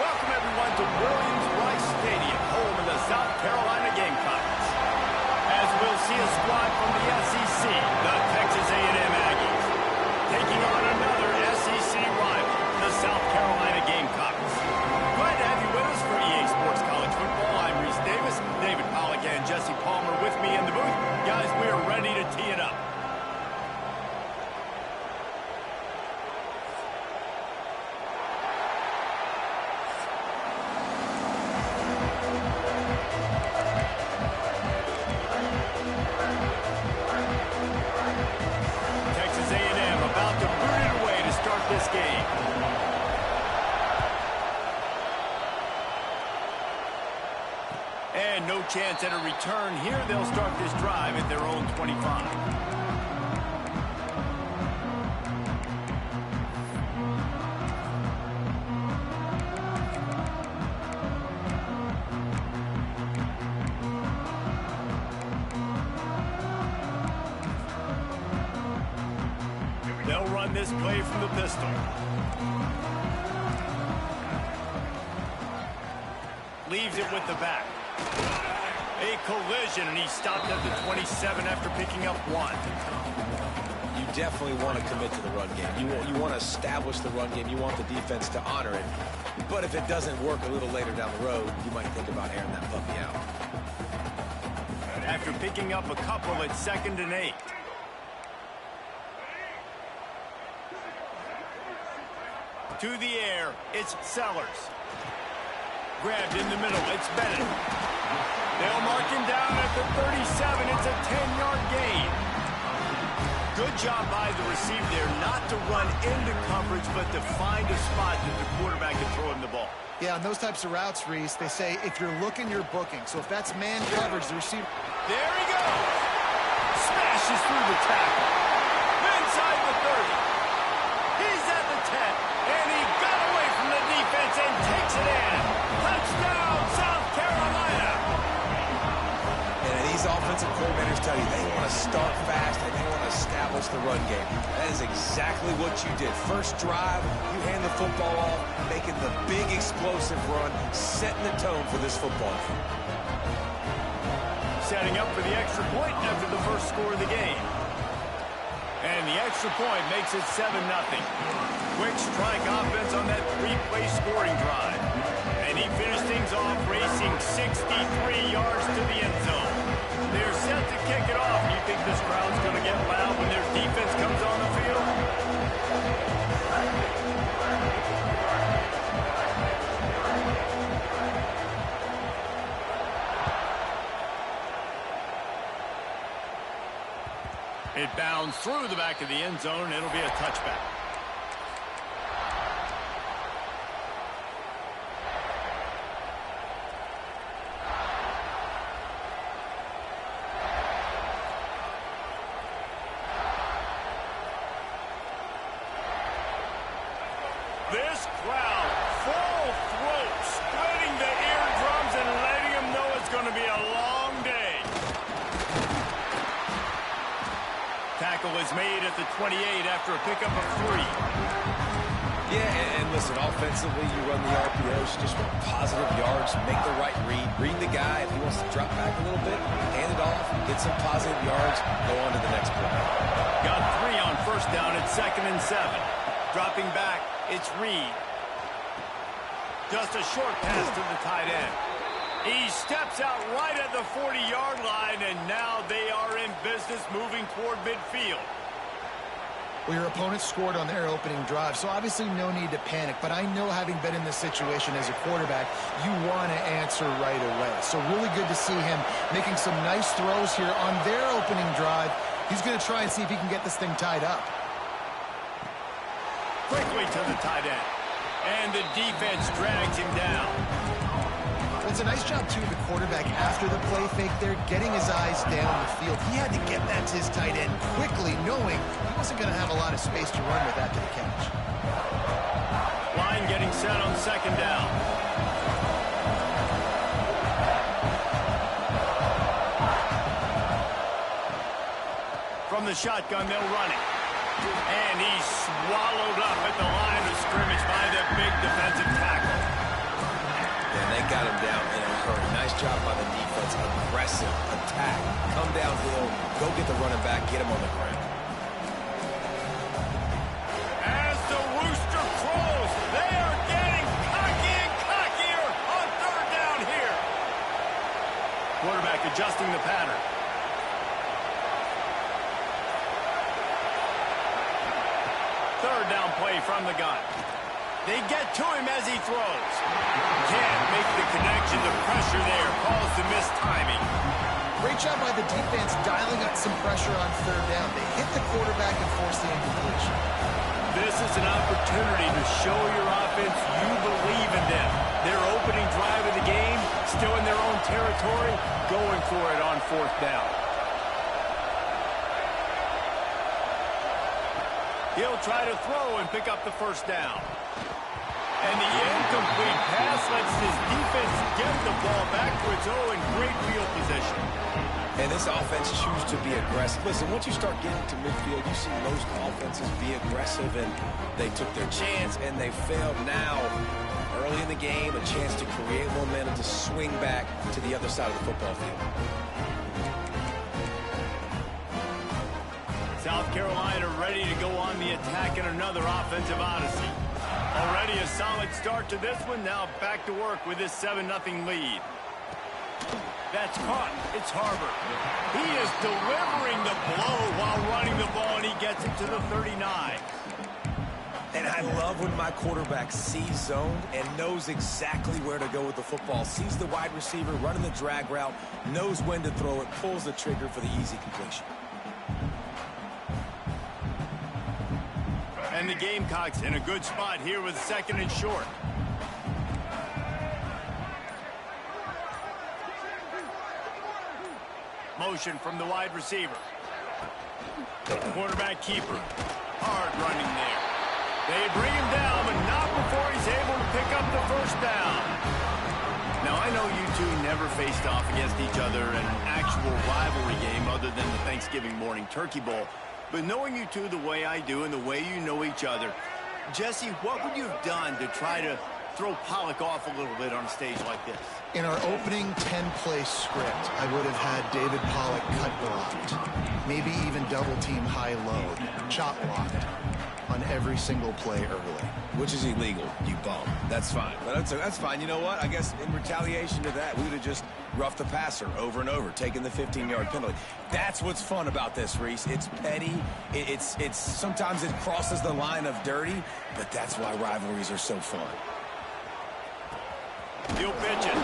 Welcome, everyone, to Williams-Brice Stadium, home of the South Carolina Gamecocks. As we'll see a squad from the SEC, the Texas A&M Aggies, taking on another SEC rival, the South Carolina Gamecocks. Glad to have you with us for EA Sports College Football. I'm Reese Davis, David Pollack and Jesse Palmer with me in the booth. Guys, we are ready to tee it up. And no chance at a return here. They'll start this drive at their own 25. They'll run this play from the pistol. Leaves it with the back. A collision, and he stopped at the 27 after picking up one. You definitely want to commit to the run game. You want to establish the run game. You want the defense to honor it. But if it doesn't work a little later down the road, you might think about airing that puppy out. After picking up a couple, it's 2nd and 8. To the air, it's Sellers. Grabbed in the middle, it's Bennett. They'll mark him down at the 37. It's a 10-yard gain. Good job by the receiver there not to run into coverage, but to find a spot that the quarterback can throw him the ball. Yeah, on those types of routes, Reese, they say if you're looking, you're booking. So if that's man coverage, the receiver... There he goes. Smashes through the tackle. Inside the 30. He's at the 10. And he got away from the defense and takes it in. Touchdown, South Carolina. And these offensive coordinators tell you they want to start fast and they want to establish the run game. That is exactly what you did. First drive, you hand the football off, making the big explosive run, setting the tone for this football game. Setting up for the extra point after the first score of the game. And the extra point makes it 7-0. Quick strike offense on that 3-play scoring drive. And he finished things off racing 63 yards to the end zone. They're set to kick it off. You think this crowd's going to get loud when their defense comes on the field? It bounds through the back of the end zone. It'll be a touchback. This crowd, full throat, splitting the eardrums and letting them know it's going to be a long day. Tackle is made at the 28 after a pickup of 3. Yeah, and listen, offensively, you run the RPOs, you just want positive yards, make the right read the guy. If he wants to drop back a little bit, hand it off, get some positive yards, go on to the next play. Got 3 on first down at 2nd and 7. Dropping back, it's Reed. Just a short pass to the tight end. He steps out right at the 40-yard line, and now they are in business moving toward midfield. Well, your opponent scored on their opening drive, so obviously no need to panic. But I know, having been in this situation as a quarterback, you want to answer right away. So really good to see him making some nice throws here on their opening drive. He's going to try and see if he can get this thing tied up. Quickly to the tight end. And the defense drags him down. Well, it's a nice job, too, the quarterback, after the play fake there, getting his eyes down the field. He had to get that to his tight end quickly, knowing he wasn't going to have a lot of space to run with after the catch. Line getting set on 2nd down. From the shotgun, they'll run it. And he's swallowed up at the line of scrimmage by the big defensive tackle. And they got him down in a hurry. Nice job by the defense. Aggressive attack. Come downhill. Go get the running back. Get him on the ground. As the rooster crows, they are getting cocky and cockier on 3rd down here. Quarterback adjusting the pattern. Third down play from the gun. They get to him as he throws. Can't make the connection. The pressure there calls the missed timing. Great job by the defense dialing up some pressure on 3rd down. They hit the quarterback and force the incompletion. This is an opportunity to show your offense you believe in them. Their opening drive of the game, still in their own territory, going for it on 4th down. He'll try to throw and pick up the 1st down. And the incomplete pass lets his defense get the ball back to its own in great field position. And this offense chooses to be aggressive. Listen, once you start getting to midfield, you see most offenses be aggressive, and they took their chance, and they failed. Now, early in the game, a chance to create momentum to swing back to the other side of the football field. South Carolina ready to go on the attack in another offensive odyssey. Already a solid start to this one. Now back to work with this 7-0 lead. That's caught. It's Harbor. He is delivering the blow while running the ball, and he gets it to the 39. And I love when my quarterback sees zoned and knows exactly where to go with the football. Sees the wide receiver running the drag route, knows when to throw it, pulls the trigger for the easy completion. And the Gamecocks in a good spot here with 2nd and short. Motion from the wide receiver. Quarterback keeper. Hard running there. They bring him down, but not before he's able to pick up the 1st down. Now, I know you two never faced off against each other in an actual rivalry game other than the Thanksgiving morning Turkey Bowl. But knowing you two the way I do and the way you know each other, Jesse, what would you have done to try to throw Pollock off a little bit on a stage like this? In our opening 10-play script, I would have had David Pollock cut blocked, maybe even double-team high-low, chop blocked on every single play early. Which is illegal, you bum. That's fine. But that's fine. You know what? I guess in retaliation to that, we would have just roughed the passer over and over, taking the 15-yard penalty. That's what's fun about this, Reese. It's petty. It's sometimes it crosses the line of dirty, but that's why rivalries are so fun. He'll pitch it.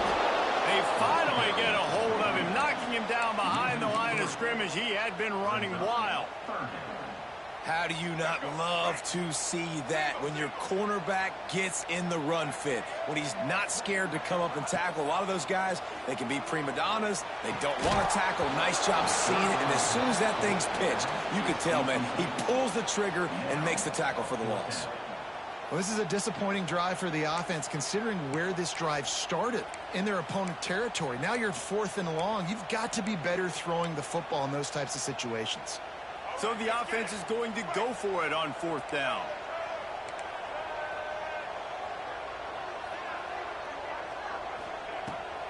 They finally get a hold of him, knocking him down behind the line of scrimmage. He had been running wild. How do you not love to see that when your cornerback gets in the run fit, when he's not scared to come up and tackle? A lot of those guys, they can be prima donnas. They don't want to tackle. Nice job seeing it. And as soon as that thing's pitched, you can tell, man, he pulls the trigger and makes the tackle for the loss. Well, this is a disappointing drive for the offense, considering where this drive started, in their opponent territory. Now you're 4th and long. You've got to be better throwing the football in those types of situations. So the offense is going to go for it on 4th down.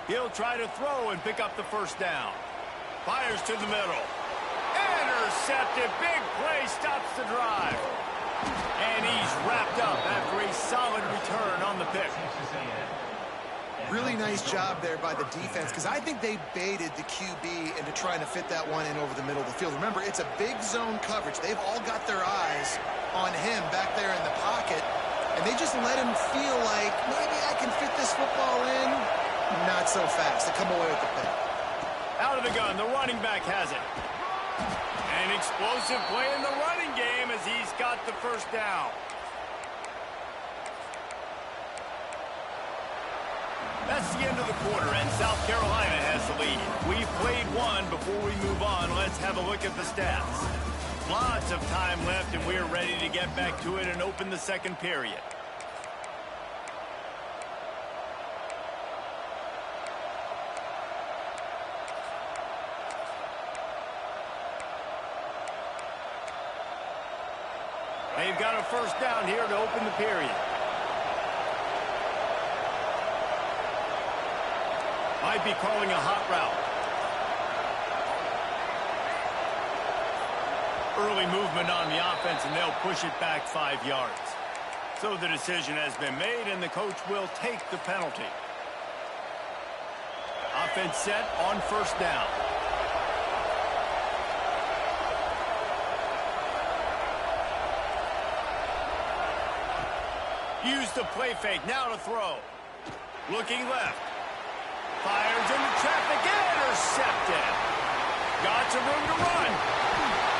He'll try to throw and pick up the first down. Fires to the middle. Intercepted. Big play stops the drive. And he's wrapped up after a solid return on the pick. Really nice job there by the defense, because I think they baited the QB into trying to fit that one in over the middle of the field. Remember, it's a big zone coverage. They've all got their eyes on him back there in the pocket, and they just let him feel like, maybe I can fit this football in. Not so fast. They come away with the pick. Out of the gun, the running back has it. An explosive play in the running game as he's got the first down. That's the end of the quarter, and South Carolina has the lead. We've played one. Before we move on, let's have a look at the stats. Lots of time left, and we're ready to get back to it and open the second period. They've got a first down here to open the period. Might be calling a hot route. Early movement on the offense, and they'll push it back 5 yards. So the decision has been made, and the coach will take the penalty. Offense set on first down. Use the play fake, now to throw. Looking left. Fires into traffic, intercepted. Got some room to run.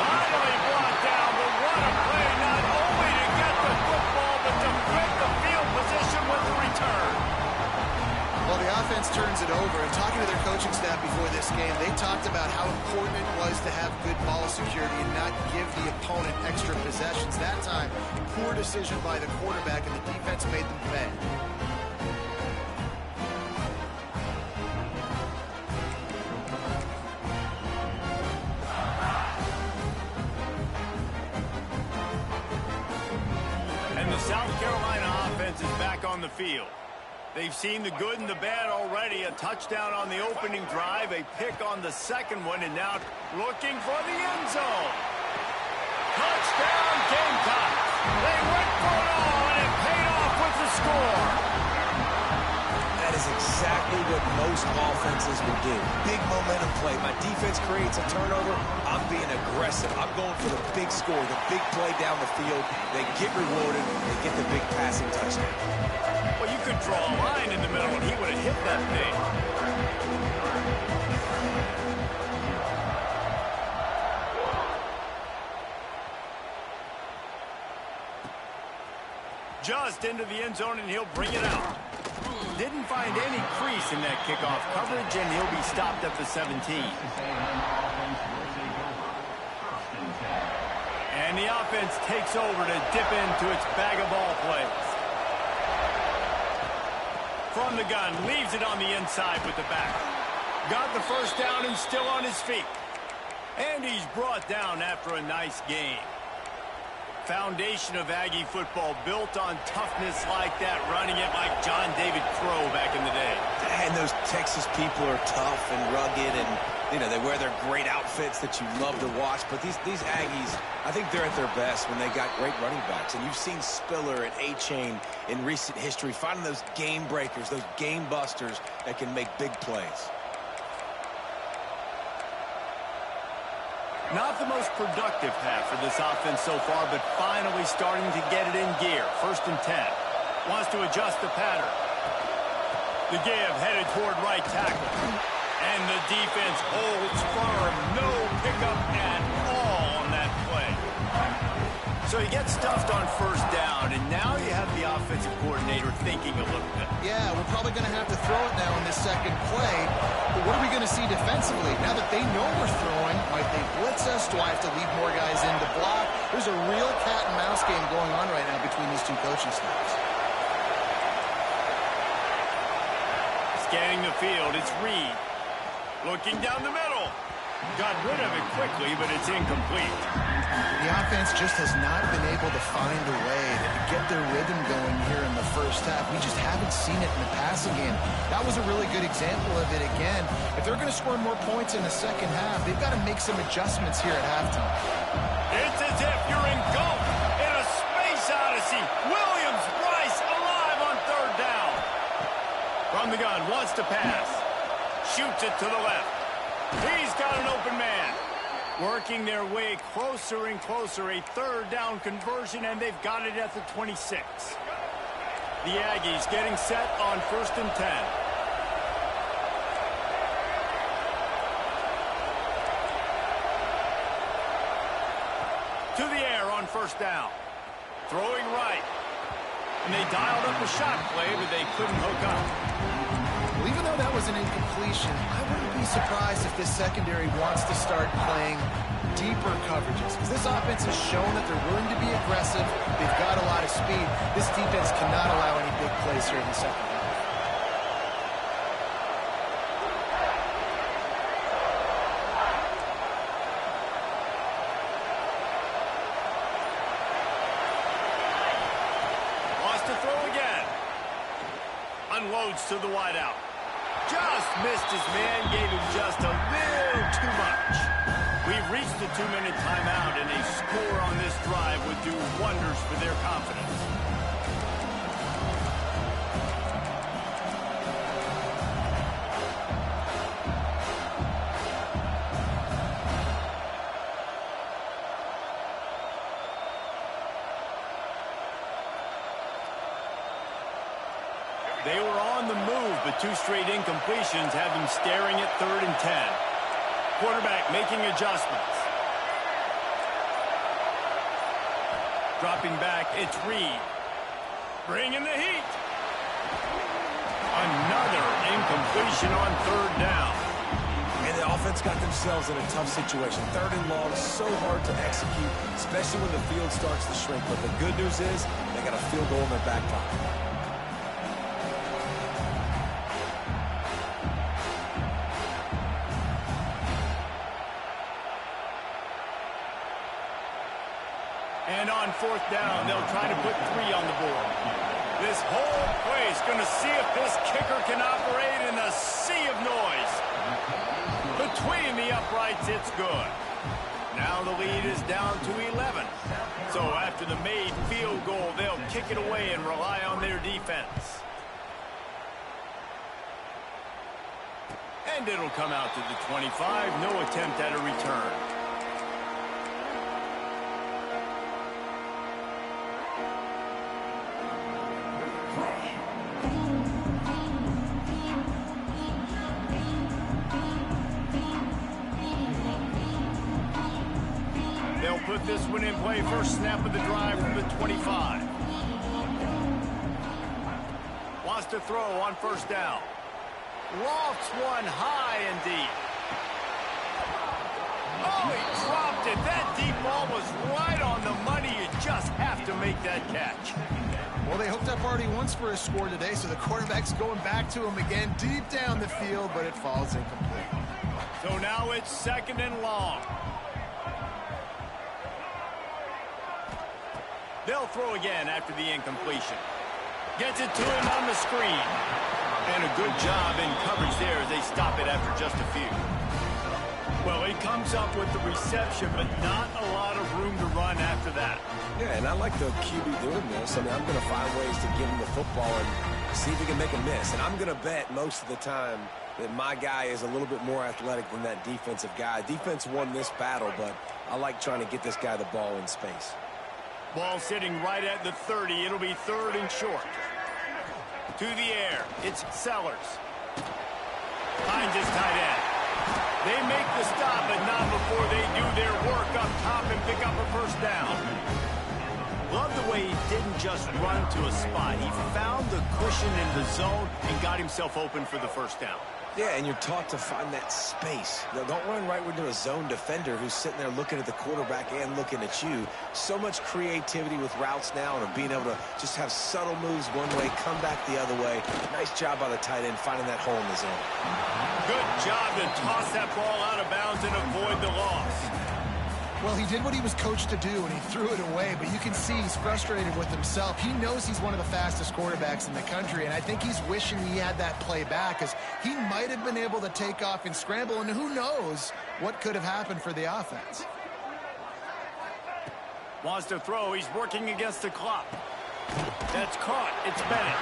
Finally brought down, but what a play, not only to get the football, but to flip the field position with the return. Well, the offense turns it over, and talking to their coaching staff before this game, they talked about how important it was to have good ball security and not give the opponent extra possessions. That time, poor decision by the quarterback, and the defense made them pay. South Carolina offense is back on the field. They've seen the good and the bad already. A touchdown on the opening drive, a pick on the second one, and now looking for the end zone. Touchdown, Gamecocks. They went for it all, and it paid off with the score. That is exactly what most offenses will do. Big momentum play. My defense creates a turnover. I'm being aggressive. I'm going for the big score, the big play down the field. They get rewarded. They get the big passing touchdown. Well, you could draw a line in the middle, and he would have hit that thing. Just into the end zone, and he'll bring it out. Didn't find any crease in that kickoff coverage, and he'll be stopped at the 17. And the offense takes over to dip into its bag of ball plays. From the gun, leaves it on the inside with the back. Got the first down and still on his feet. And he's brought down after a nice game. Foundation of Aggie football built on toughness like that, running it like John David Crow back in the day. And those Texas people are tough and rugged, and you know they wear their great outfits that you love to watch. But these Aggies, I think they're at their best when they got great running backs. And you've seen Spiller and A-Chain in recent history finding those game breakers, those game busters that can make big plays. Not the most productive half for this offense so far, but finally starting to get it in gear. 1st and 10. Wants to adjust the pattern. The give headed toward right tackle. And the defense holds firm. No pickup at all on that play. So he gets stuffed on first down, and now you have the offensive coordinator thinking a little bit. Yeah, we're probably going to have to throw it now in this second play. But what are we going to see defensively? Now that they know we're throwing, might they blitz us? Do I have to leave more guys in to block? There's a real cat and mouse game going on right now between these two coaching staffs. Scanning the field, it's Reed. Looking down the middle. Got rid of it quickly, but it's incomplete. The offense just has not been able to find a way to get their rhythm going here in the first half. We just haven't seen it in the passing game. That was a really good example of it again. If they're going to score more points in the second half, they've got to make some adjustments here at halftime. It's as if you're engulfed in a space odyssey. Williams-Brice alive on third down. From the gun, wants to pass. Shoots it to the left. He's got an open man. Working their way closer and closer. A third down conversion, and they've got it at the 26. The Aggies getting set on 1st and 10. To the air on 1st down. Throwing right. And they dialed up a shot play, but they couldn't hook up. Well, even though that was an incompletion, I wouldn't be surprised if this secondary wants to start playing deeper coverages. Because this offense has shown that they're willing to be aggressive. They've got a lot of speed. This defense cannot allow any big plays here in the second half. Wants to throw again. Unloads to the wideout. Just missed his man, gave him just a little too much. We've reached the 2-minute timeout, and a score on this drive would do wonders for their confidence. They were on the move, but 2 straight incompletions have them staring at 3rd and 10. Quarterback making adjustments. Dropping back, it's Reed. Bringing the heat. Another incompletion on 3rd down. And the offense got themselves in a tough situation. 3rd and long, so hard to execute, especially when the field starts to shrink. But the good news is they got a field goal in their back pocket. And on 4th down, they'll try to put 3 on the board. This whole place going to see if this kicker can operate in the sea of noise. Between the uprights, it's good. Now the lead is down to 11. So after the made field goal, they'll kick it away and rely on their defense. And it'll come out to the 25. No attempt at a return. They'll put this one in play. First snap of the drive from the 25. Wants to throw on 1st down. Lofts one high and deep. Oh, he dropped it. That deep ball was right on the money. You just have to make that catch. Well, they hooked up already once for a score today, so the quarterback's going back to him again deep down the field, but it falls incomplete. So now it's 2nd and long. They'll throw again after the incompletion. Gets it to him on the screen. And a good job in coverage there as they stop it after just a few. Well, he comes up with the reception, but not a lot of room to run after that. Yeah, and I like the QB doing this. I mean, I'm going to find ways to give him the football and see if he can make a miss. And I'm going to bet most of the time that my guy is a little bit more athletic than that defensive guy. Defense won this battle, but I like trying to get this guy the ball in space. Ball sitting right at the 30. It'll be 3rd and short. To the air. It's Sellers. Finds his tight end. They make the stop, but not before they do their work up top and pick up a 1st down. Love the way he didn't just run to a spot. He found the cushion in the zone and got himself open for the 1st down. Yeah, and you're taught to find that space. Don't run right into a zone defender who's sitting there looking at the quarterback and looking at you. So much creativity with routes now and being able to just have subtle moves one way, come back the other way. Nice job by the tight end finding that hole in the zone. Good job to toss that ball out of bounds and avoid the loss. Well, he did what he was coached to do, and he threw it away, but you can see he's frustrated with himself. He knows he's one of the fastest quarterbacks in the country, and I think he's wishing he had that play back, because he might have been able to take off and scramble, and who knows what could have happened for the offense. Wants to throw. He's working against the clock. That's caught. It's Bennett.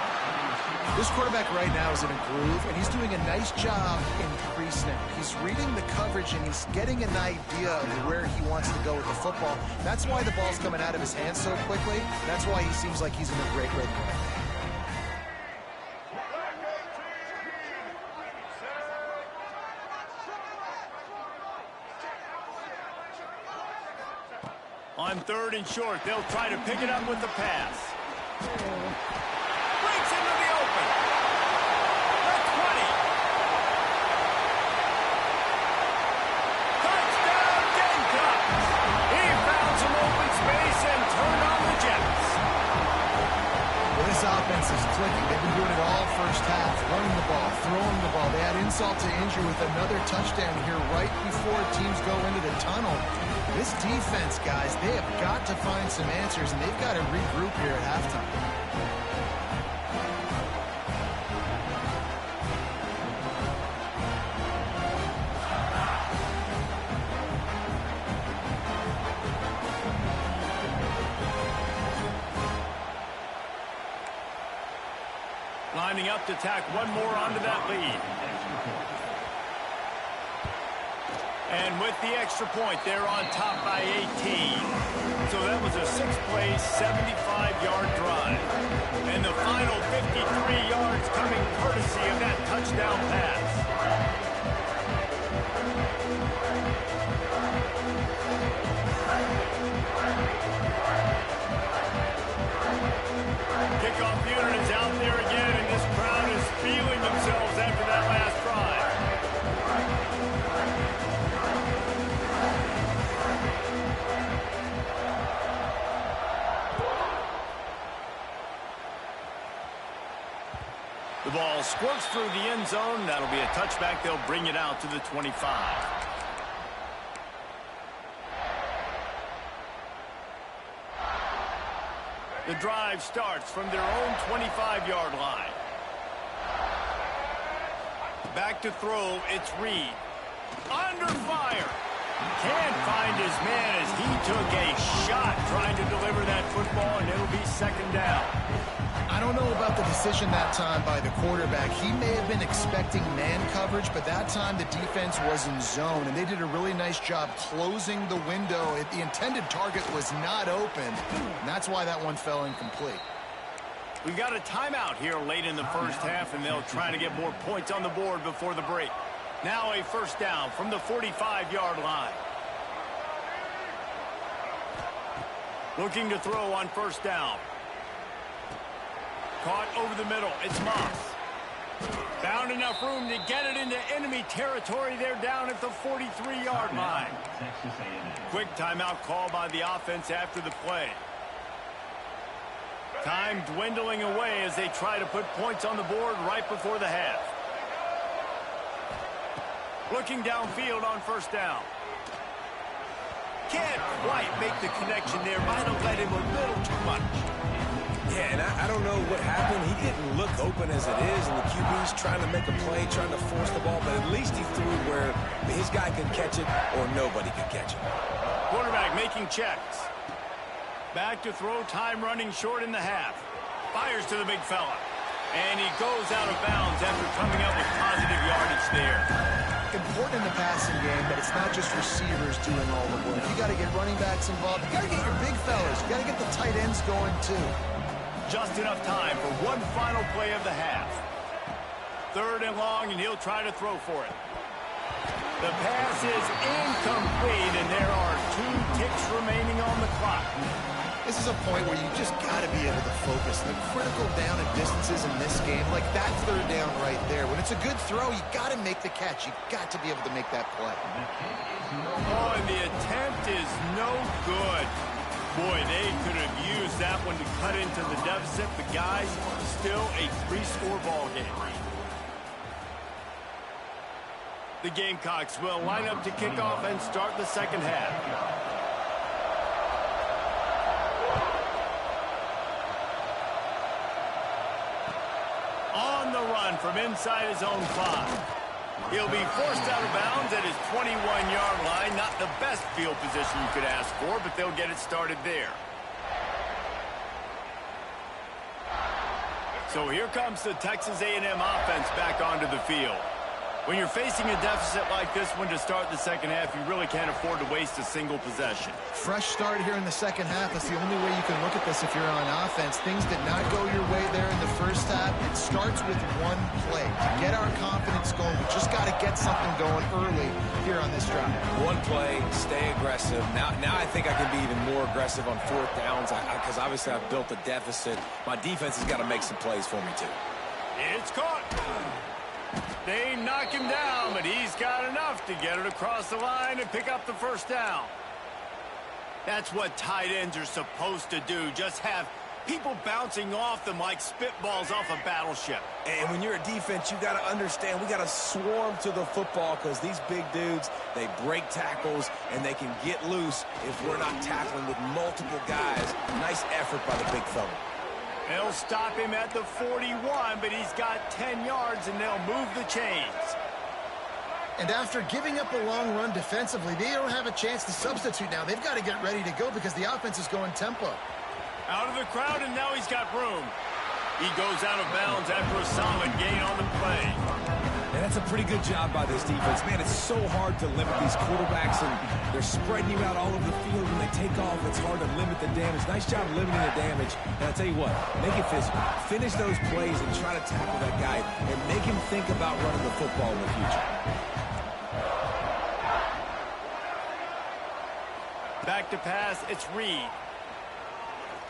This quarterback right now is in a groove, and he's doing a nice job in pre-snap. He's reading the coverage, and he's getting an idea of where he wants to go with the football. That's why the ball's coming out of his hands so quickly. That's why he seems like he's in a great rhythm. On 3rd and short, they'll try to pick it up with the pass. Breaks into the open. The 20. Touchdown, Gamecocks. He found some open space and turned on the Jets. Well, this offense is clicking. They've been doing it all first half, running the ball, throwing the ball. They had insult to injury with another touchdown here right before teams go into the tunnel. This defense, guys, they have got to find some answers, and they've got to regroup here at halftime. Lining up to tack one more onto that lead. And with the extra point, they're on top by 18. So that was a 6-play, 75-yard drive. And the final 53 yards coming courtesy of that touchdown pass. Kickoff unit is out there again, and this crowd is feeling themselves after that last drive. The ball squirts through the end zone. That'll be a touchback. They'll bring it out to the 25. The drive starts from their own 25-yard line. Back to throw, it's Reed. Under fire. Can't find his man as he took a shot trying to deliver that football, and it'll be 2nd down. I don't know about the decision that time by the quarterback. He may have been expecting man coverage, but that time the defense was in zone, and they did a really nice job closing the window. The intended target was not open, and that's why that one fell incomplete. We've got a timeout here late in the first half, and they'll try to get more points on the board before the break. Now a 1st down from the 45-yard line. Looking to throw on 1st down. Caught over the middle. It's Moss. Found enough room to get it into enemy territory. They're down at the 43-yard line. Quick timeout call by the offense after the play. Time dwindling away as they try to put points on the board right before the half. Looking downfield on 1st down. Can't quite make the connection there. Might have let him a little too much. Yeah, and I don't know what happened. He didn't look open as it is, and the QB's trying to make a play, trying to force the ball, but at least he threw where his guy could catch it or nobody could catch it. Quarterback making checks. Back to throw, time running short in the half. Fires to the big fella. And he goes out of bounds after coming up with positive yardage there. Important in the passing game, but it's not just receivers doing all the work. You got to get running backs involved. You got to get your big fellas. You got to get the tight ends going too. Just enough time for one final play of the half. 3rd and long, and he'll try to throw for it. The pass is incomplete, and there are 2 ticks remaining on the clock. This is a point where you just got to be able to focus. The critical down and distances in this game, like that third down right there. When it's a good throw, you got to make the catch. You got to be able to make that play. Oh, and the attempt is no good. Boy, they could have used that one to cut into the deficit. The guys, still a 3-score ball game. The Gamecocks will line up to kick off and start the second half. On the run from inside his own 5. He'll be forced out of bounds at his 21-yard line. Not the best field position you could ask for, but they'll get it started there. So here comes the Texas A&M offense back onto the field. When you're facing a deficit like this one to start the second half, you really can't afford to waste a single possession. Fresh start here in the second half. That's the only way you can look at this if you're on offense. Things did not go your way there in the first half. It starts with one play. To get our confidence going, we just got to get something going early here on this drive. One play, stay aggressive. Now I think I can be even more aggressive on fourth downs because obviously I've built a deficit. My defense has got to make some plays for me too. It's caught. They knock him down, but he's got enough to get it across the line and pick up the first down. That's what tight ends are supposed to do. Just have people bouncing off them like spitballs off a battleship. And when you're a defense, you got to understand we got to swarm to the football because these big dudes, they break tackles and they can get loose if we're not tackling with multiple guys. Nice effort by the big fella. They'll stop him at the 41, but he's got 10 yards, and they'll move the chains. And after giving up a long run defensively, they don't have a chance to substitute now. They've got to get ready to go because the offense is going tempo. Out of the crowd, and now he's got room. He goes out of bounds after a solid gain on the play. And that's a pretty good job by this defense. Man, it's so hard to limit these quarterbacks, and they're spreading you out all over the field. When they take off, it's hard to limit the damage. Nice job limiting the damage. And I'll tell you what, make it physical. Finish those plays and try to tackle that guy and make him think about running the football in the future. Back to pass, it's Reed.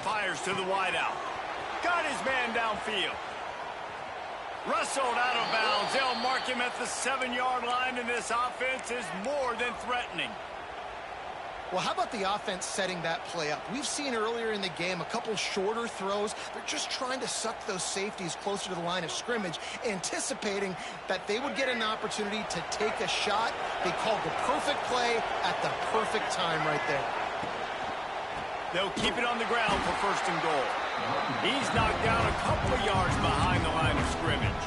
Fires to the wideout. Got his man downfield. Wrestled out of bounds. They'll mark him at the 7-yard line, and this offense is more than threatening. Well, how about the offense setting that play up? We've seen earlier in the game a couple shorter throws. They're just trying to suck those safeties closer to the line of scrimmage, anticipating that they would get an opportunity to take a shot. They called the perfect play at the perfect time right there. They'll keep it on the ground for first and goal. He's knocked down a couple of yards behind the line of scrimmage.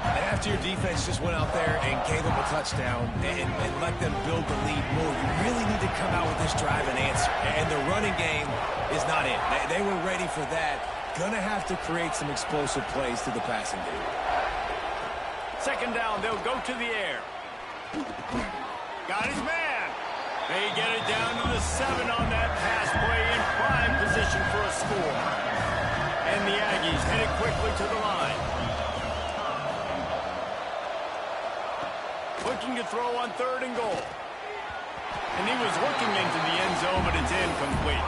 And after your defense just went out there and gave them a touchdown and let them build the lead more, you really need to come out with this drive and answer. And the running game is not it. They were ready for that. Gonna have to create some explosive plays through the passing game. Second down, they'll go to the air. Got his man. They get it down to the 7 on that pass play in prime position for a score. And the Aggies headed quickly to the line. Looking to throw on 3rd and goal. And he was looking into the end zone, but it's incomplete.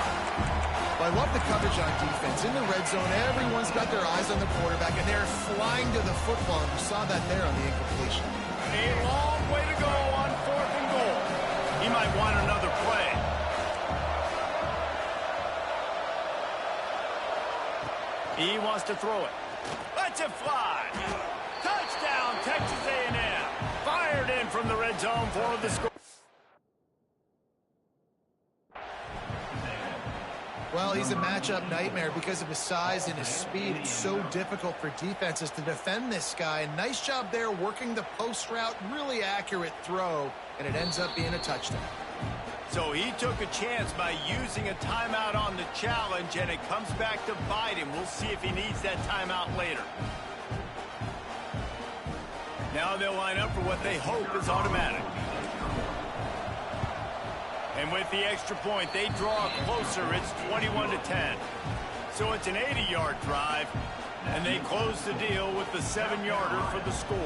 Well, I love the coverage on defense. In the red zone, everyone's got their eyes on the quarterback, and they're flying to the football. And you saw that there on the incompletion. A long way to go on 4th and goal. He might want another play. He wants to throw it. Lets it fly. Touchdown, Texas A&M. Fired in from the red zone for the score. Well, he's a matchup nightmare because of his size and his speed. It's so difficult for defenses to defend this guy. Nice job there working the post route. Really accurate throw, and it ends up being a touchdown. So he took a chance by using a timeout on the challenge, and it comes back to bite him. We'll see if he needs that timeout later. Now they'll line up for what they hope is automatic. And with the extra point, they draw closer. It's 21-10. So it's an 80-yard drive, and they close the deal with the 7-yarder for the score.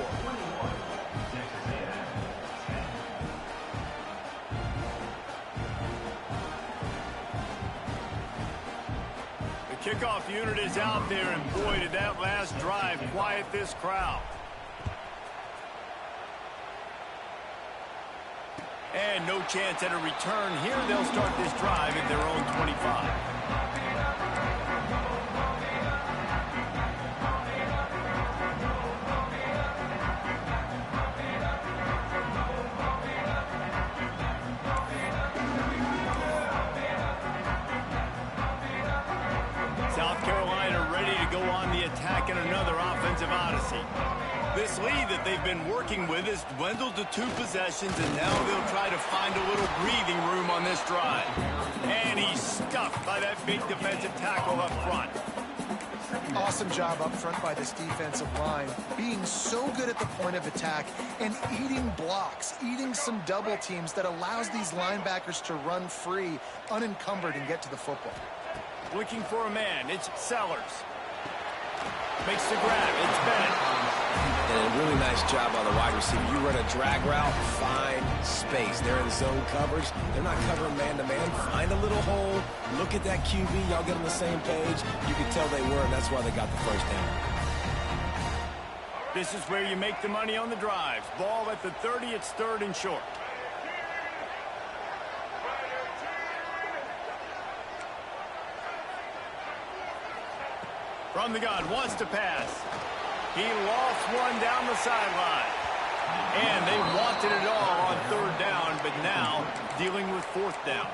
kickoff unit is out there, and boy, did that last drive quiet this crowd. And no chance at a return here. They'll start this drive at their own 25. South Carolina ready to go on the attack in another offensive odyssey. This lead that they've been working with has dwindled to 2 possessions, and now they'll try to find a little breathing room on this drive. And he's stuffed by that big defensive tackle up front. Awesome job up front by this defensive line, being so good at the point of attack and eating blocks, eating some double teams that allows these linebackers to run free, unencumbered, and get to the football. Looking for a man, it's Sellers. Makes the grab, it's Bennett. And a really nice job on the wide receiver. You run a drag route, find space. They're in zone coverage. They're not covering man-to-man. Find a little hole. Look at that QB. Y'all get on the same page. You can tell they were, and that's why they got the first down. This is where you make the money on the drives. Ball at the 30, it's 3rd and short. From the gun, wants to pass. He lost one down the sideline. And they wanted it all on 3rd down, but now dealing with 4th down.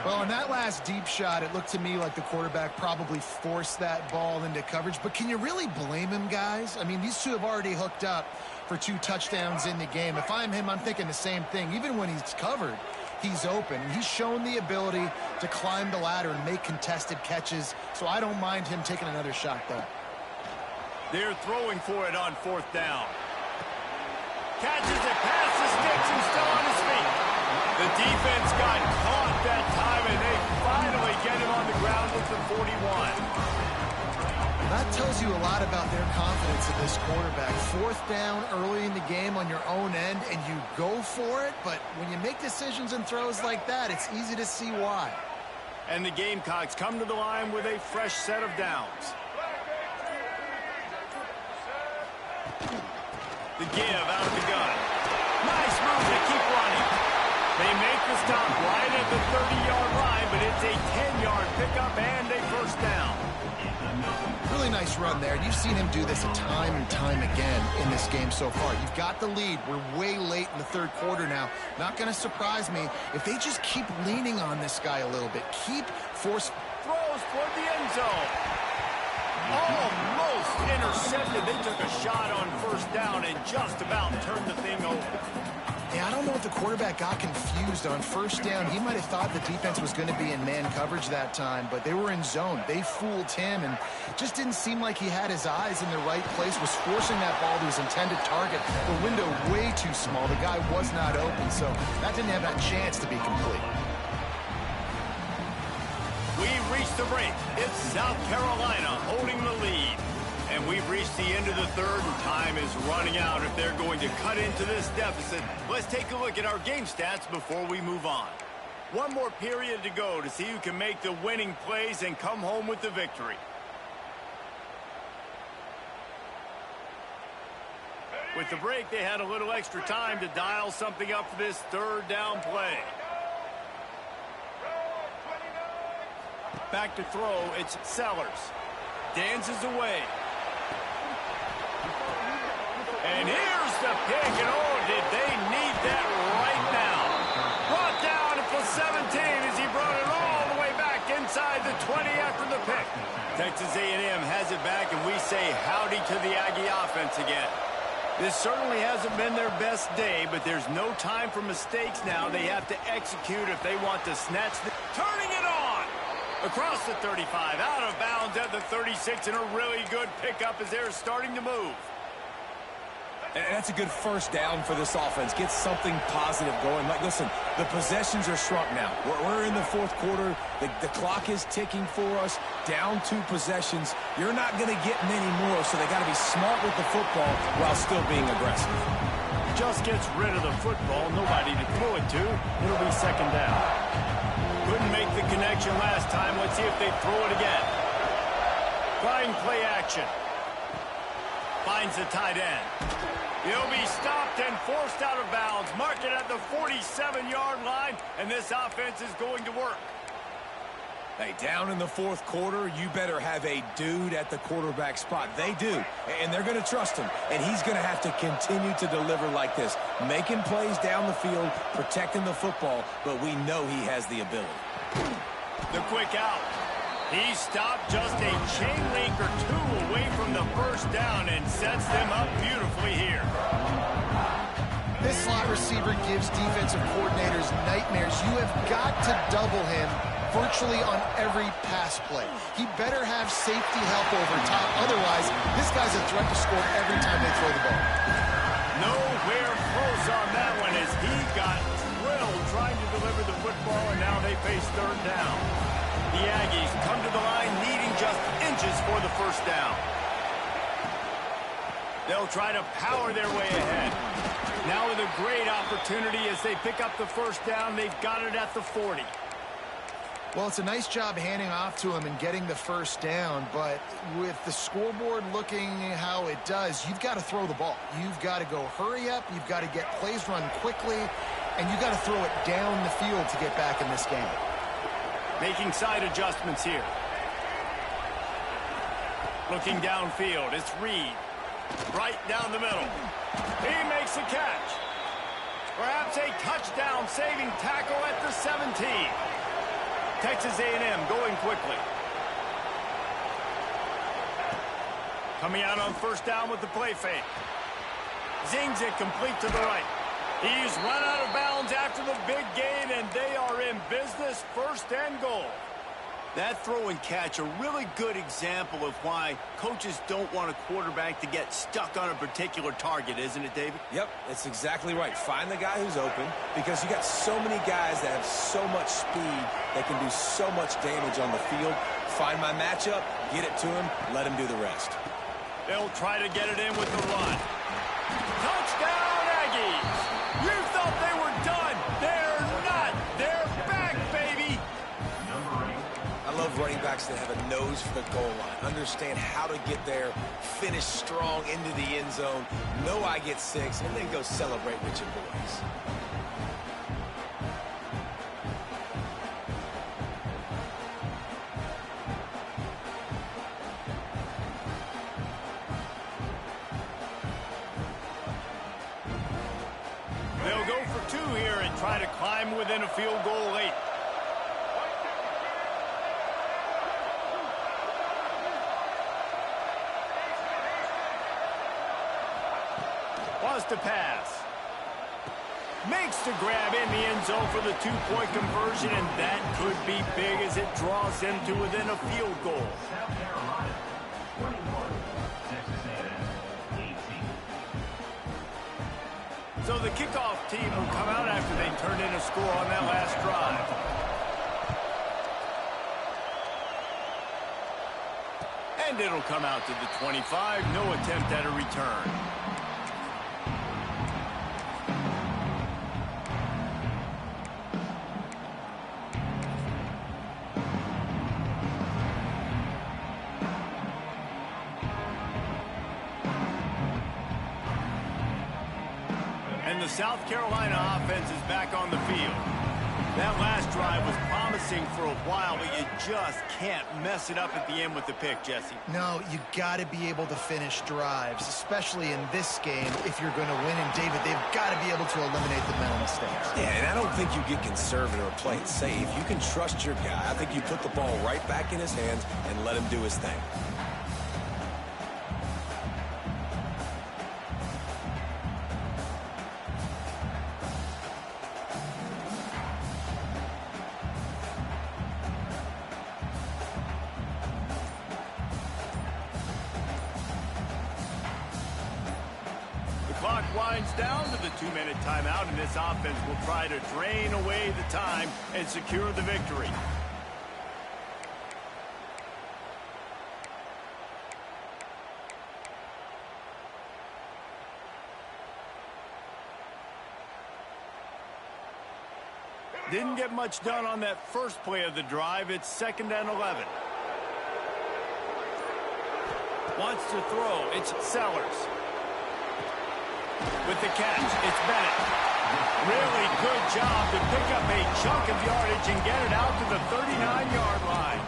Well, on that last deep shot, it looked to me like the quarterback probably forced that ball into coverage. But can you really blame him, guys? I mean, these two have already hooked up for 2 touchdowns in the game. If I'm him, I'm thinking the same thing. Even when he's covered, he's open. He's shown the ability to climb the ladder and make contested catches, so I don't mind him taking another shot there. They're throwing for it on 4th down. Catches it past the sticks and still on his feet. The defense got caught that time, and they finally get him on the ground with the 41. That tells you a lot about their confidence in this quarterback. 4th down early in the game on your own end, and you go for it, but when you make decisions and throws like that, it's easy to see why. And the Gamecocks come to the line with a fresh set of downs. The give out of the gun. Nice move to keep running. They make the stop right at the 30-yard line, but it's a 10-yard pickup and a 1st down. Really nice run there. You've seen him do this a time and time again in this game so far. You've got the lead. We're way late in the 3rd quarter now. Not going to surprise me if they just keep leaning on this guy a little bit. Keep force. Throws toward the end zone. Almost intercepted. They took a shot on 1st down and just about turned the thing over. Yeah, I don't know if the quarterback got confused on 1st down. He might have thought the defense was going to be in man coverage that time, but they were in zone. They fooled him, and just didn't seem like he had his eyes in the right place, was forcing that ball to his intended target. The window way too small. The guy was not open, so that didn't have that chance to be complete. We've reached the break. It's South Carolina holding the lead. And we've reached the end of the 3rd, and time is running out if they're going to cut into this deficit. Let's take a look at our game stats before we move on. One more period to go to see who can make the winning plays and come home with the victory. With the break, they had a little extra time to dial something up for this 3rd down play. Back to throw, it's Sellers. Dances away. And here's the pick, and oh, did they need that right now. Brought down at the 17 as he brought it all the way back inside the 20 after the pick. Texas A&M has it back, and we say howdy to the Aggie offense again. This certainly hasn't been their best day, but there's no time for mistakes now. They have to execute if they want to snatch the... Turning it on! Across the 35, out of bounds at the 36, and a really good pickup as they're starting to move. And that's a good 1st down for this offense. Get something positive going. Like, listen, the possessions are shrunk now. We're in the 4th quarter. The clock is ticking for us. Down 2 possessions. You're not going to get many more, so they got to be smart with the football while still being aggressive. Just gets rid of the football. Nobody to throw it to. It'll be 2nd down. Couldn't make the connection last time. Let's see if they throw it again. Trying play action. Finds the tight end. He'll be stopped and forced out of bounds. Mark it at the 47-yard line, and this offense is going to work. Hey, down in the fourth quarter, you better have a dude at the quarterback spot. They do, and they're going to trust him, and he's going to have to continue to deliver like this, making plays down the field, protecting the football, but we know he has the ability. The quick out. He stopped just a chain link or two away from the first down and sets them up beautifully here. This slot receiver gives defensive coordinators nightmares. You have got to double him virtually on every pass play. He better have safety help over top. Otherwise, this guy's a threat to score every time they throw the ball. Nowhere close on that one as he got drilled trying to deliver the football, and now they face third down. The Aggies come to the line needing just inches for the first down. They'll try to power their way ahead. Now with a great opportunity as they pick up the first down. They've got it at the 40. Well, it's a nice job handing off to him and getting the first down, but with the scoreboard looking how it does, you've got to throw the ball. You've got to go hurry up, you've got to get plays run quickly, and you've got to throw it down the field to get back in this game. Making side adjustments here. Looking downfield, it's Reed. Right down the middle. He makes a catch. Perhaps a touchdown-saving tackle at the 17. Texas A&M going quickly. Coming out on first down with the play fake. Zings it complete to the right. He's run out of bounds after the big gain, and they are in business, first and goal. That throw and catch, a really good example of why coaches don't want a quarterback to get stuck on a particular target, isn't it, David? Yep, that's exactly right. Find the guy who's open because you got so many guys that have so much speed that can do so much damage on the field. Find my matchup, get it to him, let him do the rest. They'll try to get it in with the run. Touchdown, Aggies! You thought they were done. They're not. They're back, baby. I love running backs that have a nose for the goal line, understand how to get there, finish strong into the end zone, know I get 6, and then go celebrate with your boys. They'll go for 2 here and try to climb within a field goal late. To pass. Makes the grab in the end zone for the 2-point conversion, and that could be big as it draws them to within a field goal. So the kickoff team will come out after they turned in a score on that last drive. And it'll come out to the 25. No attempt at a return. The South Carolina offense is back on the field. That last drive was promising for a while, but you just can't mess it up at the end with the pick, Jesse. No, you got to be able to finish drives, especially in this game if you're going to win. And, David, they've got to be able to eliminate the mental mistakes. Yeah, and I don't think you get conservative or play it safe. You can trust your guy. I think you put the ball right back in his hands and let him do his thing. Winds down to the 2-minute timeout, and this offense will try to drain away the time and secure the victory. Didn't get much done on that first play of the drive. It's 2nd and 11. Wants to throw. It's Sellers. With the catch, it's Bennett. Really good job to pick up a chunk of yardage and get it out to the 39-yard line.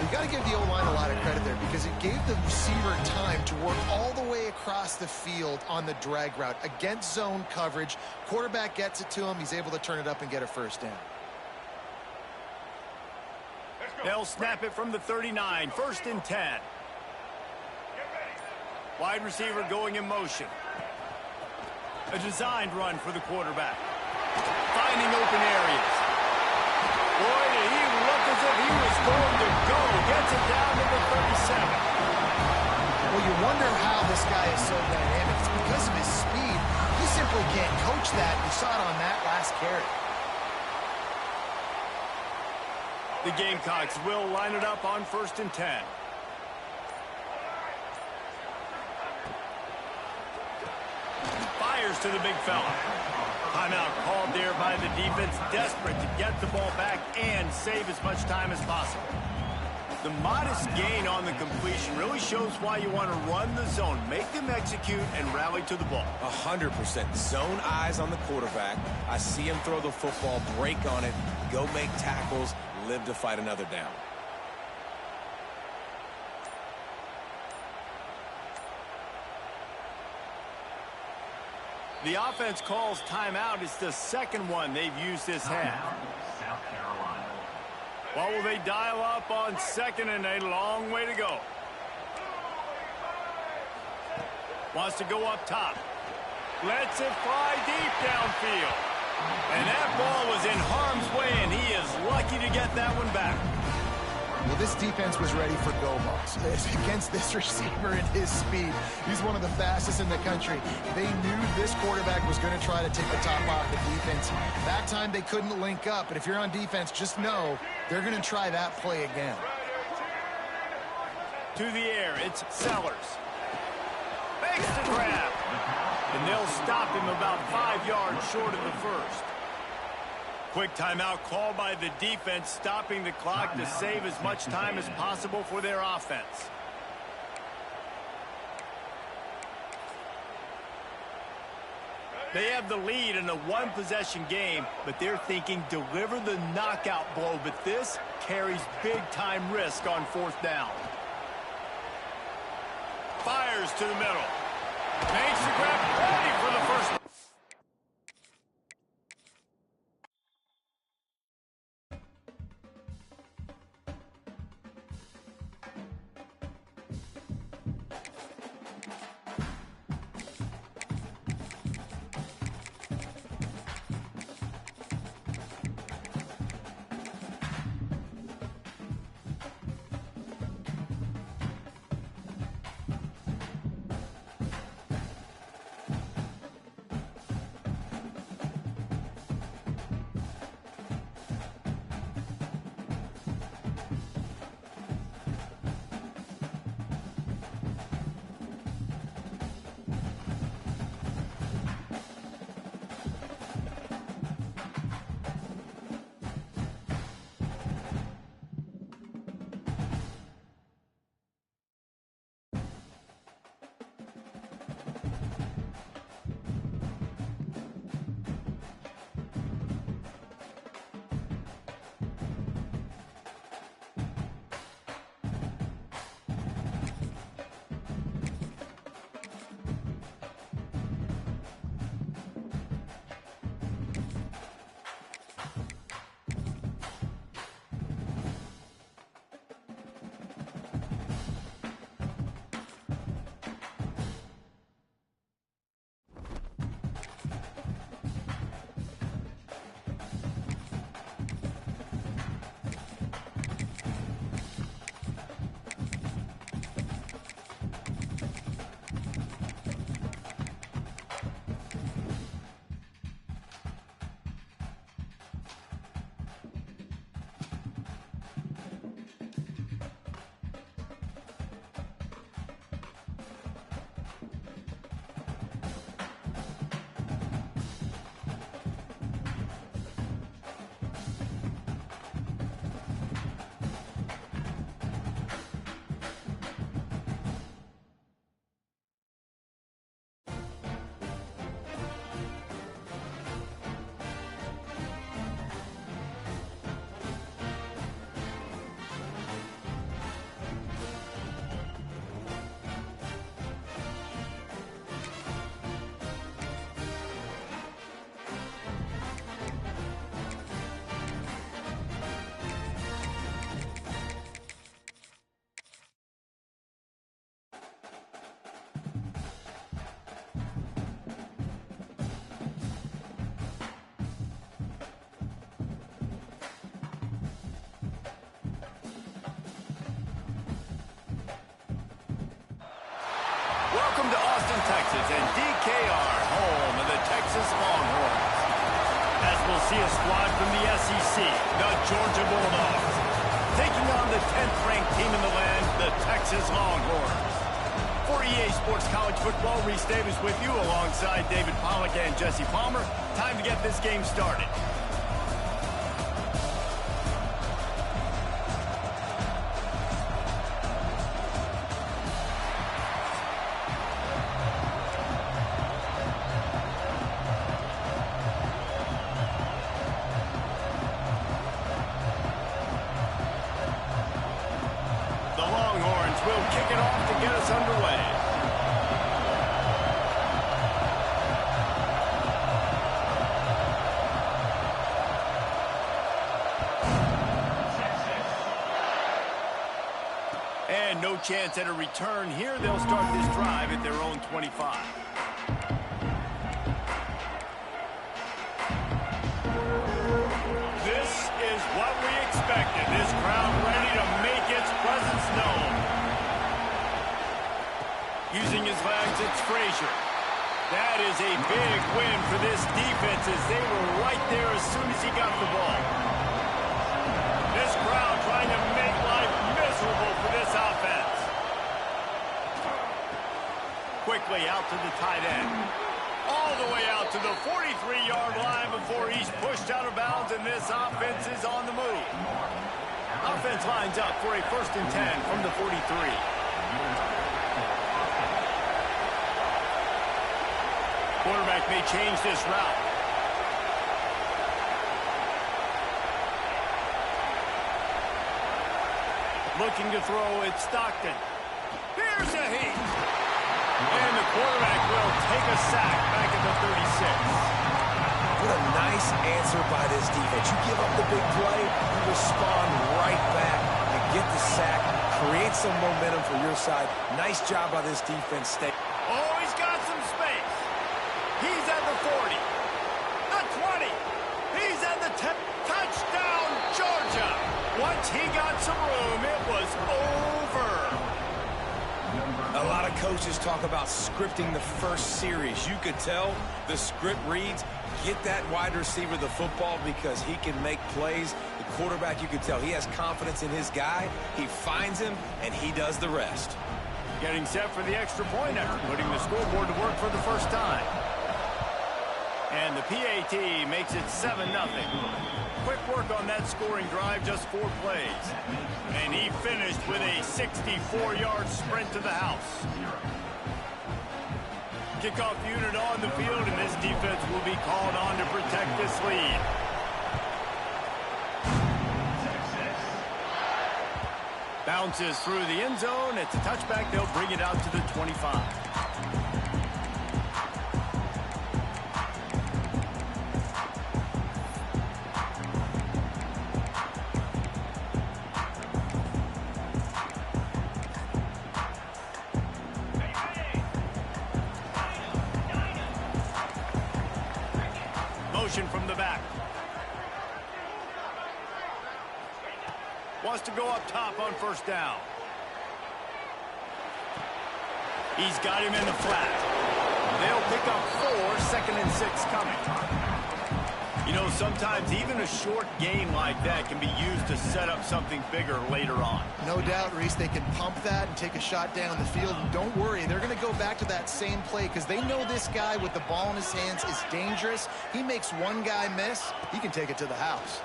You got to give the O-line a lot of credit there because it gave the receiver time to work all the way across the field on the drag route against zone coverage. Quarterback gets it to him. He's able to turn it up and get a first down. They'll snap it from the 39. 1st and 10. Wide receiver going in motion. A designed run for the quarterback. Finding open areas. Boy, did he look as if he was going to go. Gets it down to the 37. Well, you wonder how this guy is so dynamic. It's because of his speed. He simply can't coach that. You saw it on that last carry. The Gamecocks will line it up on 1st and 10. Fires to the big fella. Timeout called there by the defense, desperate to get the ball back and save as much time as possible. The modest gain on the completion really shows why you want to run the zone, make them execute, and rally to the ball. 100%. Zone eyes on the quarterback. I see him throw the football, break on it, go make tackles, live to fight another down. The offense calls timeout. It's the second one they've used this half. Well, will they dial up on 2nd and a long way to go? Wants to go up top. Lets it fly deep downfield. And that ball was in harm's way, and he is lucky to get that one back. Well, this defense was ready for go balls. Against this receiver and his speed, he's one of the fastest in the country. They knew this quarterback was going to try to take the top off the defense. That time they couldn't link up, but if you're on defense, just know they're going to try that play again. To the air, it's Sellers. Makes the grab. And they'll stop him about 5 yards short of the first. Quick timeout called by the defense, stopping the clock to save as much time as possible for their offense. They have the lead in a one-possession game, but they're thinking deliver the knockout blow, but this carries big-time risk on 4th down. Fires to the middle. Makes the grab, ready for the first. Texas, and DKR, home of the Texas Longhorns. As we'll see a squad from the SEC, the Georgia Bulldogs, taking on the 10th-ranked team in the land, the Texas Longhorns. For EA Sports College Football, Reese Davis with you alongside David Pollack and Jesse Palmer. Time to get this game started. The Longhorns will kick it off to get us underway. And no chance at a return here. They'll start this drive at their own 25. This is what we expected. This crowd ready to make its presence known. Using his legs, it's Frazier. That is a big win for this defense as they were right there as soon as he got the ball. This crowd trying to make life miserable for this offense. Quickly out to the tight end. All the way out to the 43-yard line before he's pushed out of bounds, and this offense is on the move. Offense lines up for a 1st and 10 from the 43. Quarterback may change this route. Looking to throw, it's Stockton. Here's a heat. And the quarterback will take a sack back at the 36. What a nice answer by this defense. You give up the big play, you respond right back and get the sack, create some momentum for your side. Nice job by this defense. Oh, he's got some space. He's at the 40, the 20. He's at the 10. Touchdown, Georgia. Once he got some room, it was over. A lot of coaches talk about scripting the first series. You could tell the script reads, get that wide receiver the football because he can make plays. The quarterback, you can tell he has confidence in his guy. He finds him, and he does the rest. Getting set for the extra point after putting the scoreboard to work for the first time. And the PAT makes it 7-0. Quick work on that scoring drive, just 4 plays. And he finished with a 64-yard sprint to the house. Kickoff unit on the field, and this defense will be called on to protect this lead. Bounces through the end zone. It's a touchback. They'll bring it out to the 25. From the back. Wants to go up top on 1st down. He's got him in the flat. They'll pick up 4, 2nd and 6 coming. You know, sometimes even a short game like that can be used to set up something bigger later on. No doubt, Reese, they can pump that and take a shot down the field. And don't worry, they're going to go back to that same play because they know this guy with the ball in his hands is dangerous. He makes one guy miss, he can take it to the house.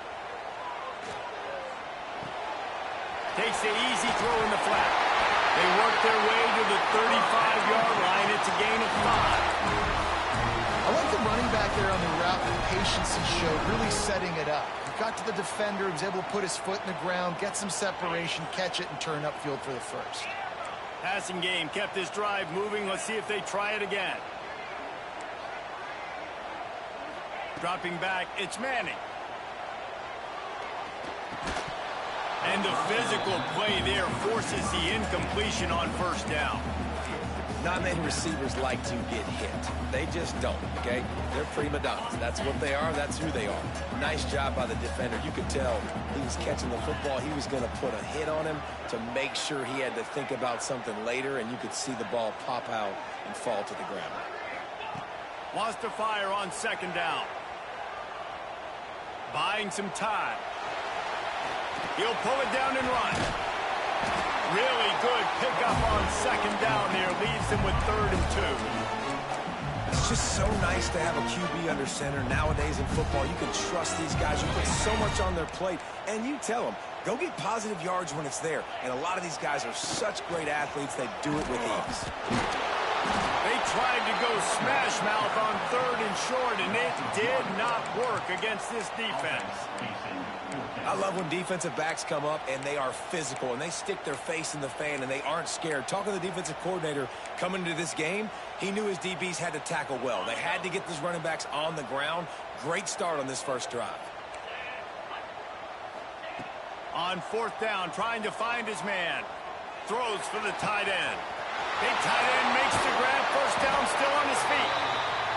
Takes the easy throw in the flat. They work their way to the 35-yard line. It's a gain of 5. I like the running back there on the route, the patience he showed, really setting it up. He got to the defender, he was able to put his foot in the ground, get some separation, catch it, and turn upfield for the 1st. Passing game kept this drive moving. Let's see if they try it again. Dropping back, it's Manning. And the physical play there forces the incompletion on 1st down. Not many receivers like to get hit. They just don't, okay? They're prima donnas. That's what they are. That's who they are. Nice job by the defender. You could tell he was catching the football. He was going to put a hit on him to make sure he had to think about something later, and you could see the ball pop out and fall to the ground. Wants to fire on second down. Buying some time. He'll pull it down and run. Really good pickup on second down there. Leaves him with 3rd and 2. It's just so nice to have a QB under center. Nowadays in football, you can trust these guys. You put so much on their plate, and you tell them, go get positive yards when it's there. And a lot of these guys are such great athletes, they do it with ease. They tried to go smash mouth on 3rd and short, and it did not work against this defense. I love when defensive backs come up and they are physical and they stick their face in the fan and they aren't scared. Talking to the defensive coordinator coming into this game, he knew his DBs had to tackle well. They had to get these running backs on the ground. Great start on this first drive. On 4th down, trying to find his man. Throws for the tight end. Big tight end makes the grab. 1st down, still on his feet.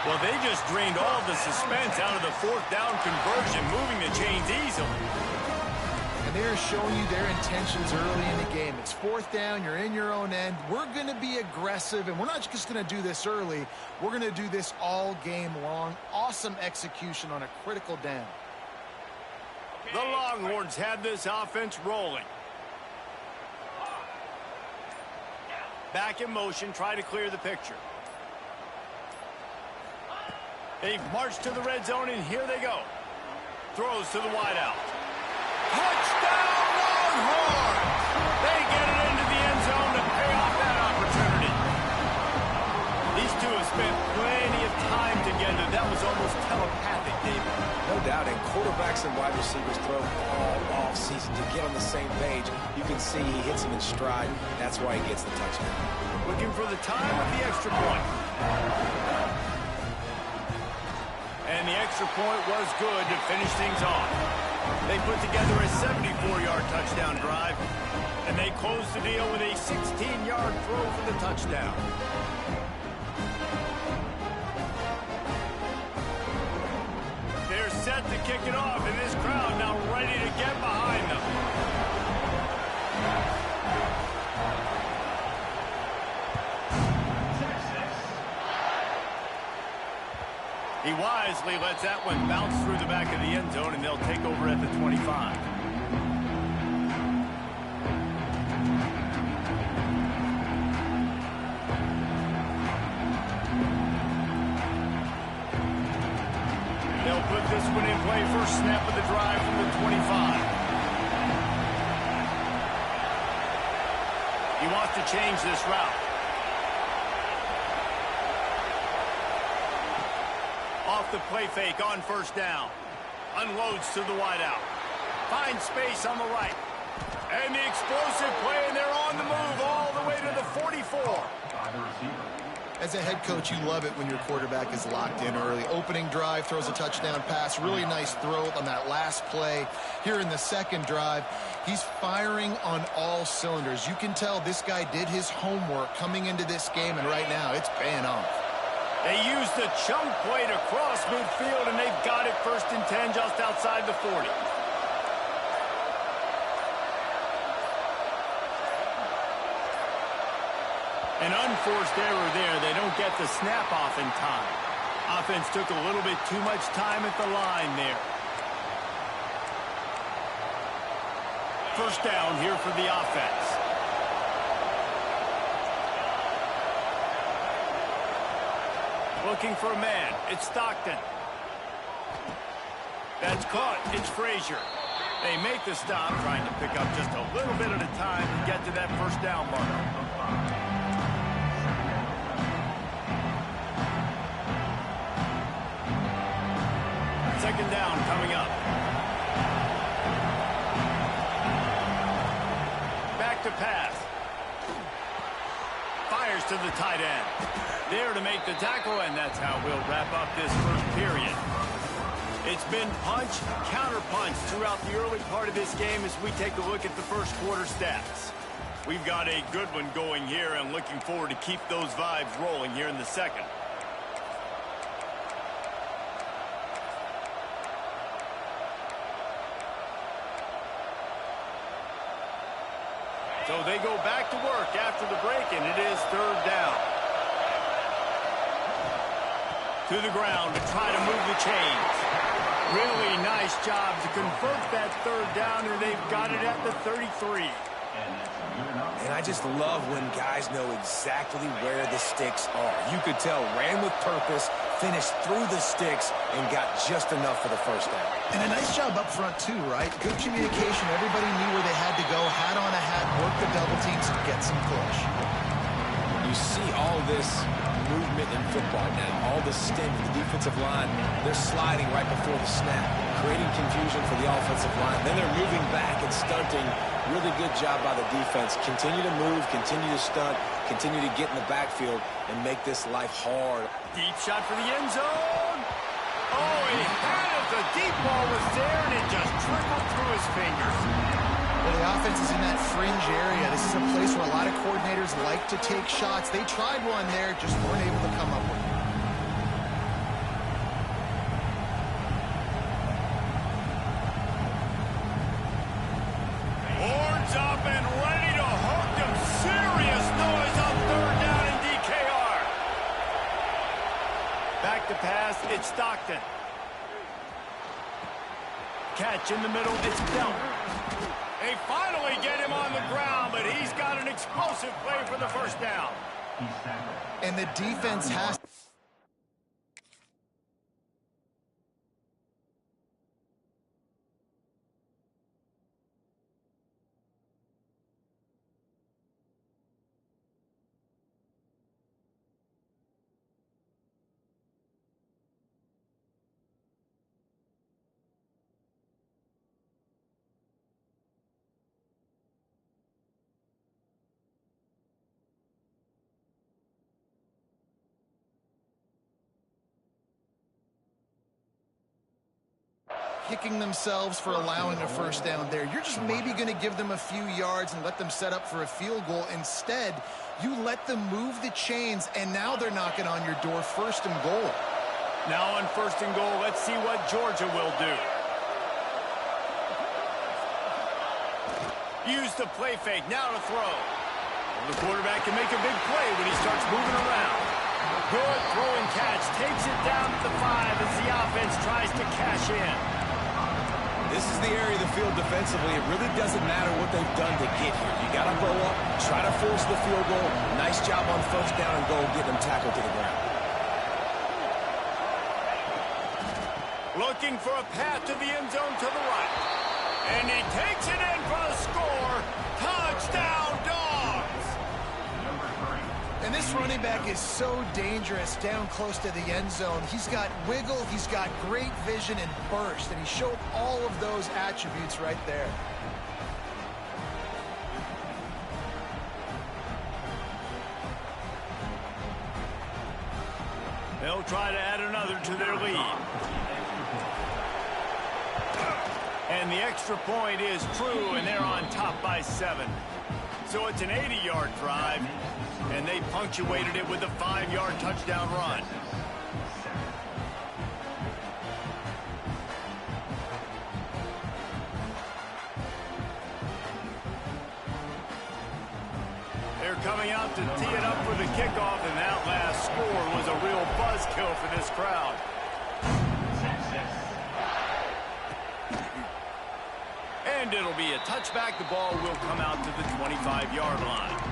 Well, they just drained all the suspense out of the 4th down conversion, moving the chains easily. And they're showing you their intentions early in the game. It's 4th down, you're in your own end. We're going to be aggressive, and we're not just going to do this early. We're going to do this all game long. Awesome execution on a critical down. The Longhorns have this offense rolling. Back in motion, try to clear the picture. They've marched to the red zone, and here they go. Throws to the wideout. Touchdown, Longhorns! They get it into the end zone to pay off that opportunity. These two have spent plenty of time together. That was almost telepathic, David. No doubt, and quarterbacks and wide receivers throw all off-season to get on the same page. You can see he hits him in stride. That's why he gets the touchdown. Looking for the time with the extra point. And the extra point was good to finish things off. They put together a 74-yard touchdown drive, and they closed the deal with a 16-yard throw for the touchdown. They're set to kick it off, and this crowd now ready to get behind them. He wisely lets that one bounce through the back of the end zone, and they'll take over at the 25. They'll put this one in play. First snap of the drive from the 25. He wants to change this route. Off the play fake on 1st down. Unloads to the wideout. Finds space on the right. And the explosive play, and they're on the move all the way to the 44. As a head coach, you love it when your quarterback is locked in early. Opening drive, throws a touchdown pass. Really nice throw on that last play. Here in the 2nd drive, he's firing on all cylinders. You can tell this guy did his homework coming into this game, and right now it's paying off. They use the chunk play to cross midfield, and they've got it 1st and 10 just outside the 40. An unforced error there. They don't get the snap off in time. Offense took a little bit too much time at the line there. 1st down here for the offense. Looking for a man. It's Stockton. That's caught. It's Frazier. They make the stop, trying to pick up just a little bit at a time to get to that 1st down mark. Second down coming up. Back to pass. Fires to the tight end. There to make the tackle, and that's how we'll wrap up this first period. It's been punch, counter punch throughout the early part of this game as we take a look at the first quarter stats. We've got a good one going here and looking forward to keep those vibes rolling here in the second. So they go back to work after the break, and it is third down. To the ground to try to move the chains. Really nice job to convert that third down, and they've got it at the 33. And I just love when guys know exactly where the sticks are. You could tell, ran with purpose, finished through the sticks, and got just enough for the first down. And a nice job up front, too, right? Good communication. Everybody knew where they had to go, hat on a hat, work the double teams, and get some push. You see all this movement in football now. All the sting of the defensive line. They're sliding right before the snap, creating confusion for the offensive line. Then they're moving back and stunting. Really good job by the defense. Continue to move, continue to stunt, continue to get in the backfield and make this life hard. Deep shot for the end zone. Oh, he had it. The deep ball was there, and it just trickled through his fingers. Well, the offense is in that fringe area. This is a place where a lot of coordinators like to take shots. They tried one there, just weren't able to come up with it. Horns up and ready to hook them. Serious noise on third down in DKR. Back to pass, it's Stockton. Catch in the middle, it's Bell. They finally get him on the ground, but he's got an explosive play for the first down. And the defense has... kicking themselves for allowing a first down there. You're just maybe going to give them a few yards and let them set up for a field goal. Instead, you let them move the chains, and now they're knocking on your door, first and goal. Now on first and goal, let's see what Georgia will do. Use the play fake, now to throw. The quarterback can make a big play when he starts moving around. Good throw and catch, takes it down to the 5 as the offense tries to cash in. This is the area of the field defensively. It really doesn't matter what they've done to get here. You got to go up, try to force the field goal. Nice job on first down and goal, getting them tackled to the ground. Looking for a path to the end zone to the right. And he takes it in for the score. Touchdown, Dogs! And this running back is so dangerous down close to the end zone. He's got wiggle, he's got great vision and burst, and he showed all of those attributes right there. They'll try to add another to their lead. And the extra point is true, and they're on top by 7. So it's an 80-yard drive, and they punctuated it with a 5-yard touchdown run. They're coming out to tee it up for the kickoff, and that last score was a real buzzkill for this crowd. And it'll be a touchback. The ball will come out to the 25-yard line.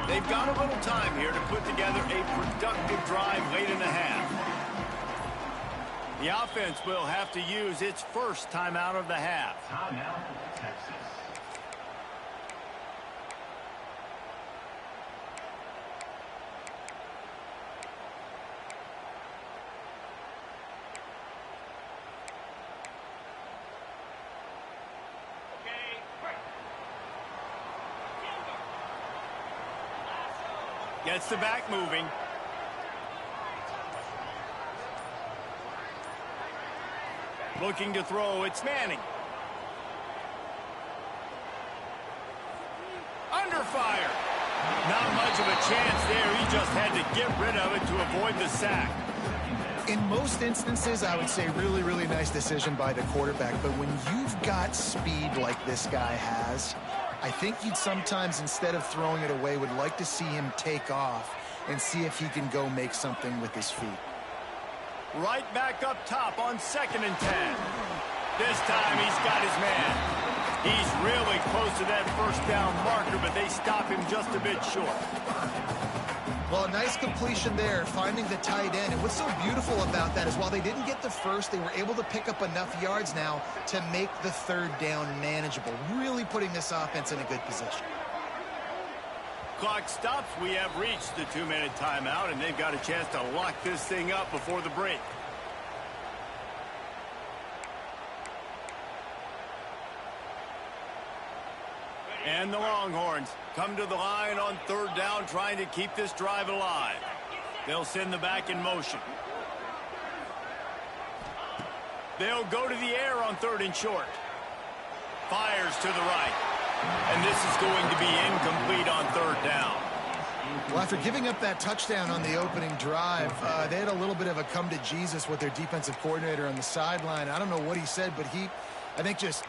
They've got a little time here to put together a productive drive late in the half. The offense will have to use its first timeout of the half. Timeout, Texas. Gets the back moving. Looking to throw, it's Manning. Under fire. Not much of a chance there. He just had to get rid of it to avoid the sack. In most instances, I would say really, really nice decision by the quarterback. But when you've got speed like this guy has, I think you'd sometimes, instead of throwing it away, would like to see him take off and see if he can go make something with his feet. Right back up top on 2nd and 10. This time he's got his man. He's really close to that first down marker, but they stop him just a bit short. Well, a nice completion there, finding the tight end. And what's so beautiful about that is while they didn't get the first, they were able to pick up enough yards now to make the 3rd down manageable, really putting this offense in a good position. Clock stops. We have reached the 2-minute timeout, and they've got a chance to lock this thing up before the break. And the Longhorns come to the line on 3rd down, trying to keep this drive alive. They'll send the back in motion. They'll go to the air on 3rd and short. Fires to the right. And this is going to be incomplete on 3rd down. Well, after giving up that touchdown on the opening drive, they had a little bit of a come to Jesus with their defensive coordinator on the sideline. I don't know what he said, but he, I think, just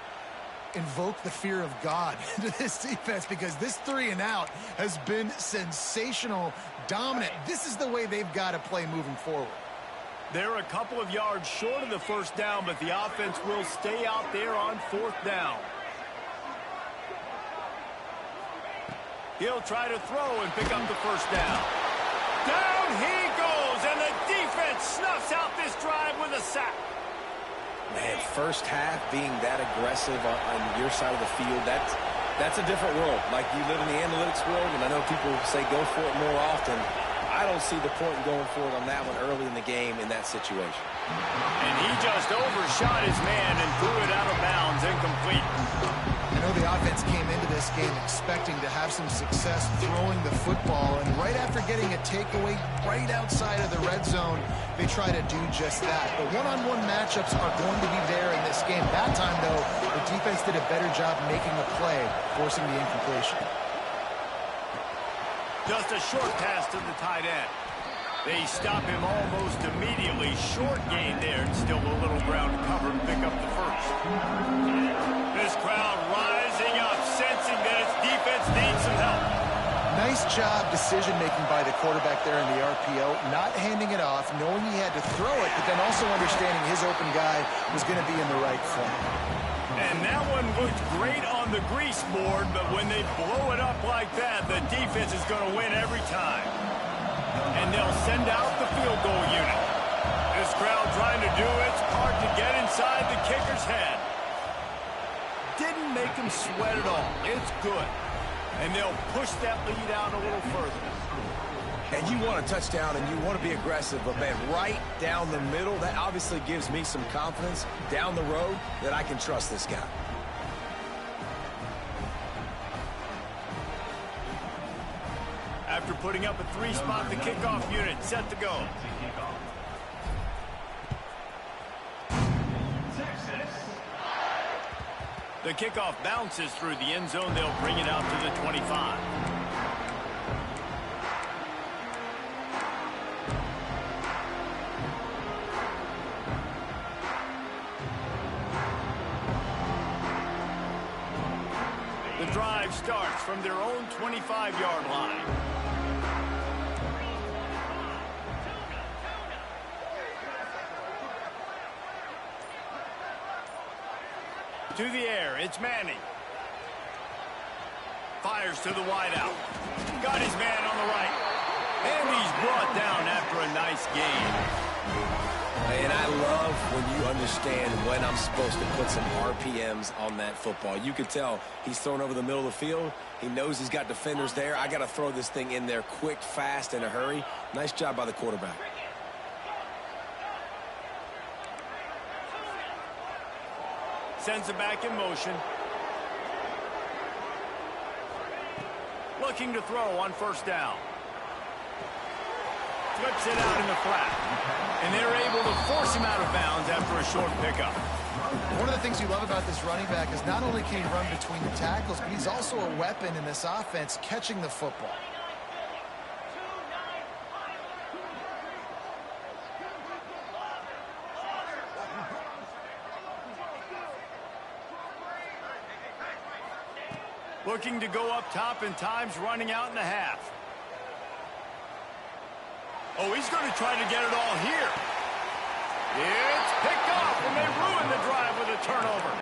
invoked the fear of God into this defense, because this 3-and-out has been sensational, dominant. This is the way they've got to play moving forward. They're a couple of yards short of the 1st down, but the offense will stay out there on 4th down. He'll try to throw and pick up the 1st down. Down he goes, and the defense snuffs out this drive with a sack. Man, first half being that aggressive on your side of the field, that's a different world. Like, you live in the analytics world, and I know people say go for it more often. I don't see the point in going for it on that one early in the game in that situation. And he just overshot his man and threw it out of bounds, incomplete. I know the offense came into this game expecting to have some success throwing the football, and right after getting a takeaway right outside of the red zone, they try to do just that. The one-on-one matchups are going to be there in this game. That time, though, the defense did a better job making a play, forcing the incompletion. Just a short pass to the tight end. They stop him almost immediately. Short gain there, and still a little ground to cover and pick up the 1st. This crowd rising up, sensing that its defense needs some help. Nice job decision-making by the quarterback there in the RPO, not handing it off, knowing he had to throw it, but then also understanding his open guy was going to be in the right front. And that one looked great on the grease board, but when they blow it up like that, the defense is going to win every time. And they'll send out the field goal unit. This crowd trying to do its part to get inside the kicker's head. Didn't make him sweat at all. It's good. And they'll push that lead out a little further. And you want a touchdown and you want to be aggressive, but, man, right down the middle, that obviously gives me some confidence down the road that I can trust this guy. After putting up a 3-spot, the kickoff unit set to go. The kickoff bounces through the end zone. They'll bring it out to the 25. The drive starts from their own 25-yard line. To the air, it's Manning. Fires to the wideout. Got his man on the right. And he's brought down after a nice gain. And I love when you understand when I'm supposed to put some RPMs on that football. You can tell he's thrown over the middle of the field. He knows he's got defenders there. I got to throw this thing in there quick, fast, in a hurry. Nice job by the quarterback. Sends it back in motion. Looking to throw on 1st down. flips it out in the flat. And they're able to force him out of bounds after a short pickup. One of the things you love about this running back is not only can he run between the tackles, but he's also a weapon in this offense catching the football. Looking to go up top, and time's running out in the half. Oh, he's going to try to get it all here. It's picked off, and they ruin the drive with a turnover.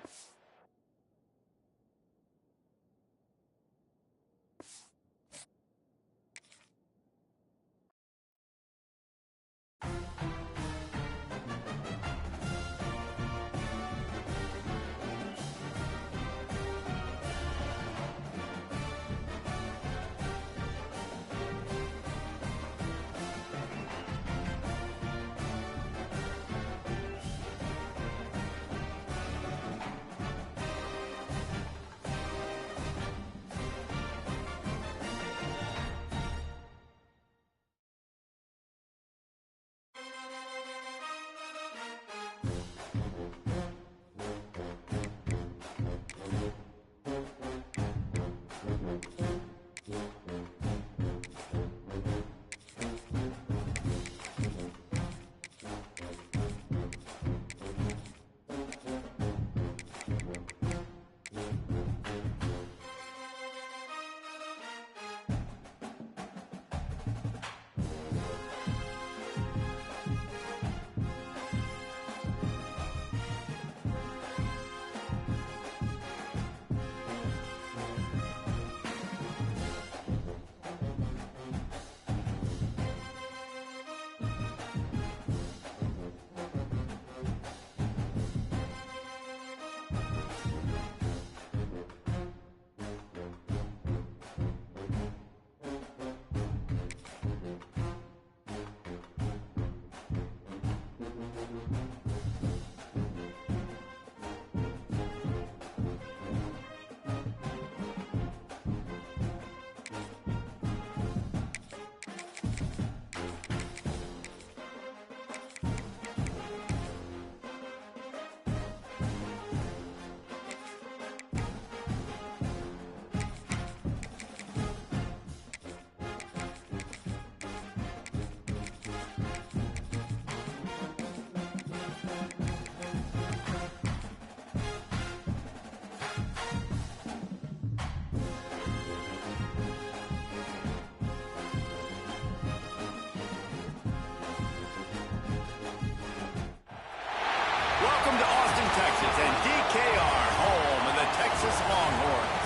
Welcome to Austin, Texas, and DKR, home of the Texas Longhorns.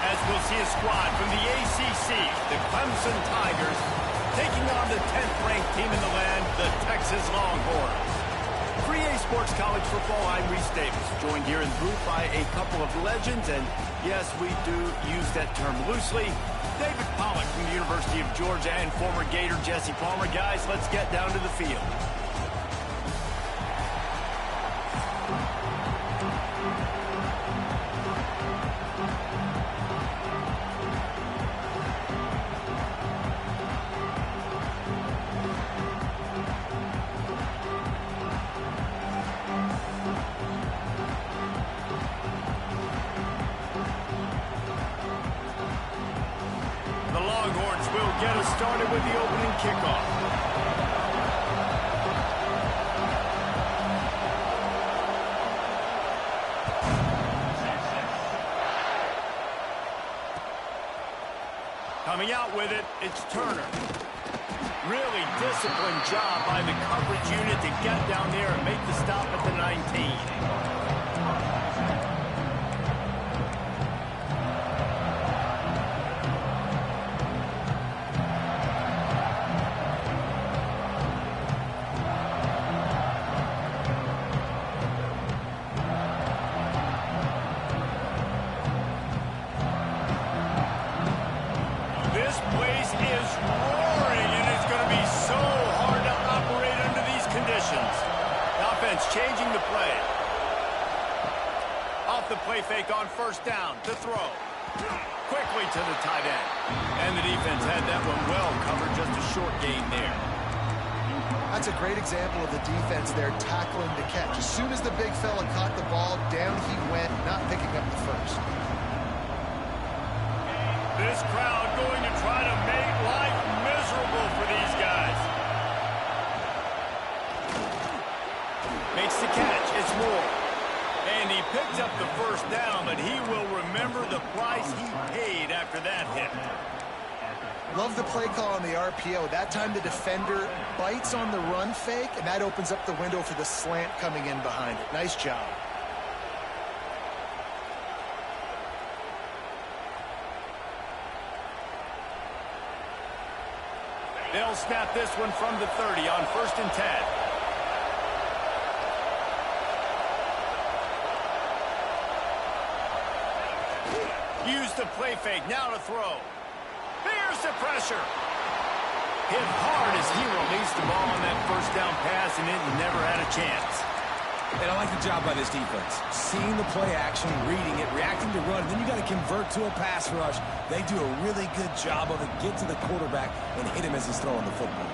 As we'll see a squad from the ACC, the Clemson Tigers, taking on the 10th-ranked team in the land, the Texas Longhorns. For EA Sports College Football, I'm Reese Davis, joined here in the booth by a couple of legends, and yes, we do use that term loosely. David Pollack from the University of Georgia and former Gator Jesse Palmer. Guys, let's get down to the field. Get us started with the opening kickoff. Coming out with it, it's Turner. Really disciplined job by the coverage unit to get down there and make the stop at the 19. Changing the play. Off the play fake on first down to throw. Quickly to the tight end. And the defense had that one well covered, just a short gain there. That's a great example of the defense there tackling the catch. As soon as the big fella caught the ball, down he went, not picking up the first. This crowd going to try to make life miserable for these guys. Makes the catch. It's Moore. And he picked up the first down, but he will remember the price he paid after that hit. Love the play call on the RPO. That time the defender bites on the run fake, and that opens up the window for the slant coming in behind it. Nice job. They'll snap this one from the 30 on 1st and 10. Use the play fake. Now to throw. Here's the pressure. Hit hard as he released the ball on that first down pass, and it never had a chance. And I like the job by this defense. Seeing the play action, reading it, reacting to run, then you got to convert to a pass rush. They do a really good job of it. Get to the quarterback and hit him as he's throwing the football.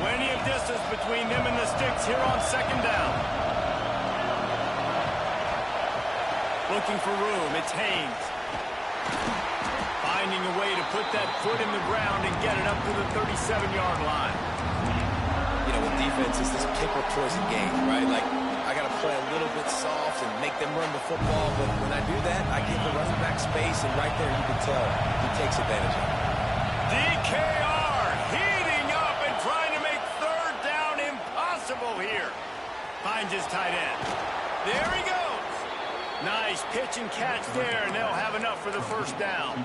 Plenty of distance between them and the sticks here on 2nd down. Looking for room. It's Haynes. Finding a way to put that foot in the ground and get it up to the 37-yard line. You know, with defense, it's this pick or poison game, right? Like, I got to play a little bit soft and make them run the football, but when I do that, I give the running back space, and right there you can tell he takes advantage of it. DKR heating up and trying to make 3rd down impossible here. Finds his tight end. There he goes. Nice pitch and catch there, and they'll have enough for the 1st down.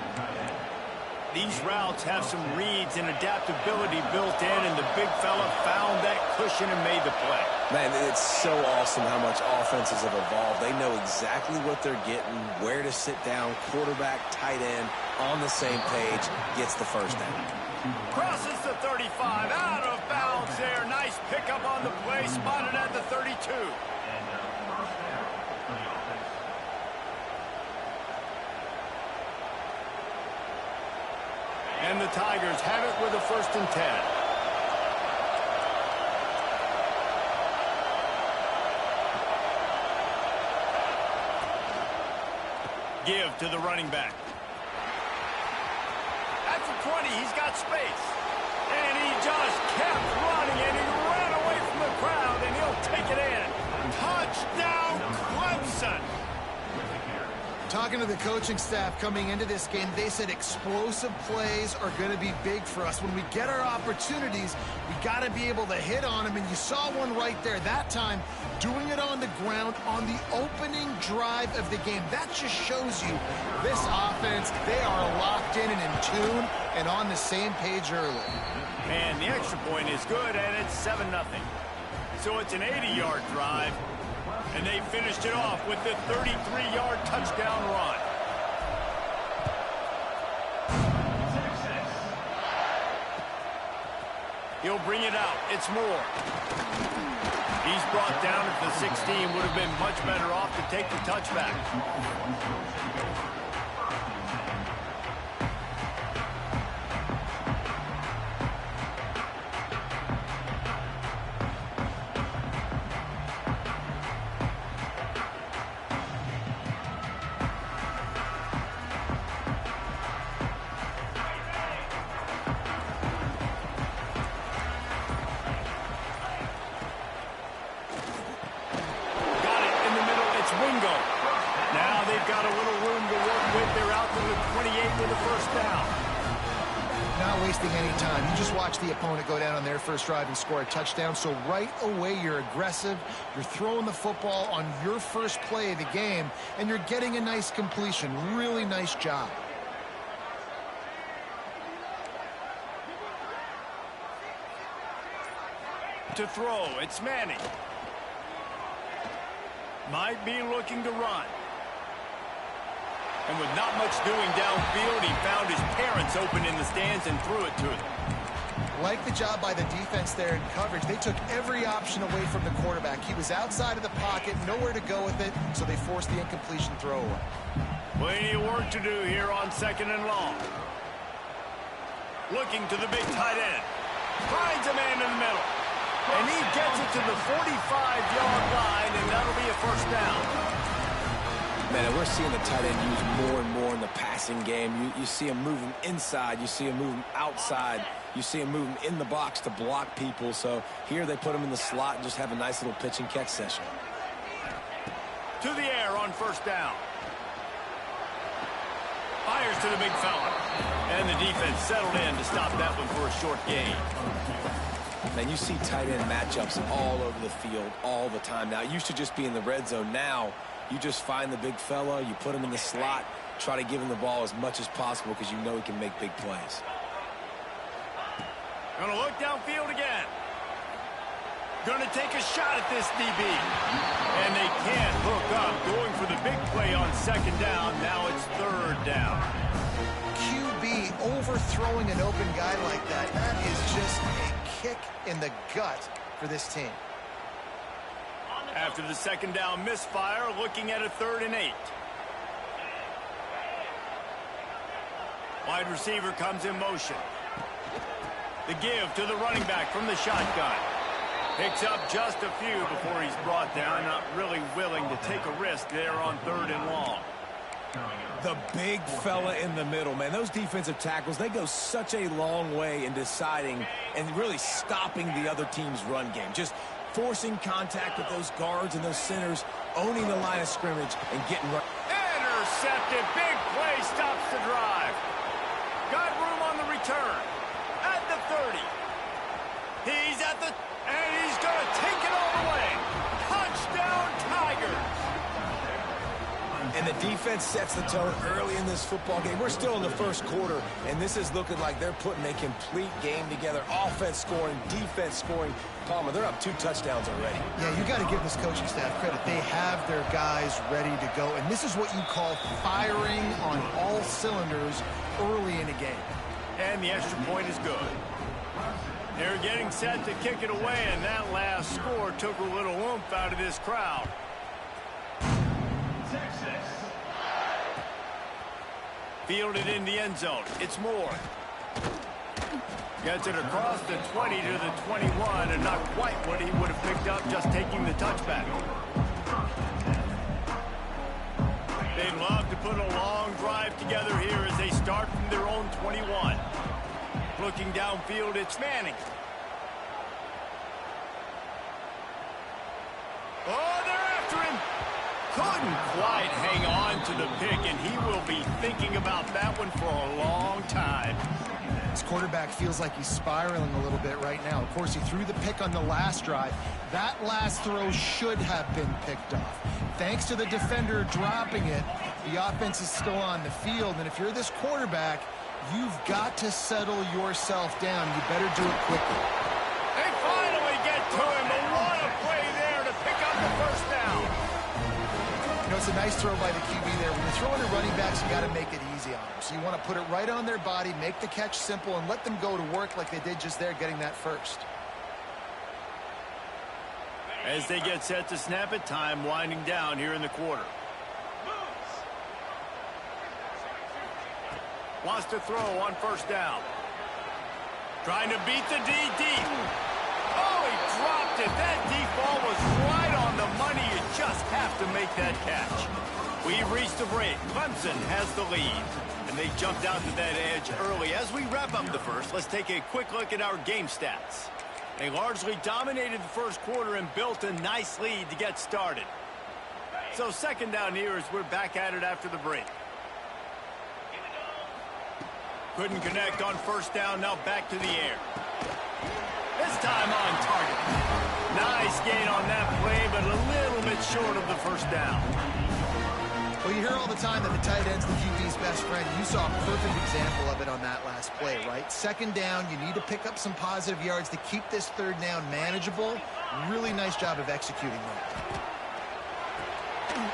These routes have some reads and adaptability built in, and the big fella found that cushion and made the play. Man, it's so awesome how much offenses have evolved. They know exactly what they're getting, where to sit down, quarterback, tight end, on the same page, gets the 1st down. Crosses the 35, out of bounds there. Nice pickup on the play, spotted at the 32. And the Tigers have it with a 1st and 10. Give to the running back. At the 20, he's got space. And he just kept running, and he ran away from the crowd, and he'll take it in. Touchdown, Clemson. Talking to the coaching staff coming into this game, they said explosive plays are going to be big for us. When we get our opportunities, we got to be able to hit on them, and you saw one right there. That time, doing it on the ground on the opening drive of the game. That just shows you this offense, they are locked in and in tune and on the same page early. And the extra point is good, and it's 7-0. So it's an 80-yard drive. And they finished it off with the 33-yard touchdown run. He'll bring it out. It's Moore. He's brought down at the 16. Would have been much better off to take the touchback. Now they've got a little room to work with. They're out to the 28 with a 1st down. Not wasting any time. You just watch the opponent go down on their first drive and score a touchdown. So right away, you're aggressive. You're throwing the football on your first play of the game, and you're getting a nice completion. Really nice job. To throw, it's Manning. Might be looking to run. And with not much doing downfield, he found his parents open in the stands and threw it to them. Like the job by the defense there in coverage. They took every option away from the quarterback. He was outside of the pocket, nowhere to go with it, so they forced the incompletion throw away. Plenty of work to do here on 2nd and long. Looking to the big tight end. Finds a man in the middle. And he gets it to the 45-yard line, and that'll be a first down. Man, we're seeing the tight end used more and more in the passing game. You see him moving inside. You see him moving outside. You see him moving in the box to block people. So here they put him in the slot and just have a nice little pitch and catch session. To the air on first down. Fires to the big fella. And the defense settled in to stop that one for a short gain. Man, you see tight end matchups all over the field all the time. Now, it used to just be in the red zone. Now, you just find the big fella, you put him in the slot, try to give him the ball as much as possible because you know he can make big plays. Gonna look downfield again. Gonna take a shot at this DB. And they can't hook up. Going for the big play on second down. Now it's third down. QB overthrowing an open guy like that. That is just a kick in the gut for this team. After the second down misfire, looking at a 3rd and 8. Wide receiver comes in motion. The give to the running back from the shotgun. Picks up just a few before he's brought down. Not really willing to take a risk there on 3rd and long. The big fella in the middle, man. Those defensive tackles, they go such a long way in deciding and really stopping the other team's run game. Just forcing contact with those guards and those centers, owning the line of scrimmage and getting right. Intercepted. Big play stops the drive. Got room on the return. At the 30. He's at the... And he's going to take it all the way. Touchdown, Tigers. And the defense sets the tone early in this football game. We're still in the first quarter, and this is looking like they're putting a complete game together. Offense scoring, defense scoring. Palmer, they're up 2 touchdowns already. Yeah, you got to give this coaching staff credit. They have their guys ready to go, and this is what you call firing on all cylinders early in a game. And the extra point is good. They're getting set to kick it away, and that last score took a little oomph out of this crowd. Fielded in the end zone. It's Moore. Gets it across the 20 to the 21, and not quite what he would have picked up just taking the touchback. They'd love to put a long drive together here as they start from their own 21. Looking downfield, it's Manning. Oh, they're after him. Couldn't quite hang on to the pick, and he will be thinking about that one for a long time. This quarterback feels like he's spiraling a little bit right now. Of course, he threw the pick on the last drive. That last throw should have been picked off. Thanks to the defender dropping it, the offense is still on the field, and if you're this quarterback, you've got to settle yourself down. You better do it quickly. They finally get to him, but what a play there to pick up the first down. You know, it's a nice throw by the QB there. When you're throwing to running backs, you got to make it easy on them. So you want to put it right on their body, make the catch simple, and let them go to work like they did just there, getting that first. As they get set to snap it, time winding down here in the quarter. Wants to throw on first down. Trying to beat the D deep. Oh, he dropped it. That deep ball was right on the money. You just have to make that catch. We've reached the break. Clemson has the lead. And they jumped out to that edge early. As we wrap up the first, let's take a quick look at our game stats. They largely dominated the first quarter and built a nice lead to get started. So second down here as we're back at it after the break. Couldn't connect on first down, now back to the air. This time on target. Nice gain on that play, but a little bit short of the first down. Well, you hear all the time that the tight end's the QB's best friend. You saw a perfect example of it on that last play, right? Second down, you need to pick up some positive yards to keep this third down manageable. Really nice job of executing that.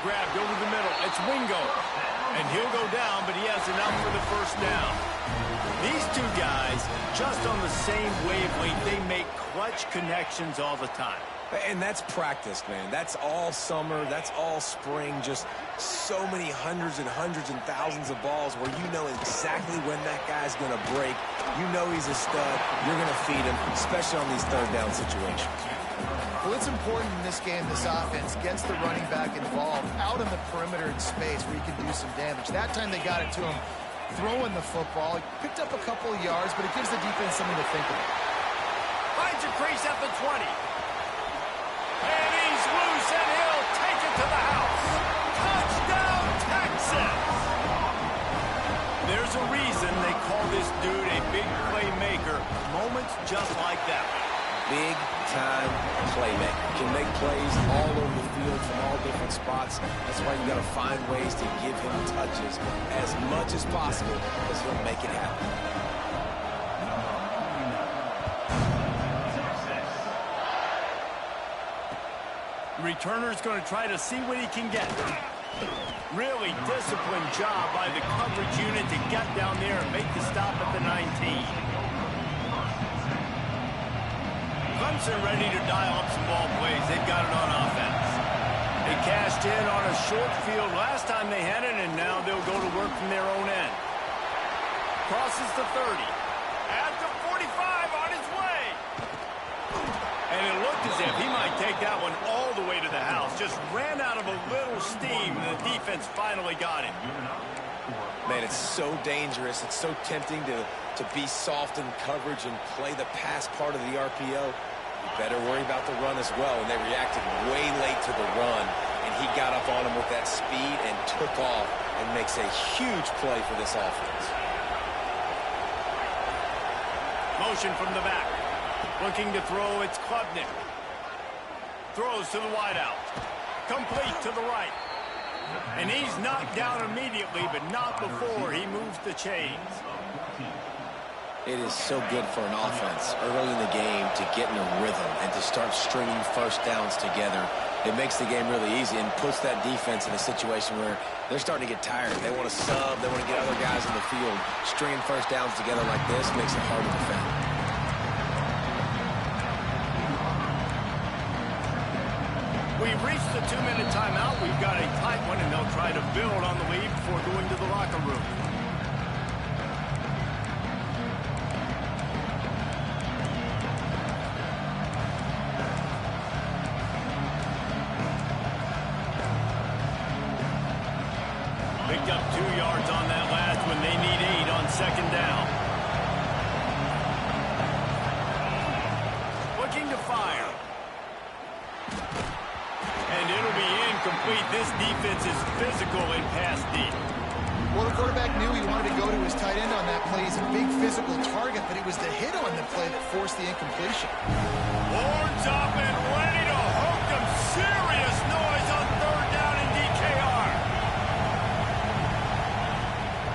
Grabbed over the middle. It's Wingo. And he'll go down, but he has enough for the first down. These two guys, just on the same wavelength, they make clutch connections all the time. And that's practice, man. That's all summer. That's all spring. Just so many hundreds and thousands of balls where you know exactly when that guy's going to break. You know he's a stud. You're going to feed him, especially on these third down situations. Well, it's important in this game this offense gets the running back involved out in the perimeter in space where he can do some damage. That time they got it to him throwing the football. He picked up a couple of yards, but it gives the defense something to think about. Finds a crease at the 20. And he's loose, and he'll take it to the house. Touchdown, Texas! There's a reason they call this dude a big playmaker. Moments just like that. Big-time playmaker. Can make plays all over the field from all different spots. That's why you got to find ways to give him touches as much as possible because he'll make it happen. Returner's going to try to see what he can get. Really disciplined job by the coverage unit to get down there and make the stop at the 19. Clemson ready to dial up some ball plays. They've got it on offense. They cashed in on a short field last time they had it, and now they'll go to work from their own end. Crosses the 30. At the 45 on his way. And it looked as if he might take that one all the way to the house. Just ran out of a little steam, and the defense finally got him. Man, it's so dangerous. It's so tempting to be soft in coverage and play the pass part of the RPO. You better worry about the run as well. And they reacted way late to the run, and he got up on him with that speed and took off and makes a huge play for this offense. Motion from the back. Looking to throw, it's Klubnik. Throws to the wideout. Complete to the right. And he's knocked down immediately, but not before he moves the chains. It is so good for an offense early in the game to get in a rhythm and to start stringing first downs together. It makes the game really easy and puts that defense in a situation where they're starting to get tired. They want to sub. They want to get other guys in the field. Stringing first downs together like this makes it hard to defend. We've reached the 2-minute timeout. We've got a tight one, and they'll try to build on the lead before going to the locker room. Picked up 2 yards on that last one. They need 8 on second down. Looking to fire. And it'll be incomplete. This defense is physical and pass deep. Well, the quarterback knew he wanted to go to his tight end on that play. He's a big physical target, but it was the hit on the play that forced the incompletion. Horns up and ready to hook them. Serious noise on third down in DKR.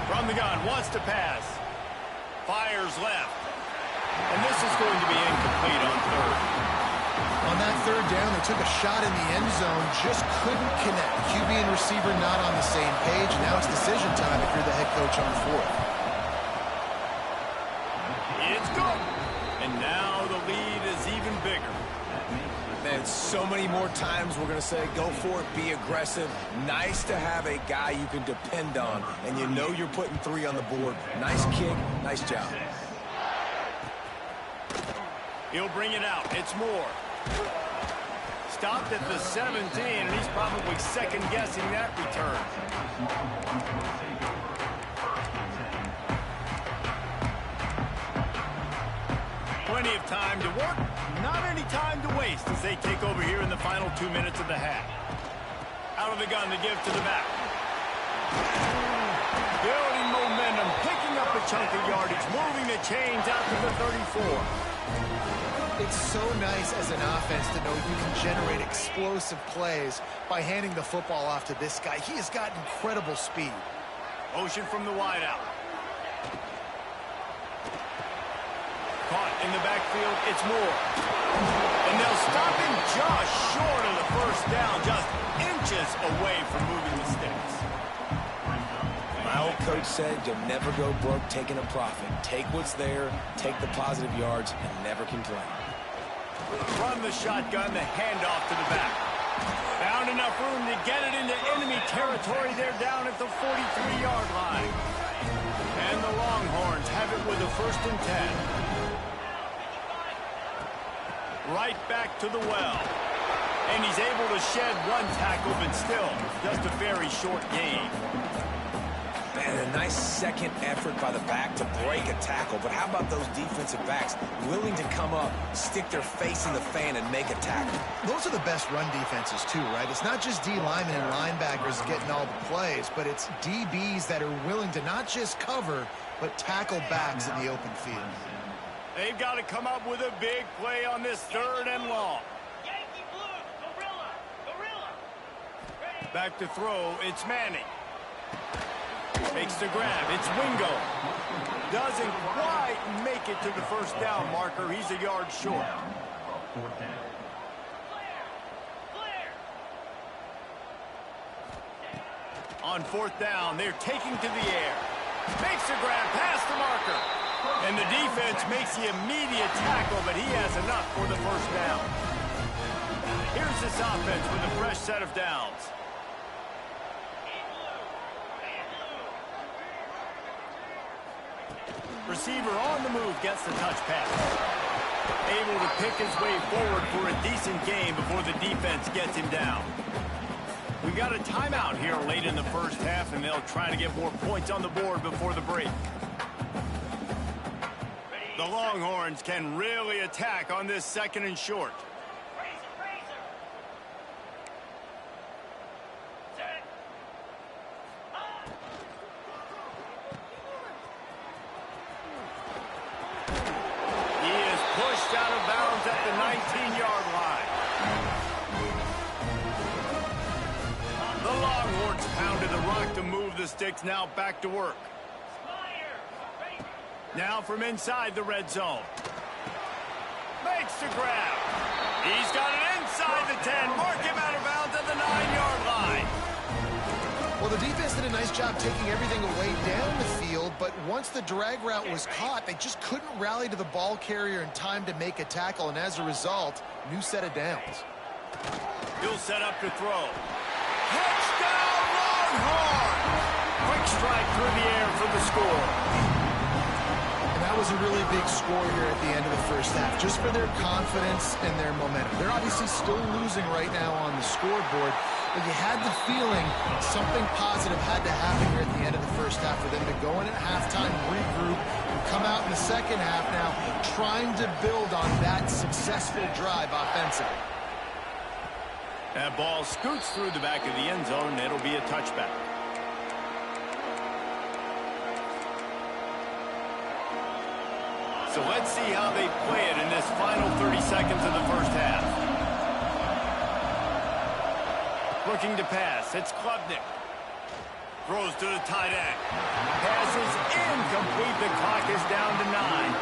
From the gun, wants to pass. Fires left. And this is going to be incomplete on third. On that third down, they took a shot in the end zone, just couldn't connect. QB and receiver not on the same page. Now it's decision time if you're the head coach on fourth. It's good. And now the lead is even bigger. Man, so many more times we're going to say, go for it, be aggressive. Nice to have a guy you can depend on, and you know you're putting 3 on the board. Nice kick, nice job. He'll bring it out. It's Moore. Stopped at the 17, and he's probably second-guessing that return. Plenty of time to work, not any time to waste as they take over here in the final 2 minutes of the half. Out of the gun to give to the back. Building momentum, picking up a chunk of yardage, moving the chains out to the 34. It's so nice as an offense to know you can generate explosive plays by handing the football off to this guy. He has got incredible speed. Motion from the wideout. Caught in the backfield, it's Moore. And they'll stop him just short of the first down, just inches away from moving the sticks. My old coach said you'll never go broke taking a profit. Take what's there, take the positive yards, and never complain. From the shotgun, the handoff to the back. Found enough room to get it into enemy territory. They're down at the 43-yard line. And the Longhorns have it with a 1st and 10. Right back to the well. And he's able to shed one tackle, but still just a very short gain. Man, a nice second effort by the back to break a tackle. But how about those defensive backs willing to come up, stick their face in the fan, and make a tackle? Those are the best run defenses, too, right? It's not just D linemen and linebackers getting all the plays, but it's DBs that are willing to not just cover, but tackle backs in the open field. They've got to come up with a big play on this 3rd and long. Back to throw, it's Manning. Makes the grab, it's Wingo. Doesn't quite make it to the 1st down marker. He's a yard short. On 4th down, they're taking to the air. Makes the grab, past the marker. And the defense makes the immediate tackle, but he has enough for the 1st down. Here's this offense with a fresh set of downs. Receiver on the move gets the touch pass. Able to pick his way forward for a decent game before the defense gets him down. We got a timeout here late in the 1st half, and they'll try to get more points on the board before the break. The Longhorns can really attack on this 2nd and short. Out of bounds at the 19-yard line. The Longhorns pounded the rock to move the sticks. Now back to work. Now from inside the red zone. Makes the grab. He's got it inside the 10. Mark him out of bounds at the 9-yard line. Well, the defense did a nice job taking everything away down the field, but once the drag route was caught, they just couldn't rally to the ball carrier in time to make a tackle, and as a result, new set of downs. He'll set up to throw. Touchdown, Longhorn! Quick strike through the air for the score. And that was a really big score here at the end of the 1st half, just for their confidence and their momentum. They're obviously still losing right now on the scoreboard, but you had the feeling something positive had to happen here at the end of the 1st half for them to go in at halftime, regroup, and come out in the 2nd half now trying to build on that successful drive offensively. That ball scoots through the back of the end zone, and it'll be a touchback. So let's see how they play it in this final 30 seconds of the 1st half. Looking to pass, it's Klubnik. Throws to the tight end. Pass is incomplete. The clock is down to 9.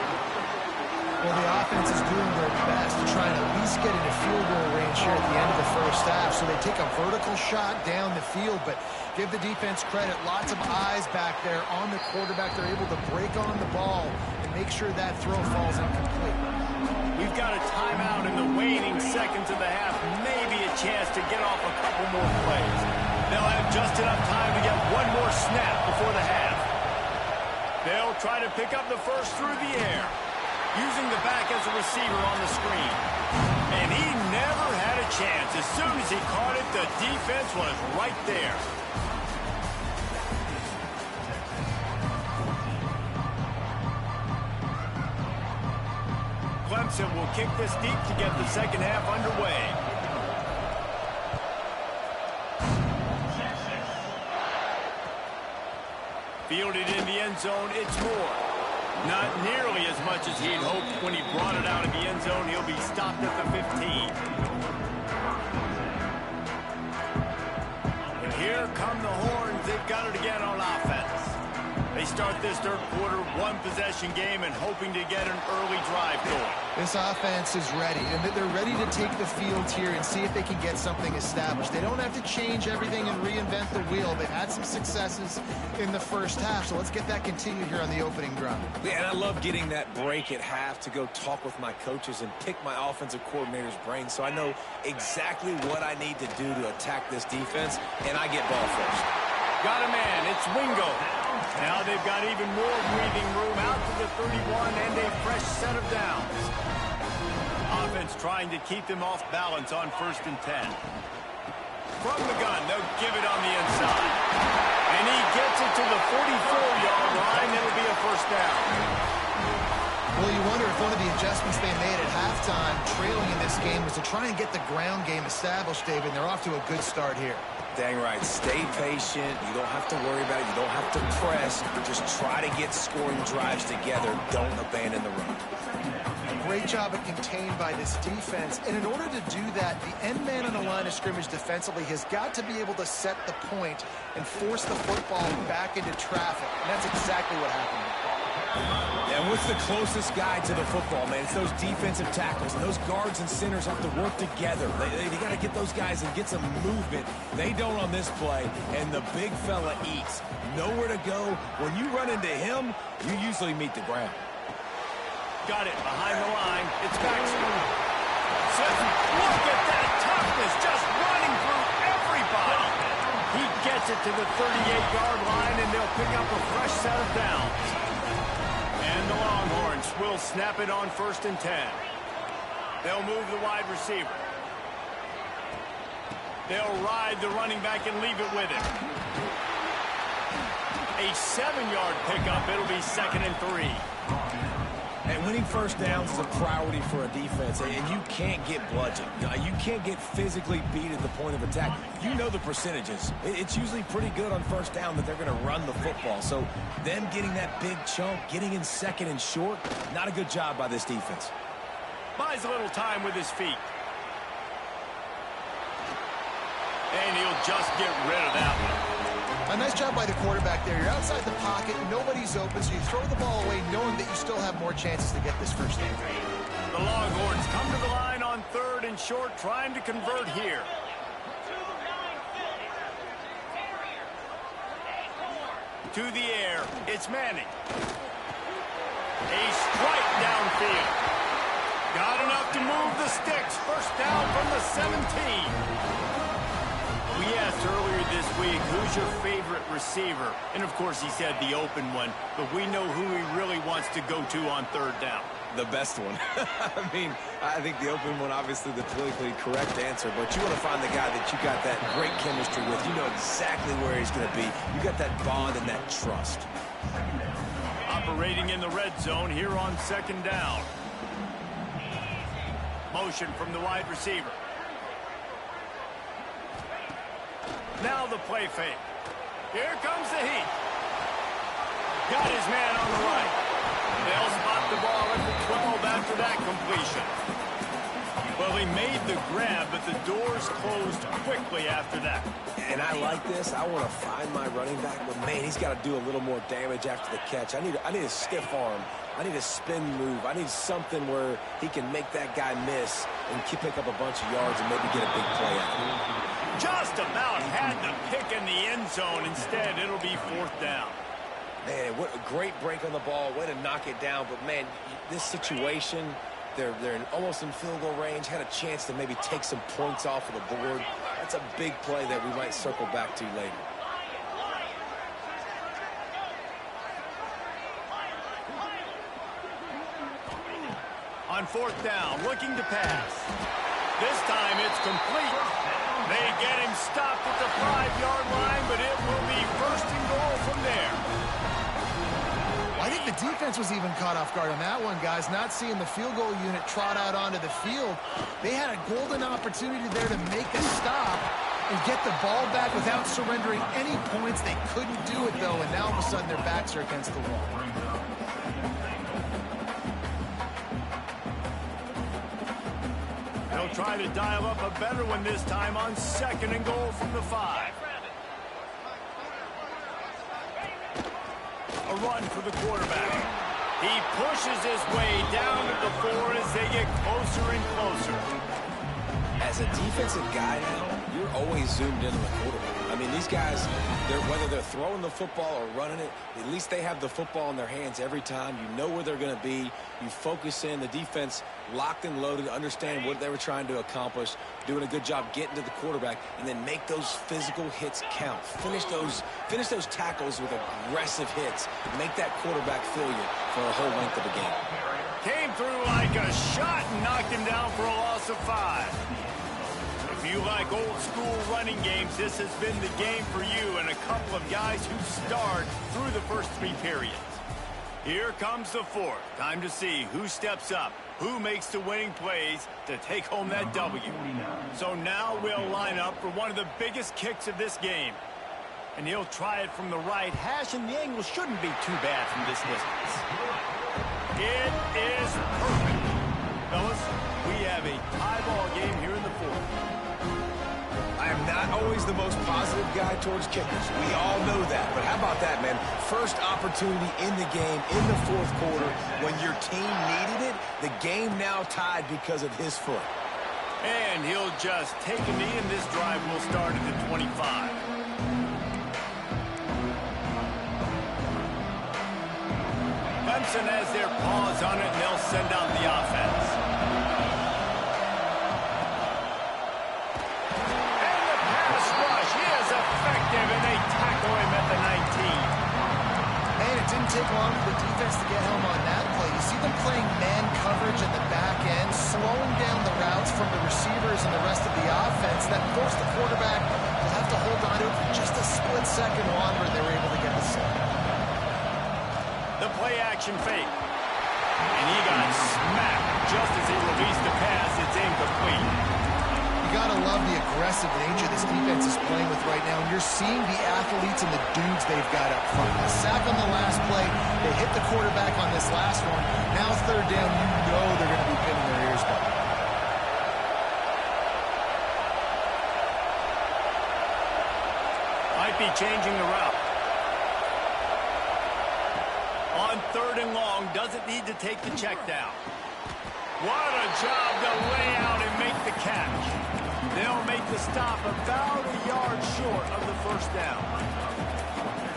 Well, the offense is doing their best to try and at least get into field goal range here at the end of the 1st half. So they take a vertical shot down the field, but give the defense credit. Lots of eyes back there on the quarterback. They're able to break on the ball and make sure that throw falls incomplete. We've got a timeout in the waning seconds of the half. Maybe a chance to get off a couple more plays. They'll have just enough time to get one more snap before the half. They'll try to pick up the 1st through the air, using the back as a receiver on the screen. And he never had a chance. As soon as he caught it, the defense was right there. Clemson will kick this deep to get the 2nd half underway. Fielded in the end zone, it's Moore. Not nearly as much as he'd hoped when he brought it out of the end zone. He'll be stopped at the 15. And here come the Horns. They've got it again on offense. They They start this third quarter, one-possession game, and hoping to get an early drive going. This offense is ready, and they're ready to take the field here and see if they can get something established. They don't have to change everything and reinvent the wheel. They've had some successes in the first half, so let's get that continued here on the opening drive. Yeah, and I love getting that break at half to go talk with my coaches and pick my offensive coordinator's brain so I know exactly what I need to do to attack this defense, and I get ball first. Got a man. It's Wingo. Now they've got even more breathing room out to the 31 and a fresh set of downs. Offense trying to keep them off balance on 1st and 10. From the gun, they'll give it on the inside. And he gets it to the 44-yard line. It'll be a first down. Well, you wonder if one of the adjustments they made at halftime, trailing in this game, was to try and get the ground game established, David, and they're off to a good start here. Dang right. Stay patient. You don't have to worry about it. You don't have to press. Just try to get scoring drives together. Don't abandon the run. Great job at contained by this defense. And in order to do that, the end man on the line of scrimmage defensively has got to be able to set the point and force the football back into traffic. And that's exactly what happened. And what's the closest guy to the football, man? It's those defensive tackles. And those guards and centers have to work together. They got to get those guys and get some movement. They don't on this play, and the big fella eats. Nowhere to go. When you run into him, you usually meet the ground. Got it behind the line. It's Baxter. Look at that toughness, just running through everybody. He gets it to the 38-yard line, and they'll pick up a fresh set of downs. And the Longhorns will snap it on 1st and 10. They'll move the wide receiver. They'll ride the running back and leave it with him. A 7-yard pickup. It'll be 2nd and 3. And winning first downs is a priority for a defense, and you can't get bludgeoned. You can't get physically beat at the point of attack. You know the percentages. It's usually pretty good on first down that they're going to run the football. So them getting that big chunk, getting in 2nd and short, not a good job by this defense. Buys a little time with his feet. And he'll just get rid of that one. A nice job by the quarterback there. You're outside the pocket, nobody's open, so you throw the ball away knowing that you still have more chances to get this first down. The Longhorns come to the line on 3rd and short, trying to convert here. To the air, it's Manning. A strike downfield. Got enough to move the sticks. First down from the 17. We asked earlier this week, who's your favorite receiver? And, of course, he said the open one. But we know who he really wants to go to on 3rd down. The best one. I mean, I think the open one, obviously the politically correct answer. But you want to find the guy that you got that great chemistry with. You know exactly where he's going to be. You got that bond and that trust. Operating in the red zone here on 2nd down. Motion from the wide receiver. Now the play fake. Here comes the heat. Got his man on the right. They'll spot the ball at the 12 after that completion. Well, he made the grab, but the doors closed quickly after that. And I like this. I want to find my running back, but, man, he's got to do a little more damage after the catch. I need a stiff arm. I need a spin move. I need something where he can make that guy miss and pick up a bunch of yards and maybe get a big play out of it. Just about had the pick in the end zone. Instead, it'll be 4th down. Man, what a great break on the ball. Way to knock it down. But, man, this situation, they're almost in field goal range. Had a chance to maybe take some points off of the board. That's a big play that we might circle back to later. On 4th down, looking to pass. This time it's complete. They get him stopped at the 5-yard line, but it will be 1st and goal from there. I think the defense was even caught off guard on that one, guys. Not seeing the field goal unit trot out onto the field. They had a golden opportunity there to make a stop and get the ball back without surrendering any points. They couldn't do it, though, and now all of a sudden their backs are against the wall. They'll try to dial up a better one this time on 2nd and goal from the 5. A run for the quarterback. He pushes his way down to the 4 as they get closer and closer. As a defensive guy now, you're always zoomed in on the quarterback. I mean, these guys, whether they're throwing the football or running it, at least they have the football in their hands every time. You know where they're going to be. You focus in. The defense locked and loaded, understand what they were trying to accomplish, doing a good job getting to the quarterback, and then make those physical hits count. Finish those tackles with aggressive hits. Make that quarterback feel you for a whole length of a game. Came through like a shot and knocked him down for a loss of 5. If you like old-school running games, this has been the game for you and a couple of guys who starred through the first 3 periods. Here comes the 4th. Time to see who steps up, who makes the winning plays to take home that W. So now we'll line up for one of the biggest kicks of this game. And he'll try it from the right hash, and the angle shouldn't be too bad from this distance. It is perfect. Fellas, we have a tie ball game here in the 4th. I am not always the most positive guy towards kickers. We all know that. But how about that, man? First opportunity in the game, in the 4th quarter, when your team needed it, the game now tied because of his foot. And he'll just take a knee, and this drive will start at the 25. Clemson has their paws on it, and they'll send out the offense. And they tackle him at the 19. And it didn't take long for the defense to get home on that play. You see them playing man coverage in the back end, slowing down the routes from the receivers and the rest of the offense. That forced the quarterback to have to hold on to it for just a split second longer, and they were able to get the sack. The play-action fake. And he got smacked just as he released the pass. It's incomplete. You gotta love the aggressive nature this defense is playing with right now, and you're seeing the athletes and the dudes they've got up front. A sack on the last play, they hit the quarterback on this last one. Now 3rd down, you know they're going to be pinning their ears back. Might be changing the route. On 3rd and long, doesn't need to take the check down. What a job to lay out and make the catch. They'll make the stop about a yard short of the 1st down.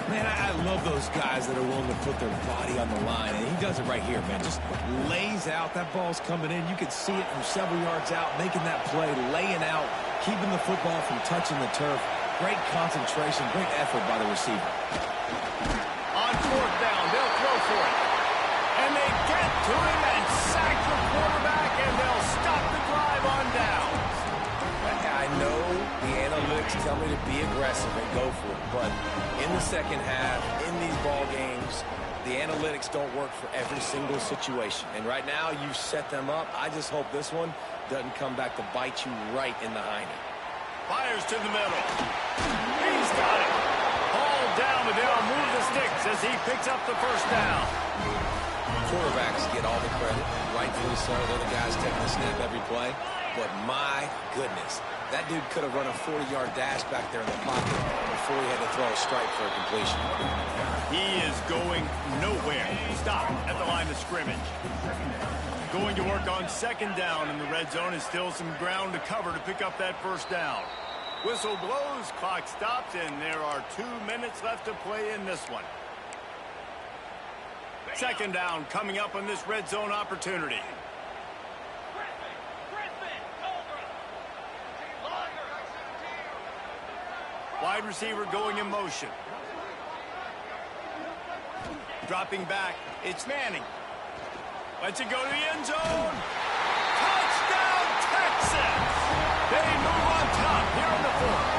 Man, I love those guys that are willing to put their body on the line, and he does it right here, man. Just lays out. That ball's coming in. You can see it from several yards out, making that play, laying out, keeping the football from touching the turf. Great concentration, great effort by the receiver. On 4th down, they'll throw for it. And they get to him and sack the quarterback, and they'll stop the drive on down. I know the analytics tell me to be aggressive and go for it, but in the second half, in these ball games, the analytics don't work for every single situation. And right now, you've set them up. I just hope this one doesn't come back to bite you right in the hiney. Fires to the middle. He's got it. Hauled down, but they'll move the sticks as he picks up the 1st down. Quarterbacks get all the credit, rightfully so. They're the guys taking the snap every play. But my goodness, that dude could have run a 40-yard dash back there in the pocket before he had to throw a strike for a completion. He is going nowhere. Stop at the line of scrimmage. Going to work on 2nd down in the red zone, and still some ground to cover to pick up that 1st down. Whistle blows, clock stops, and there are 2 minutes left to play in this one. 2nd down coming up on this red zone opportunity. Wide receiver going in motion. Dropping back, it's Manning. Lets it go to the end zone. Touchdown, Texans! They move on top here in the 4th.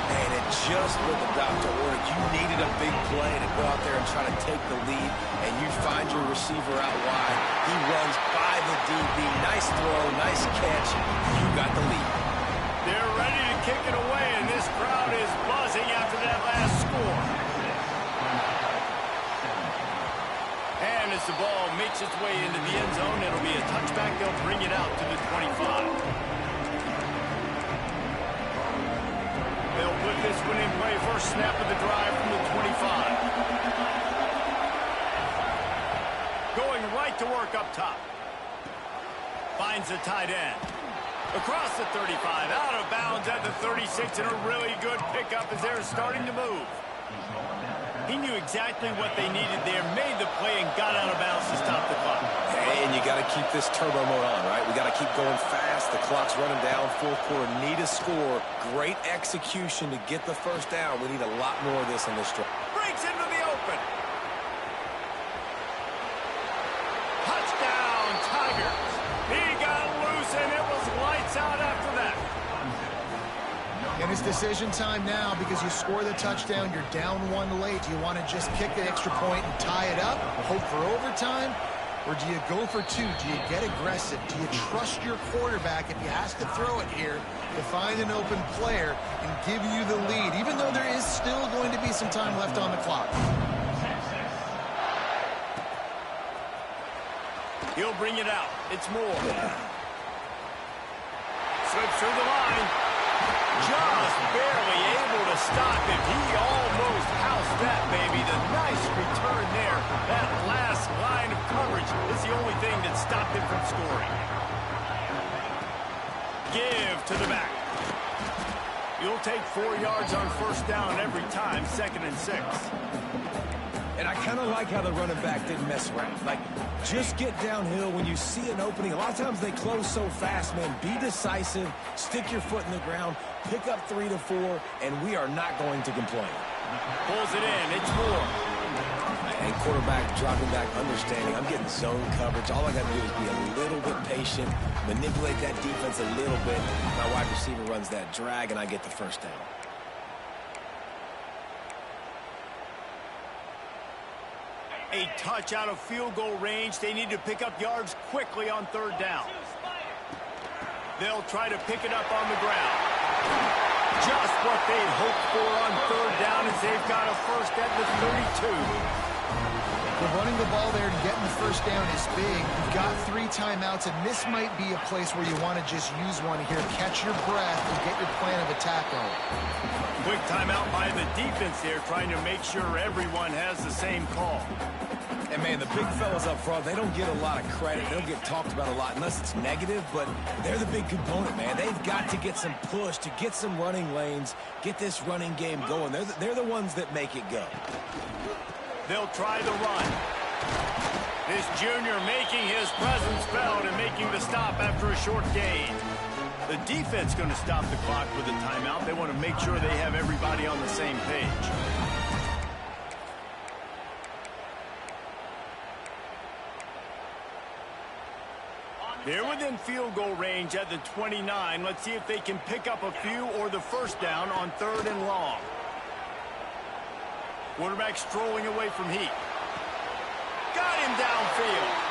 And it just what the doctor ordered. You needed a big play to go out there and try to take the lead, and you find your receiver out wide. He runs by the DB. Nice throw, nice catch. You got the lead. They're ready to kick it away, and this crowd is buzzing after that last score. And as the ball makes its way into the end zone, it'll be a touchback. They'll bring it out to the 25. They'll put this one in play. First snap of the drive from the 25. right to work up top. Finds the tight end. Across the 35, out of bounds at the 36, and a really good pickup as they're starting to move. He knew exactly what they needed there, made the play, and got out of bounds to stop the clock. And you got to keep this turbo mode on, right? We got to keep going fast. The clock's running down. Fourth quarter, need a score. Great execution to get the first down. We need a lot more of this on this drive. Breaks into the open. Touchdown, Tigers. He got loose, and it was lights out after that. And it's decision time now because you score the touchdown, you're down one late. Do you want to just kick the extra point and tie it up, hope for overtime? Or do you go for two? Do you get aggressive? Do you trust your quarterback if he has to throw it here to find an open player and give you the lead, even though there is still going to be some time left on the clock? He'll bring it out. It's Moore. Slips through the line. Just barely able to stop him. He almost housed that, baby. The nice return there. That last line of coverage is the only thing that stopped him from scoring. Give to the back. You'll take 4 yards on first down every time, 2nd and 6. And I kind of like how the running back didn't mess around. Like, just get downhill when you see an opening. A lot of times they close so fast, man. Be decisive, stick your foot in the ground, pick up 3 to 4, and we are not going to complain. Pulls it in. It's Moore. And quarterback dropping back, understanding. I'm getting zone coverage. All I got to do is be a little bit patient, manipulate that defense a little bit. My wide receiver runs that drag, and I get the first down. A touch out of field goal range. They need to pick up yards quickly on 3rd down. They'll try to pick it up on the ground. Just what they'd hoped for on 3rd down as they've got a first at the 32. Well, running the ball there and getting the first down is big. You've got 3 timeouts, and this might be a place where you want to just use one here. Catch your breath and get your plan of attack on. Quick timeout by the defense there, trying to make sure everyone has the same call. And, man, the big fellas up front, they don't get a lot of credit. They don't get talked about a lot unless it's negative, but they're the big component, man. They've got to get some push, to get some running lanes, get this running game going. They're the ones that make it go. They'll try the run. This junior making his presence felt and making the stop after a short gain. The defense going to stop the clock with a timeout. They want to make sure they have everybody on the same page. They're within field goal range at the 29. Let's see if they can pick up a few or the first down on 3rd and long. Quarterback strolling away from heat. Got him downfield.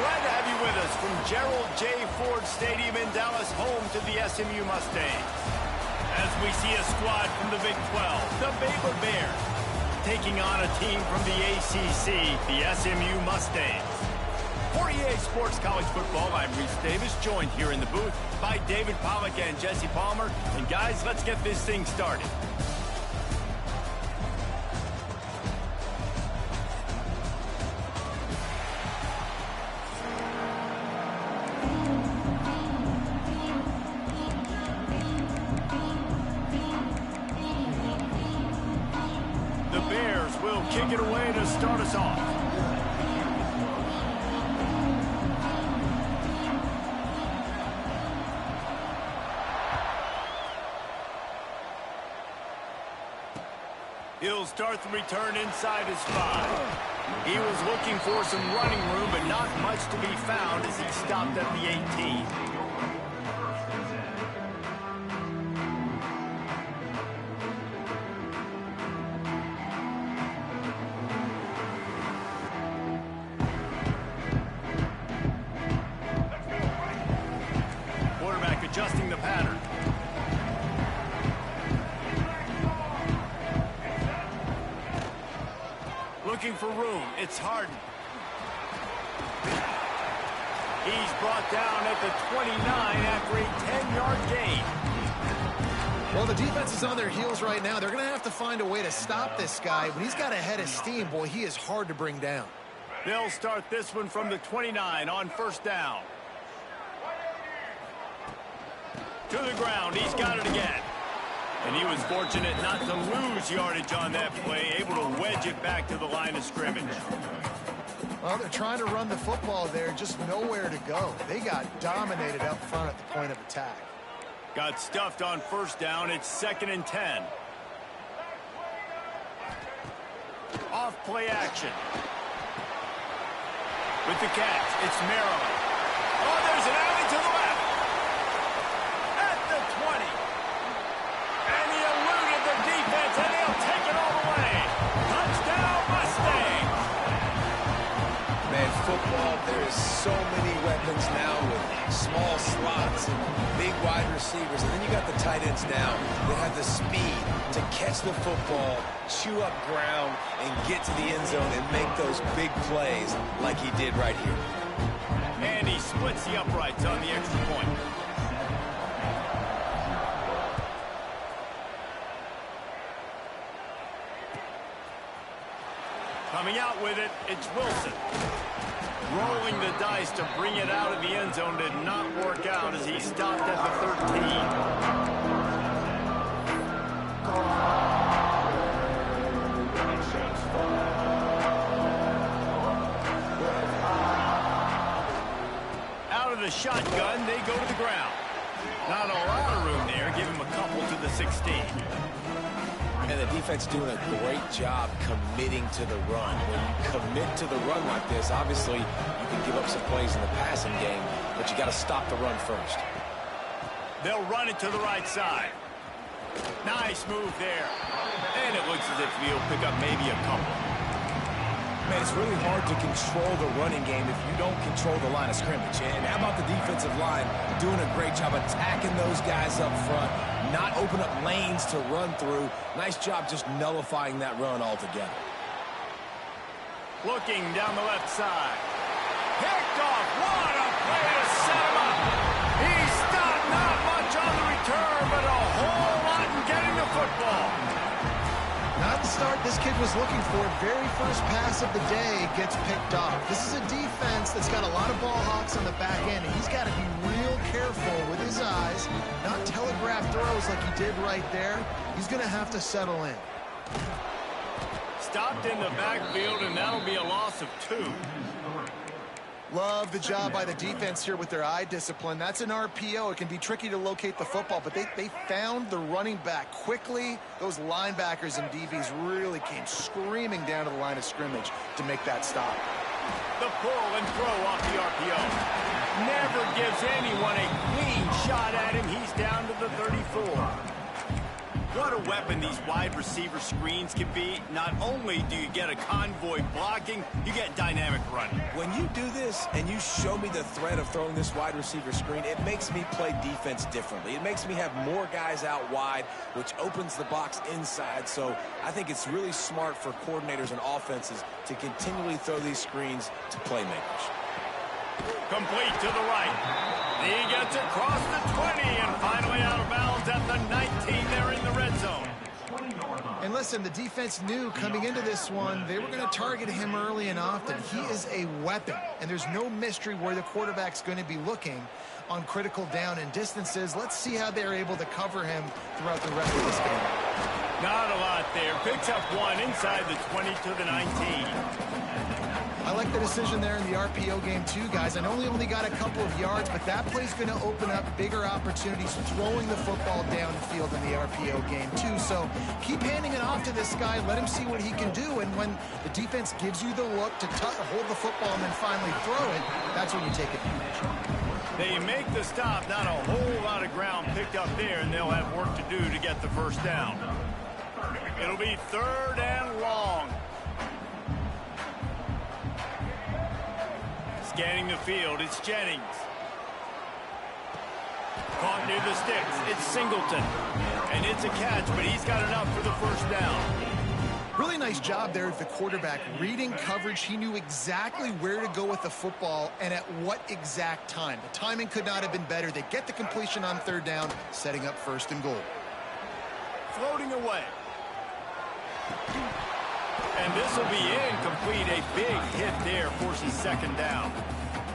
Glad to have you with us from Gerald J. Ford Stadium in Dallas, home to the SMU Mustangs. As we see a squad from the Big 12, the Baylor Bears, taking on a team from the ACC, the SMU Mustangs. For EA Sports College Football, I'm Reese Davis, joined here in the booth by David Pollack and Jesse Palmer. And guys, let's get this thing started. Kick it away to start us off. He'll start the return inside his 5. He was looking for some running room, but not much to be found as he stopped at the 18. Adjusting the pattern. Looking for room. It's Harden. He's brought down at the 29 after a 10-yard gain. Well, the defense is on their heels right now. They're going to have to find a way to stop this guy. When he's got a head of steam, boy, he is hard to bring down. They'll start this one from the 29 on first down. To the ground, he's got it again. And he was fortunate not to lose yardage on that play, able to wedge it back to the line of scrimmage. Well, they're trying to run the football there, just nowhere to go. They got dominated up front at the point of attack. Got stuffed on first down. It's 2nd and 10. Off play action. With the catch, it's Maryland. Oh, there's an alley to the left. 20. And he eluded the defense, and he'll take it all the way. Touchdown, Mustangs! Man, football, there is so many weapons now with small slots and big wide receivers. And then you got the tight ends now that have the speed to catch the football, chew up ground, and get to the end zone and make those big plays like he did right here. And he splits the uprights on the extra point. Coming out with it, it's Wilson. Rolling the dice to bring it out of the end zone did not work out as he stopped at the 13. Out of the shotgun, they go to the ground. Not a lot of room there. Give him a couple to the 16. And the defense doing a great job committing to the run. When you commit to the run like this, obviously you can give up some plays in the passing game, but you got to stop the run first. They'll run it to the right side. Nice move there. And it looks as if he'll pick up maybe a couple. Man, it's really hard to control the running game if you don't control the line of scrimmage. And how about the defensive line doing a great job attacking those guys up front, not open up lanes to run through. Nice job just nullifying that run altogether. Looking down the left side. Picked off. What a play to set him up. He stopped not much on the return, but a whole lot in getting the football. Not the start this kid was looking for. Very first pass of the day gets picked off. This is a defense that's got a lot of ball hawks on the back end, and he's got to be real careful with his eyes, not telegraph throws like he did right there. He's going to have to settle in. Stopped in the backfield, and that'll be a loss of 2. Love the job by the defense here with their eye discipline. That's an RPO. It can be tricky to locate the football, but they found the running back quickly. Those linebackers and DBs really came screaming down to the line of scrimmage to make that stop. The pull and throw off the RPO. Never gives anyone a clean shot at him. He's down to the 34. What a weapon these wide receiver screens can be. Not only do you get a convoy blocking, you get dynamic running. When you do this and you show me the threat of throwing this wide receiver screen, it makes me play defense differently. It makes me have more guys out wide, which opens the box inside. So I think it's really smart for coordinators and offenses to continually throw these screens to playmakers. Complete to the right. He gets across the 20 and finally out of bounds at the 19 there in the red zone. And listen, the defense knew coming into this one, they were going to target him early and often. He is a weapon, and there's no mystery where the quarterback's going to be looking on critical down and distances. Let's see how they're able to cover him throughout the rest of this game. Not a lot there. Picks up one inside the 20 to the 19. I like the decision there in the RPO game too, guys. I know he only got a couple of yards, but that play's going to open up bigger opportunities throwing the football downfield in the RPO game too. So keep handing it off to this guy. Let him see what he can do. And when the defense gives you the look to hold the football and then finally throw it, that's when you take advantage. They make the stop. Not a whole lot of ground picked up there, and they'll have work to do to get the first down. It'll be 3rd and long. Scanning the field, it's Jennings. Caught near the sticks, it's Singleton. And it's a catch, but he's got enough for the first down. Really nice job there at the quarterback. Reading coverage, he knew exactly where to go with the football and at what exact time. The timing could not have been better. They get the completion on 3rd down, setting up 1st and goal. Floating away. And this will be incomplete. A big hit there forces 2nd down.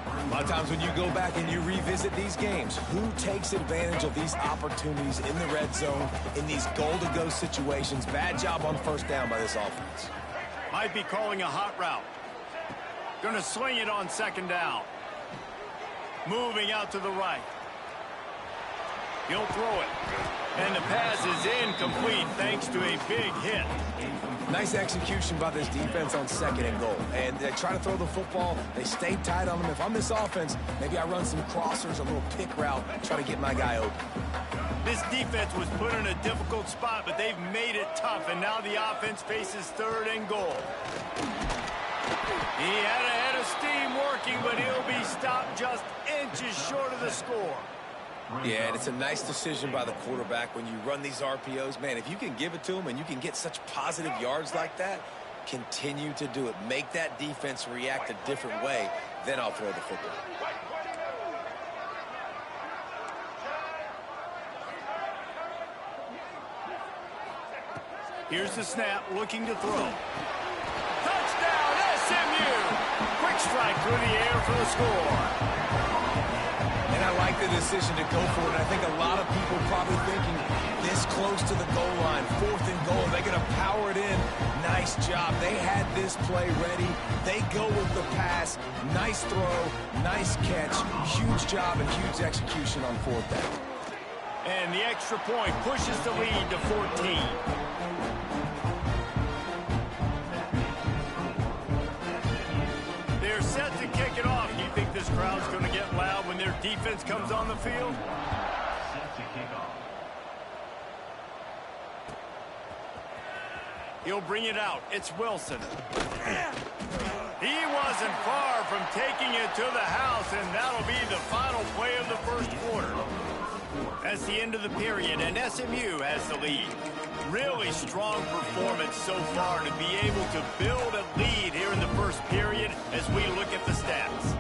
A lot of times when you go back and you revisit these games, who takes advantage of these opportunities in the red zone, in these goal-to-go situations? Bad job on 1st down by this offense. Might be calling a hot route. Gonna swing it on 2nd down. Moving out to the right. He'll throw it. And the pass is incomplete thanks to a big hit. Nice execution by this defense on 2nd and goal. And they try to throw the football. They stay tight on them. If I'm this offense, maybe I run some crossers, a little pick route, try to get my guy open. This defense was put in a difficult spot, but they've made it tough. And now the offense faces 3rd and goal. He had a head of steam working, but he'll be stopped just inches short of the score. Yeah, and it's a nice decision by the quarterback when you run these RPOs. Man, if you can give it to him and you can get such positive yards like that, continue to do it. Make that defense react a different way, then I'll throw the football. Here's the snap, looking to throw. Touchdown, SMU! Quick strike through the air for the score. And I like the decision to go for it. And I think a lot of people probably thinking this close to the goal line, 4th and goal, they're going to power it in. Nice job. They had this play ready. They go with the pass. Nice throw, nice catch. Huge job and huge execution on 4th down. And the extra point pushes the lead to 14. They're set to kick it off. Do you think this crowd's going to get loud when their defense comes on the field? Set to kick off. He'll bring it out. It's Wilson. He wasn't far from taking it to the house, and that'll be the final play of the 1st quarter. That's the end of the period, and SMU has the lead. Really strong performance so far to be able to build a lead here in the 1st period as we look at the stats.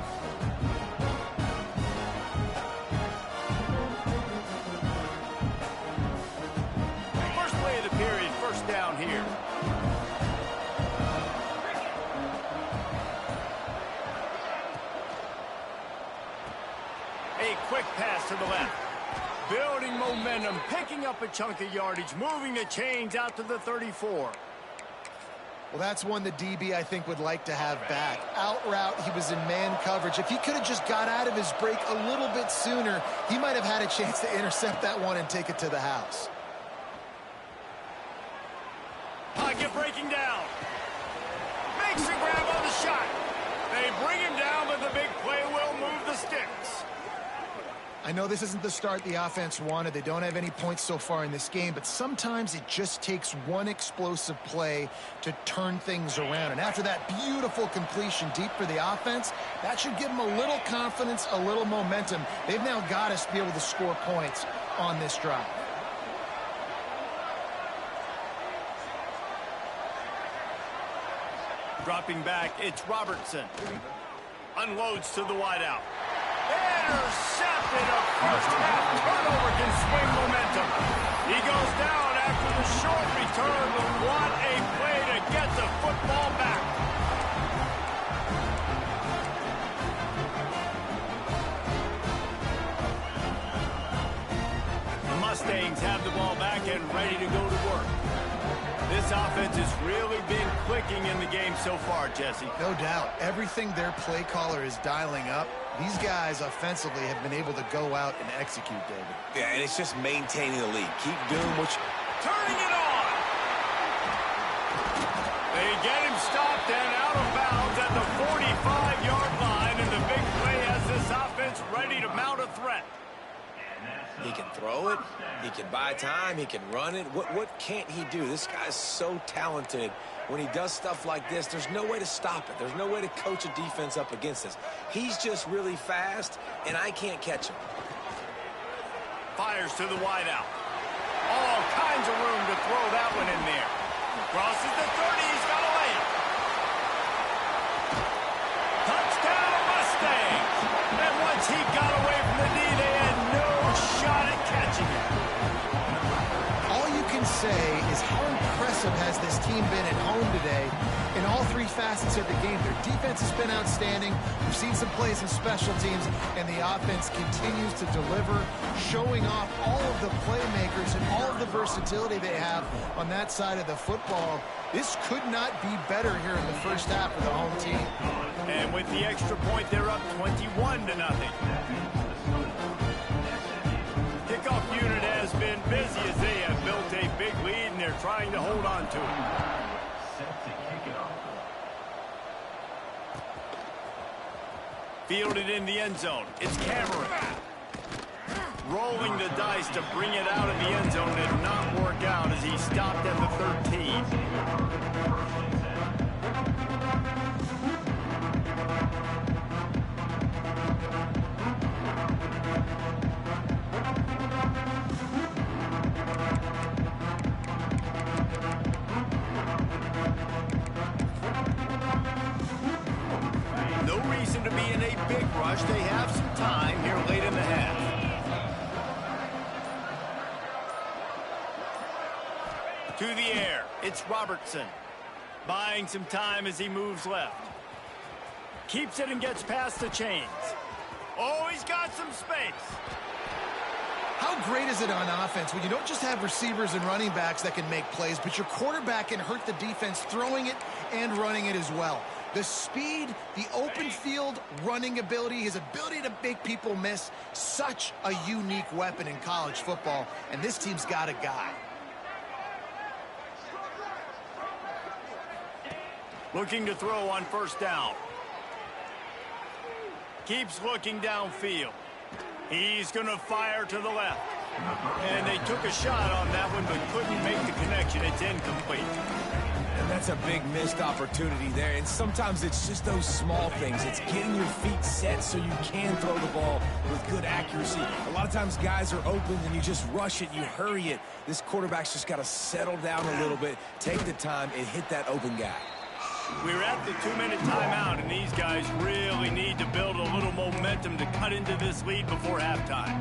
First play of the period, 1st down here. A quick pass to the left. Building momentum, picking up a chunk of yardage, moving the chains out to the 34. Well, that's one the DB, I think, would like to have back. Out route, he was in man coverage. If he could have just got out of his break a little bit sooner, he might have had a chance to intercept that one and take it to the house. Pocket breaking down. Makes the grab on the shot. They bring him down, but the big play will move the sticks. I know this isn't the start the offense wanted. They don't have any points so far in this game, but sometimes it just takes one explosive play to turn things around. And after that beautiful completion deep for the offense, that should give them a little confidence, a little momentum. They've now got us to be able to score points on this drive. Dropping back, it's Robertson. Unloads to the wideout. Intercepted. A first half turnover can swing momentum. He goes down after the short return, but what a play to get the football back. The Mustangs have the ball back and ready to go to work. This offense has really been clicking in the game so far, Jesse. No doubt. Everything their play caller is dialing up, these guys offensively have been able to go out and execute, David. Yeah, and it's just maintaining the lead. Keep doing what you... Turning it on! They get him stopped and out of bounds at the 45-yard line, and the big play has this offense ready to mount a threat. He can throw it. He can buy time. He can run it. What can't he do? This guy's so talented. When he does stuff like this, there's no way to stop it. There's no way to coach a defense up against this. He's just really fast, and I can't catch him. Fires to the wideout. All kinds of room to throw that one in there. Crosses the 30. He's got a layup. Touchdown, Mustangs. And once he got away from the D, they had no shot at catching it. All you can say is how impressive has this team been at home today in all three facets of the game. Their defense has been outstanding. We've seen some plays in special teams, and the offense continues to deliver, showing off all of the playmakers and all of the versatility they have on that side of the football. This could not be better here in the first half for the home team. And with the extra point, they're up 21-0. Kickoff unit has been busy as they have built a big lead, and they're trying to hold on to it. Fielded in the end zone. It's Cameron. Rolling the dice to bring it out of the end zone did not work out as he stopped at the 13. No reason to be in a big rush. They have some time here late in the half. To the air, it's Robertson. Buying some time as he moves left. Keeps it and gets past the chains. Oh, he's got some space. How great is it on offense when you don't just have receivers and running backs that can make plays, but your quarterback can hurt the defense throwing it and running it as well. The speed, the open field running ability, his ability to make people miss, such a unique weapon in college football, and this team's got a guy. Looking to throw on first down. Keeps looking downfield. He's going to fire to the left. And they took a shot on that one, but couldn't make the connection. It's incomplete. And that's a big missed opportunity there. And sometimes it's just those small things. It's getting your feet set so you can throw the ball with good accuracy. A lot of times guys are open and you just rush it, you hurry it. This quarterback's just got to settle down a little bit, take the time, and hit that open guy. We're at the 2-minute timeout, and these guys really need to build a little momentum to cut into this lead before halftime.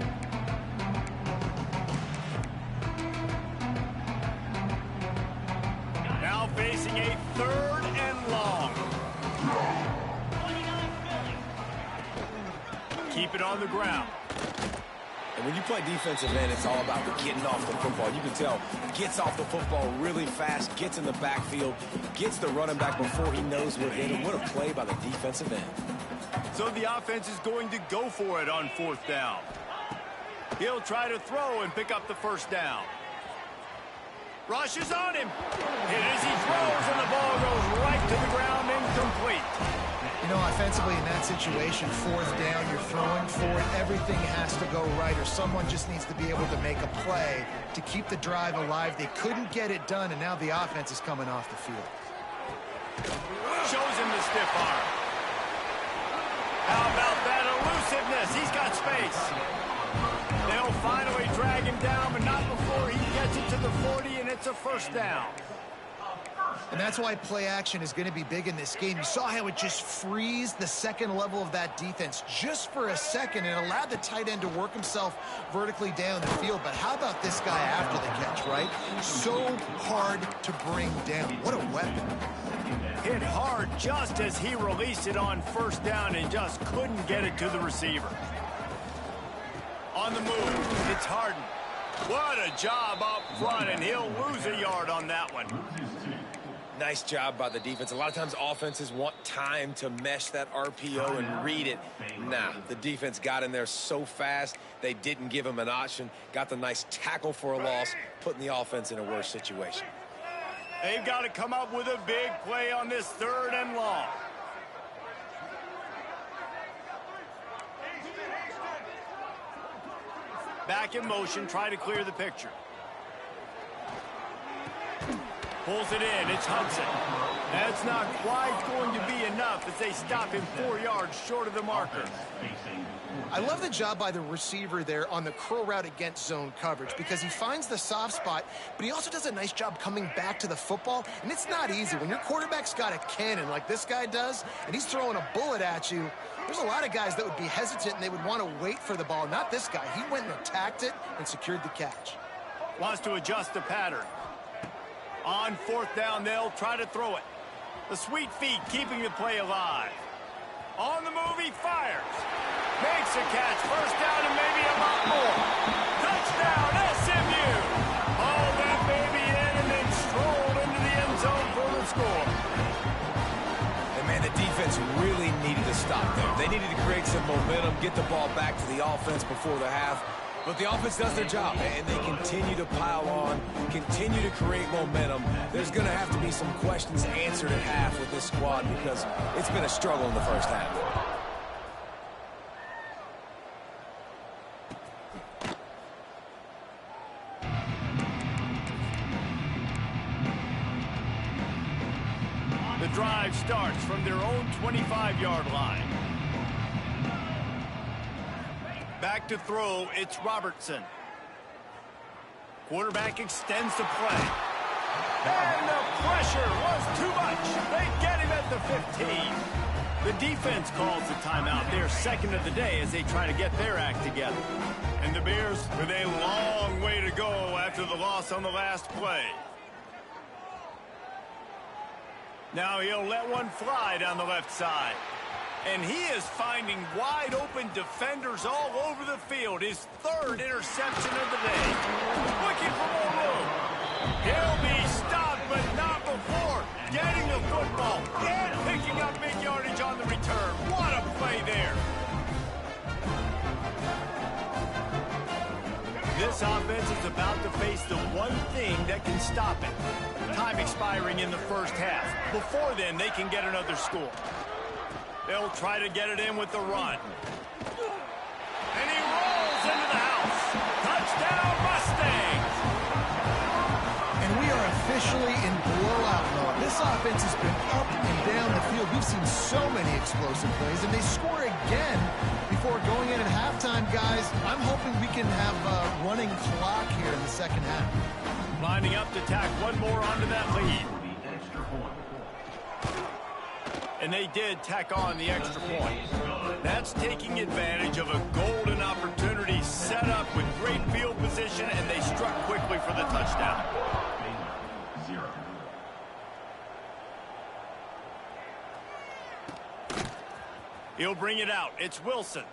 Now facing a 3rd and long. Keep it on the ground. And when you play defensive end, it's all about getting off the football. You can tell, gets off the football really fast, gets in the backfield, gets the running back before he knows what hit him. What a play by the defensive end. So the offense is going to go for it on 4th down. He'll try to throw and pick up the first down. Rushes on him. Hit as he throws, and the ball goes right to the ground, incomplete. You know, offensively in that situation, fourth down, you're throwing for it, everything has to go right, or someone just needs to be able to make a play to keep the drive alive. They couldn't get it done, and now the offense is coming off the field. Shows him the stiff arm. How about that elusiveness? He's got space. They'll finally drag him down, but not before he gets it to the 40, and it's a first down. And that's why play action is going to be big in this game. You saw how it just freezed the second level of that defense just for a second and allowed the tight end to work himself vertically down the field. But how about this guy after the catch, right? So hard to bring down. What a weapon. Hit hard just as he released it on first down and just couldn't get it to the receiver. On the move, it's Harden. What a job up front, and he'll lose a yard on that one. Nice job by the defense. A lot of times offenses want time to mesh that RPO and read it. Nah, the defense got in there so fast, they didn't give him an option. Got the nice tackle for a loss, putting the offense in a worse situation. They've got to come up with a big play on this third and long. Back in motion, try to clear the picture. Pulls it in, it's Hudson. That's not quite going to be enough as they stop him 4 yards short of the marker. I love the job by the receiver there on the curl route against zone coverage because he finds the soft spot, but he also does a nice job coming back to the football, and it's not easy. When your quarterback's got a cannon like this guy does, and he's throwing a bullet at you, there's a lot of guys that would be hesitant and they would want to wait for the ball. Not this guy. He went and attacked it and secured the catch. Wants to adjust the pattern. On fourth down, they'll try to throw it. The sweet feet keeping the play alive. On the move, he fires. Makes a catch. First down and maybe a lot more. Touchdown, SMU. Oh, that baby in and then strolled into the end zone for the score. And, man, the defense really needed to stop them. They needed to create some momentum, get the ball back to the offense before the half. But the offense does their job, and they continue to pile on, continue to create momentum. There's going to have to be some questions answered at half with this squad because it's been a struggle in the first half. The drive starts from their own 25-yard line. Back to throw, it's Robertson. Quarterback extends the play. And the pressure was too much. They get him at the 15. The defense calls the timeout. They're second of the day as they try to get their act together. And the Bears with a long way to go after the loss on the last play. Now he'll let one fly down the left side. And he is finding wide-open defenders all over the field. His third interception of the day. Looking for more room. He'll be stopped, but not before getting the football and picking up big yardage on the return. What a play there. This offense is about to face the one thing that can stop it. Time expiring in the first half. Before then, they can get another score. They'll try to get it in with the run. And he rolls into the house. Touchdown, Mustangs! And we are officially in blowout mode. This offense has been up and down the field. We've seen so many explosive plays, and they score again before going in at halftime, guys. I'm hoping we can have a running clock here in the second half. Lining up to tack one more onto that lead. And they did tack on the extra point. That's taking advantage of a golden opportunity set up with great field position, and they struck quickly for the touchdown. He'll bring it out. It's Wilson.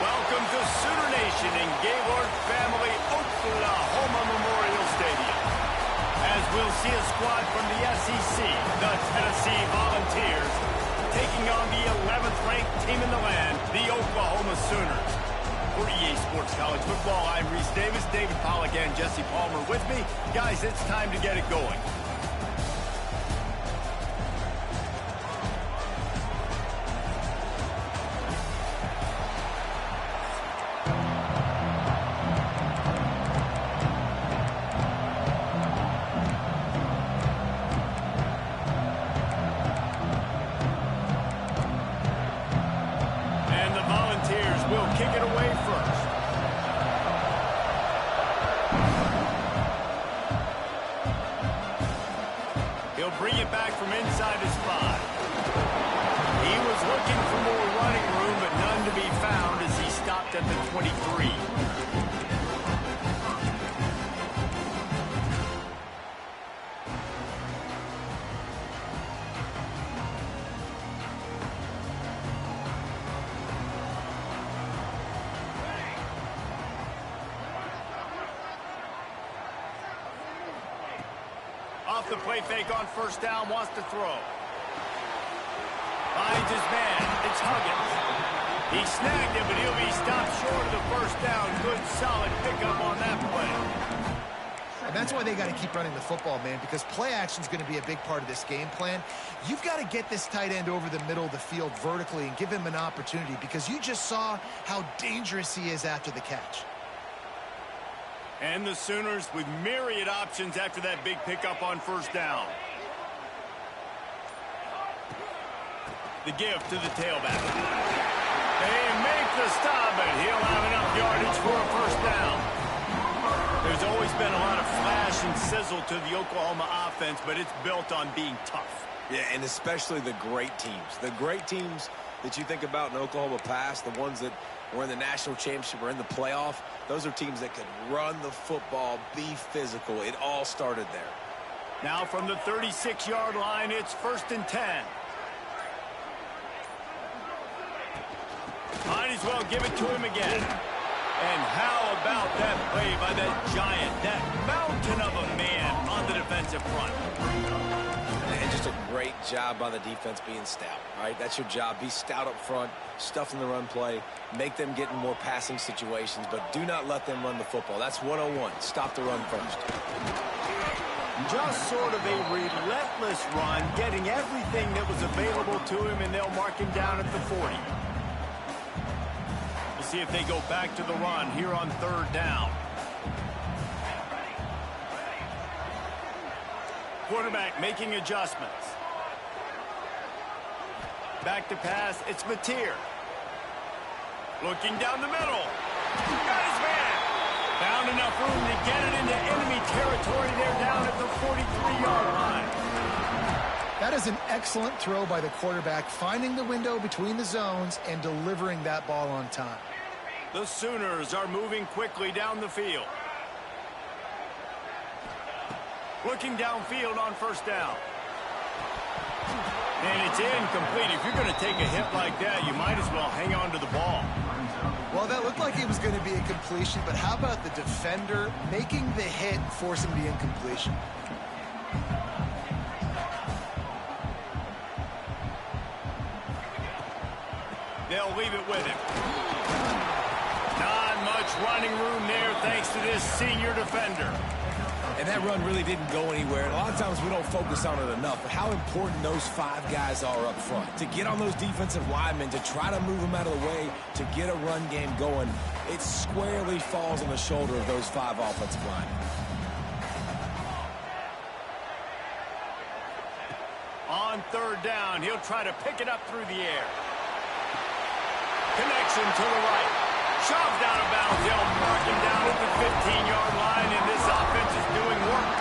Welcome to Sooner Nation in Gaylord Family Oklahoma Memorial Stadium. As we'll see a squad from the SEC, the Tennessee Volunteers, taking on the 11th ranked team in the land, the Oklahoma Sooners. For EA Sports College Football, I'm Reese Davis, David Pollack, and Jesse Palmer with me. Guys, it's time to get it going. And the Volunteers will kick it away first. He'll bring it back from inside his 5. He was looking for more running room, but none to be found as he stopped at the 23. Off the play fake on first down, wants to throw. Finds his man. It's Huggins. He snagged it, but he'll be stopped short of the first down. Good, solid pickup on that play. And that's why they got to keep running the football, man, because play action is going to be a big part of this game plan. You've got to get this tight end over the middle of the field vertically and give him an opportunity, because you just saw how dangerous he is after the catch. And the Sooners with myriad options after that big pickup on first down. The give to the tailback. They make the stop, but he'll have enough yardage for a first down. There's always been a lot of flash and sizzle to the Oklahoma offense, but it's built on being tough. Yeah, and especially the great teams. The great teams that you think about in Oklahoma past, the ones that were in the national championship or in the playoff, those are teams that could run the football, be physical. It all started there. Now from the 36-yard line, it's 1st and 10. Might as well give it to him again. And how about that play by that giant, that mountain of a man on the defensive front? And just a great job by the defense being stout, right? That's your job. Be stout up front, stuff in the run play, make them get in more passing situations, but do not let them run the football. That's 101. Stop the run first. Just sort of a relentless run, getting everything that was available to him, and they'll mark him down at the 40. We'll see if they go back to the run here on 3rd down. Quarterback making adjustments. Back to pass, it's Mateer. Looking down the middle. Got his man. Found enough room to get it into enemy territory. They're down at the 43-yard line. That is an excellent throw by the quarterback, finding the window between the zones and delivering that ball on time. The Sooners are moving quickly down the field. Looking downfield on first down. And it's incomplete. If you're going to take a hit like that, you might as well hang on to the ball. Well, that looked like it was going to be a completion, but how about the defender making the hit and forcing the incompletion? They'll leave it with him. Not much running room there thanks to this senior defender. And that run really didn't go anywhere. And a lot of times we don't focus on it enough. But how important those 5 guys are up front. To get on those defensive linemen, to try to move them out of the way, to get a run game going, it squarely falls on the shoulder of those 5 offensive linemen. On 3rd down, he'll try to pick it up through the air. Connection to the right. Shoved out of bounds. They'll mark him down at the 15-yard line, and this offense is doing work.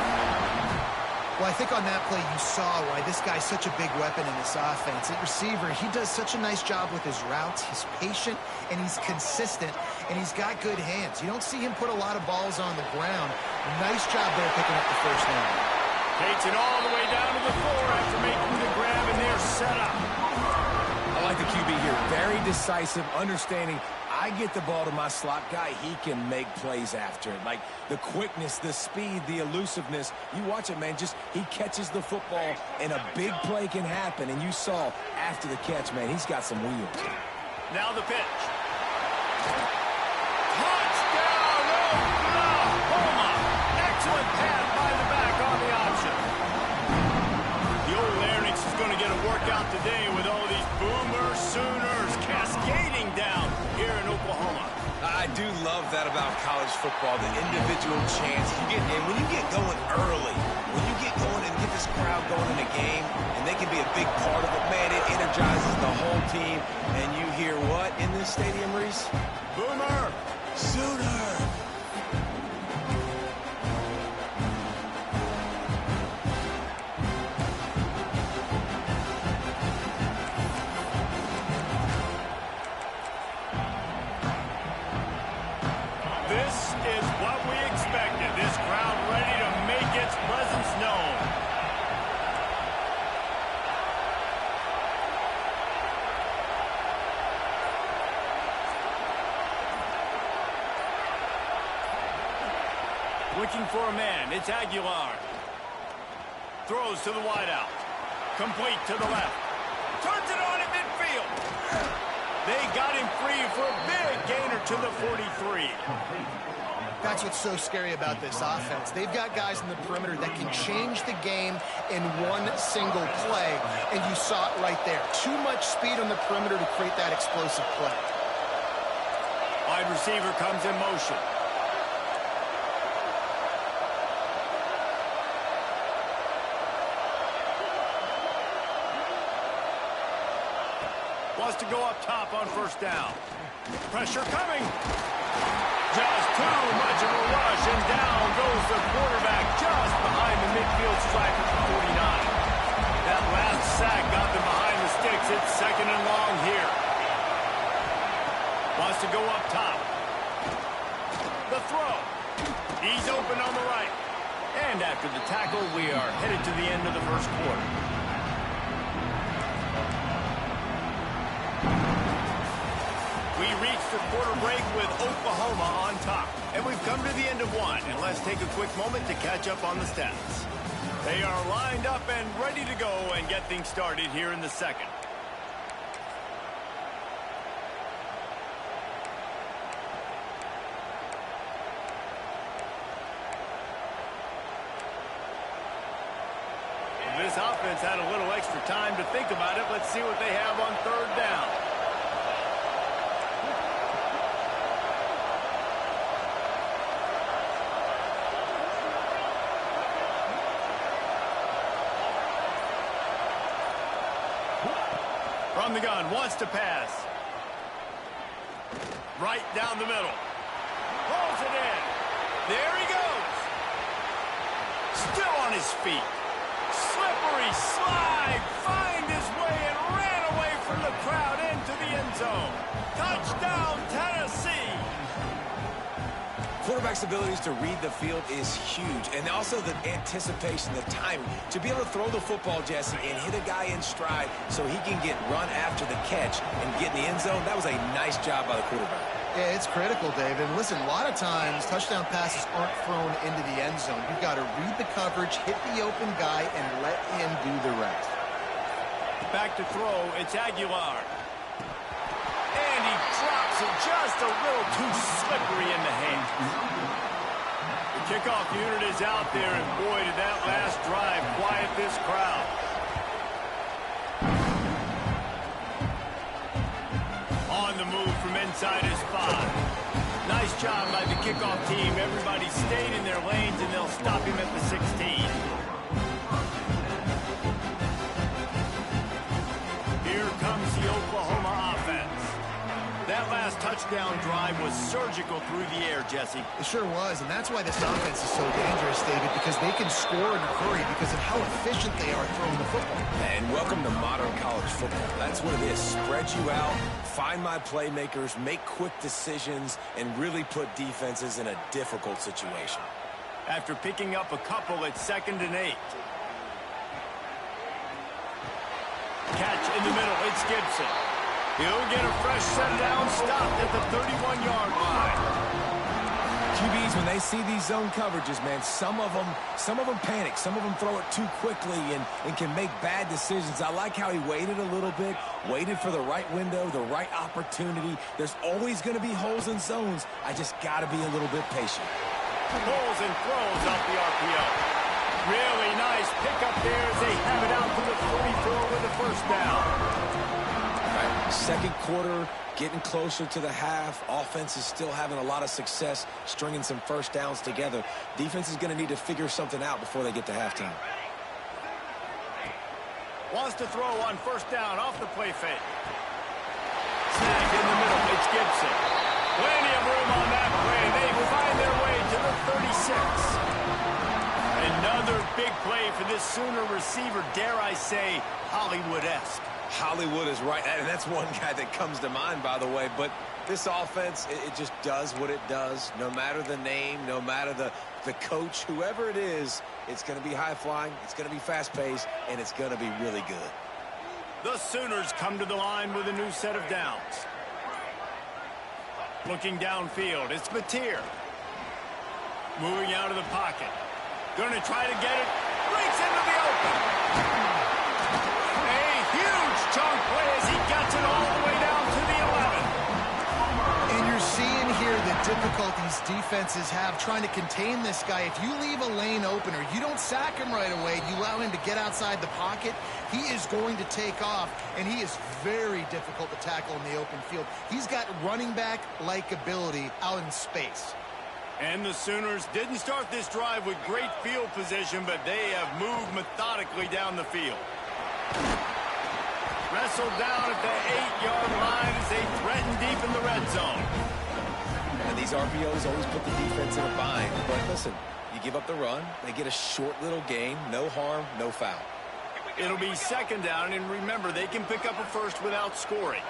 Well, I think on that play you saw why this guy's such a big weapon in this offense. At receiver, he does such a nice job with his routes. He's patient, and he's consistent, and he's got good hands. You don't see him put a lot of balls on the ground. Nice job there picking up the first down. Takes it all the way down to the floor after making the grab, and they're set up. I like the QB here. Very decisive, understanding. I get the ball to my slot guy, he can make plays after it. Like the quickness, the speed, the elusiveness. You watch it, man, just he catches the football and a big play can happen. And you saw after the catch, man, he's got some wheels. Now the pitch. Touchdown, Oklahoma! Excellent pass by the back on the option. The old Larynx is going to get a workout today with all these Boomer Sooners cascading down here in Oklahoma. I do love that about college football, the individual chance. And when you get going early, when you get going and get this crowd going in a game, and they can be a big part of it, man, it energizes the whole team. And you hear what in this the stadium, Reese? Boomer. Sooner. This is what we expected. This crowd ready to make its presence known. Looking for a man. It's Aguilar. Throws to the wideout. Complete to the left. Turns it on at midfield. They got him free for a big gainer to the 43. That's what's so scary about this offense. They've got guys in the perimeter that can change the game in one single play, and you saw it right there. Too much speed on the perimeter to create that explosive play. Wide receiver comes in motion. Wants to go up top on first down. Pressure coming. Just too much of a rush, and down goes the quarterback just behind the midfield stripe at the 49. That last sack got them behind the sticks. It's second and long here. Wants to go up top. The throw. He's open on the right. And after the tackle, we are headed to the end of the first quarter. We reached the quarter break with Oklahoma on top. And we've come to the end of one. And let's take a quick moment to catch up on the stats. They are lined up and ready to go and get things started here in the second. This offense had a little extra time to think about it. Let's see what they have on third down. From the gun, wants to pass. Right down the middle. Pulls it in. There he goes. Still on his feet. Slippery slide. Find his way and ran away from the crowd into the end zone. Touchdown, Tennessee. Quarterback's abilities to read the field is huge, and also the anticipation, the timing. To be able to throw the football, Jesse, and hit a guy in stride so he can get run after the catch and get in the end zone, that was a nice job by the quarterback. Yeah, it's critical, David. Listen, a lot of times touchdown passes aren't thrown into the end zone. You've got to read the coverage, hit the open guy, and let him do the rest. Back to throw, it's Aguilar. And he drops it just a little too slippery in the hand. The kickoff unit is out there, and boy, did that last drive quiet this crowd. On the move from inside his spot. Nice job by the kickoff team. Everybody stayed in their lanes, and they'll stop him at the 16. Here comes the Oklahoma offense. That last touchdown drive was surgical through the air, Jesse. It sure was, and that's why this offense is so dangerous, David, because they can score in a hurry because of how efficient they are throwing the football. And welcome to modern college football. That's what it is. Spread you out, find my playmakers, make quick decisions, and really put defenses in a difficult situation. After picking up a couple, it's 2nd and 8. Catch in the middle, it's Gibson. He'll get a fresh set down, stopped at the 31-yard line. QBs, when they see these zone coverages, man, some of them panic. Some of them throw it too quickly and can make bad decisions. I like how he waited a little bit, waited for the right window, the right opportunity. There's always going to be holes in zones. I just got to be a little bit patient. Pulls and throws off the RPO. Really nice pickup there as they have it out to the 44 with the first down. Second quarter, getting closer to the half. Offense is still having a lot of success stringing some first downs together. Defense is going to need to figure something out before they get to halftime. Wants to throw on first down off the play fake. Snagged in the middle. It's Sooner receiver, dare I say, Hollywood-esque. Hollywood is right, and that's one guy that comes to mind, by the way. But this offense, it just does what it does. No matter the name, no matter the coach, whoever it is, it's going to be high-flying, it's going to be fast-paced, and it's going to be really good. The Sooners come to the line with a new set of downs. Looking downfield, it's Mateer. Moving out of the pocket. Going to try to get it. Breaks into the open. A huge chunk play as he gets it all the way down to the 11. And you're seeing here the difficulties defenses have trying to contain this guy. If you leave a lane open or you don't sack him right away, you allow him to get outside the pocket, he is going to take off, and he is very difficult to tackle in the open field. He's got running back-like ability out in space. And the Sooners didn't start this drive with great field position, but they have moved methodically down the field. Wrestled down at the 8-yard line as they threaten deep in the red zone. And these RPOs always put the defense in a bind. But listen, you give up the run, they get a short little gain, no harm, no foul. It'll be second down, and remember, they can pick up a first without scoring.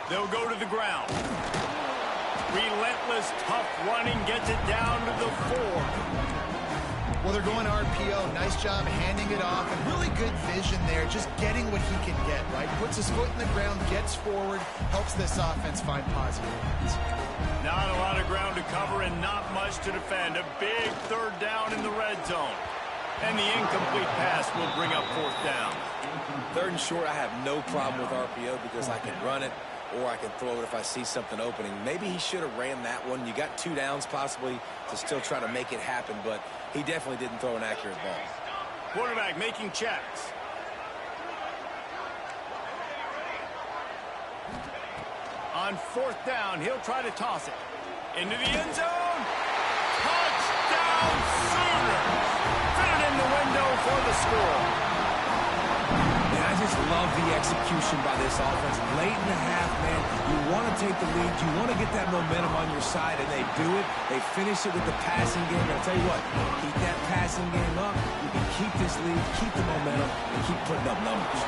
They'll go to the ground. Relentless, tough running gets it down to the 4. Well, they're going RPO. Nice job handing it off, and really good vision there, just getting what he can get, right? Puts his foot in the ground, gets forward, helps this offense find positive points. Not a lot of ground to cover and not much to defend. A big third down in the red zone. And the incomplete pass will bring up fourth down. Third and short, I have no problem with RPO because I can run it or I can throw it if I see something opening. Maybe he should have ran that one. You got 2 downs possibly to still try to make it happen, but he definitely didn't throw an accurate ball. Quarterback making checks. On fourth down, he'll try to toss it. Into the end zone. Touchdown Sooners. Fit in the window for the score. And I just love the execution by this offense. Late in the half, man, you want to take the lead. You want to get that momentum on your side, and they do it. They finish it with the passing game. And I'll tell you what, keep that passing game up. You can keep this lead, keep the momentum, and keep putting up numbers.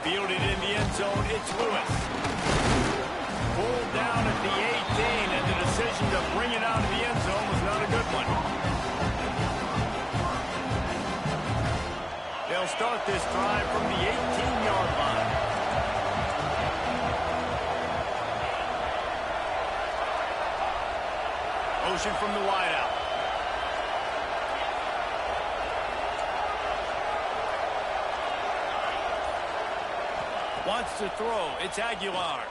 Fielded in the end zone, it's Lewis. Pulled down at the 18, and the decision to bring it out of the end zone was not a good one. They'll start this drive from the 18-yard line. Motion from the wideout. Wants to throw. It's Aguilar.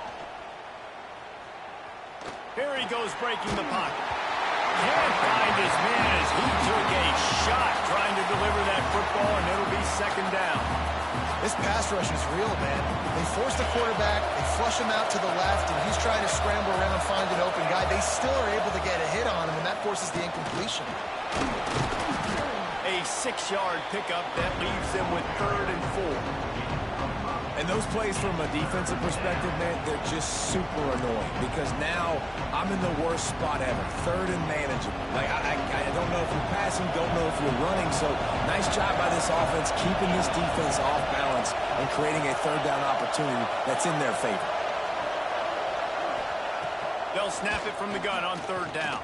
Here he goes breaking the pocket. Can't find his man as he took a shot trying to deliver that football, and it'll be second down. This pass rush is real, man. They force the quarterback, they flush him out to the left, and he's trying to scramble around and find an open guy. They still are able to get a hit on him, and that forces the incompletion. A 6-yard pickup that leaves them with 3rd and 4. And those plays from a defensive perspective, man, they're just super annoying because now I'm in the worst spot ever. 3rd and manageable. Like, I don't know if you're passing, don't know if you're running. So nice job by this offense keeping this defense off balance and creating a 3rd down opportunity that's in their favor. They'll snap it from the gun on 3rd down.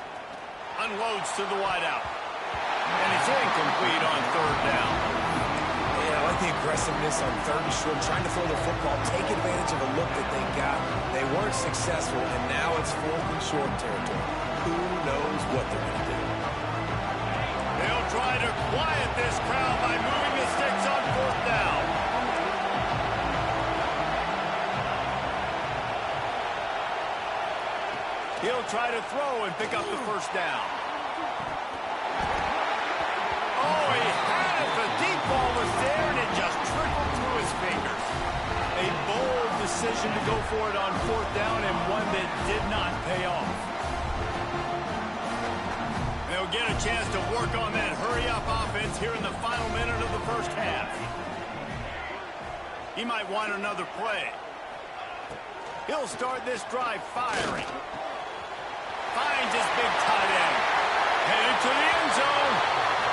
Unloads to the wideout. And it's incomplete on 3rd down. I like the aggressiveness on 3rd and short, trying to throw the football, take advantage of a look that they got. They weren't successful, and now it's 4th and short territory. Who knows what they're going to do? They'll try to quiet this crowd by moving the sticks on 4th down. He'll try to throw and pick up the 1st down. Oh, he had it. The deep ball was there, and it just trickled through his fingers. A bold decision to go for it on 4th down, and one that did not pay off. They'll get a chance to work on that hurry-up offense here in the final minute of the first half. He might want another play. He'll start this drive firing. Finds his big tight end. Headed to the end zone.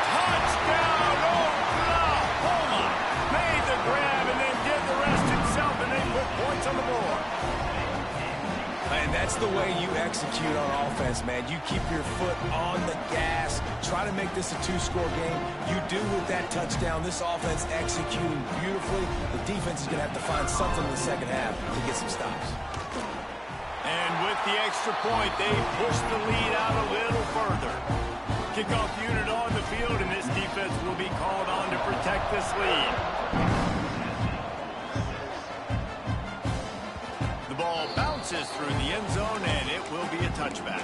Touchdown, Oklahoma. Made the grab and then did the rest himself, and they put points on the board. And that's the way you execute on offense, man. You keep your foot on the gas. Try to make this a two-score game. You do with that touchdown. This offense executing beautifully. The defense is going to have to find something in the second half to get some stops. And with the extra point, they push the lead out a little further. Kickoff unit on the field, and this defense will be called on to protect this lead. The ball bounces through the end zone, and it will be a touchback.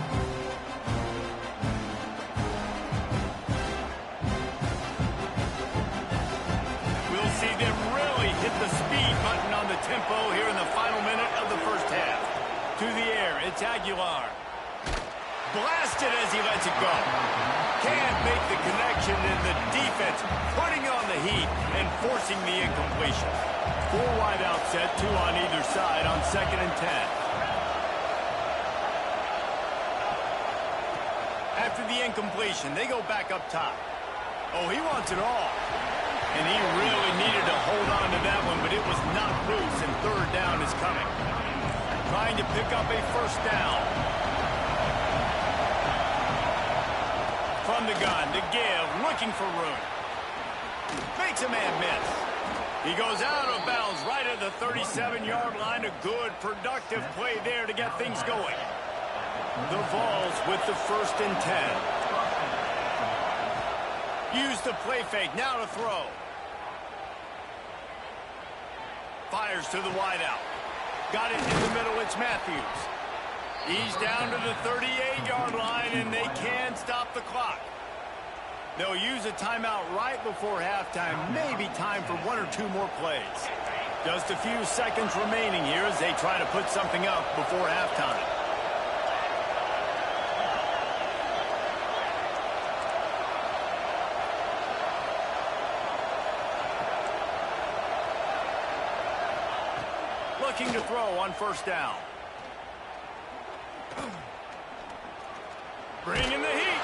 We'll see them really hit the speed button on the tempo here in the final minute of the first half. To the air, it's Aguilar. Blasted as he lets it go. Can't make the connection, and the defense putting on the heat and forcing the incompletion. 4 wide out set, 2 on either side on 2nd and 10. After the incompletion, they go back up top. Oh, he wants it all. And he really needed to hold on to that one, but it was not loose, and 3rd down is coming. Trying to pick up a 1st down. From the gun, to give, looking for room. Makes a man miss. He goes out of bounds right at the 37-yard line. A good, productive play there to get things going. The Vols with the 1st and 10. Use the play fake, now to throw. Fires to the wideout. Got it in the middle, it's Matthews. He's down to the 38-yard line, and they can stop the clock. They'll use a timeout right before halftime. Maybe time for 1 or 2 more plays. Just a few seconds remaining here as they try to put something up before halftime. Looking to throw on 1st down. Bringing the heat.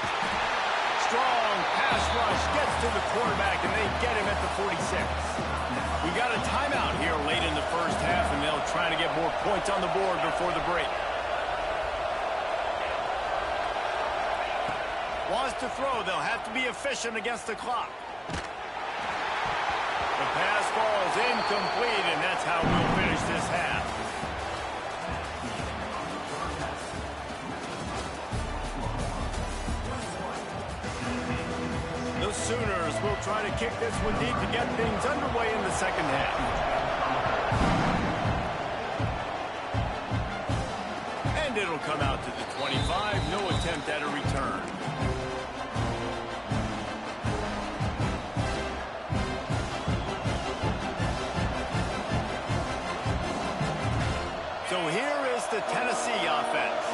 Strong pass rush gets to the quarterback, and they get him at the 46. We got a timeout here late in the first half, and they'll try to get more points on the board before the break. Wants to throw. They'll have to be efficient against the clock. The pass falls incomplete, and that's how we'll finish this half. The Sooners will try to kick this one deep to get things underway in the second half. And it'll come out to the 25. No attempt at a return. So here is the Tennessee offense.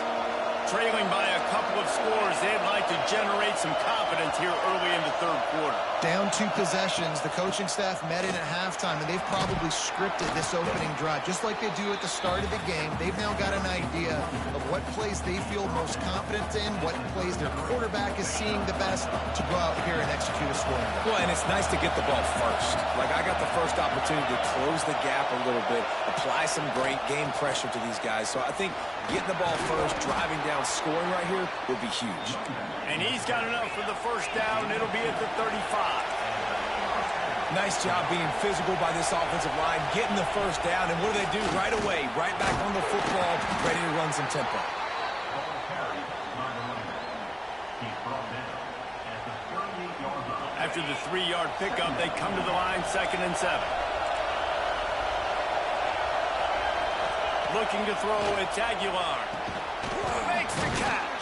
Trailing by a couple of scores, they'd like to generate some confidence here early in the 3rd quarter. Down 2 possessions. The coaching staff met in at halftime, and they've probably scripted this opening drive. Just like they do at the start of the game, they've now got an idea of what plays they feel most confident in, what plays their quarterback is seeing the best to go out here and execute a scoring drive. Well, and it's nice to get the ball first. Like, I got the first opportunity to close the gap a little bit, apply some great game pressure to these guys. So I think getting the ball first, driving down, scoring right here would be huge. And he's got enough for the 1st down. It'll be at the 35. Nice job being physical by this offensive line, getting the 1st down, and what do they do right away? Right back on the football, ready to run some tempo. After the 3-yard pickup, they come to the line 2nd and 7. Looking to throw, it's Aguilar. Makes the catch.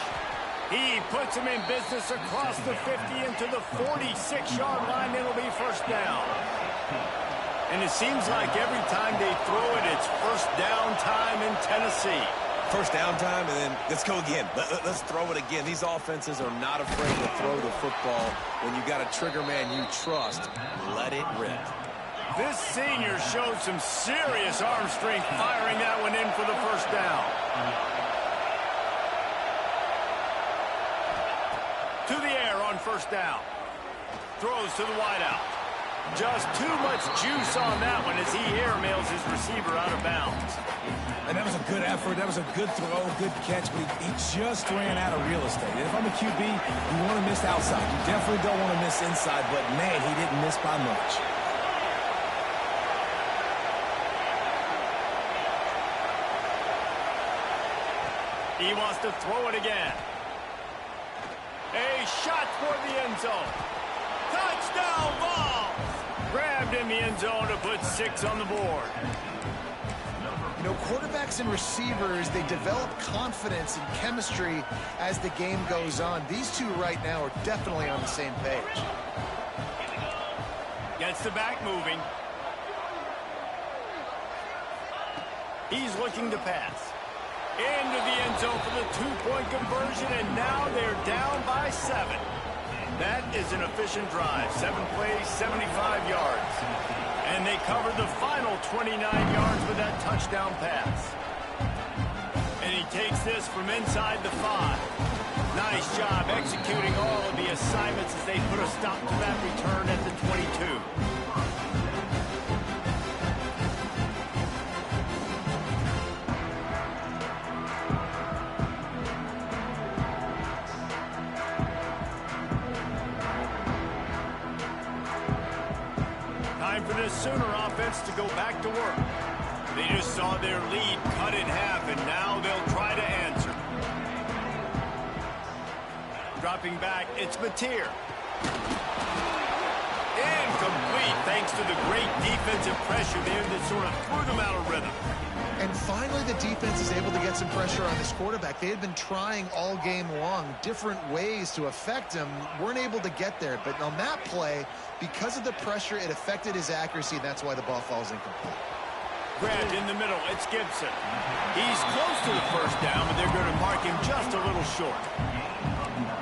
He puts him in business across the 50 into the 46-yard line. It'll be 1st down. And it seems like every time they throw it, it's 1st down time in Tennessee. 1st down time, and then let's go again. Let's throw it again. These offenses are not afraid to throw the football. When you got a trigger man you trust, let it rip. This senior showed some serious arm strength firing that one in for the 1st down. first down. Throws to the wideout. Just too much juice on that one as he airmails his receiver out of bounds. And that was a good effort. That was a good throw, good catch, but he just ran out of real estate. And if I'm a QB, you want to miss outside. You definitely don't want to miss inside, but, man, he didn't miss by much. He wants to throw it again. A shot for the end zone. Touchdown ball! Grabbed in the end zone to put 6 on the board. You know, quarterbacks and receivers, they develop confidence and chemistry as the game goes on. These two right now are definitely on the same page. Gets the back moving. He's looking to pass. Into the end zone for the 2-point conversion, and now they're down by 7. That is an efficient drive. 7 plays, 75 yards. And they covered the final 29 yards with that touchdown pass. And he takes this from inside the 5. Nice job executing all of the assignments as they put a stop to that return at the 22. Time for this Sooner offense to go back to work. They just saw their lead cut in half, and now they'll try to answer. Dropping back, it's Mateer. Incomplete, thanks to the great defensive pressure there that sort of threw them out of rhythm. And finally, the defense is able to get some pressure on this quarterback. They had been trying all game long different ways to affect him, weren't able to get there. But on that play, because of the pressure, it affected his accuracy, and that's why the ball falls incomplete. Grabbed in the middle, it's Gibson. He's close to the first down, but they're going to mark him just a little short.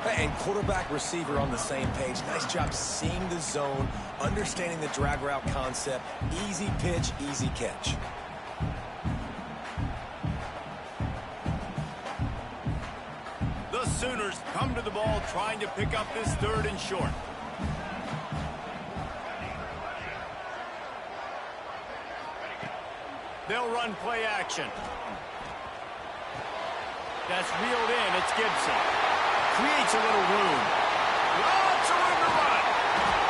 And quarterback receiver on the same page. Nice job seeing the zone, understanding the drag route concept. Easy pitch, easy catch. The Sooners come to the ball trying to pick up this 3rd and short. They'll run play action. That's reeled in. It's Gibson. Creates a little room. Lots of room to run.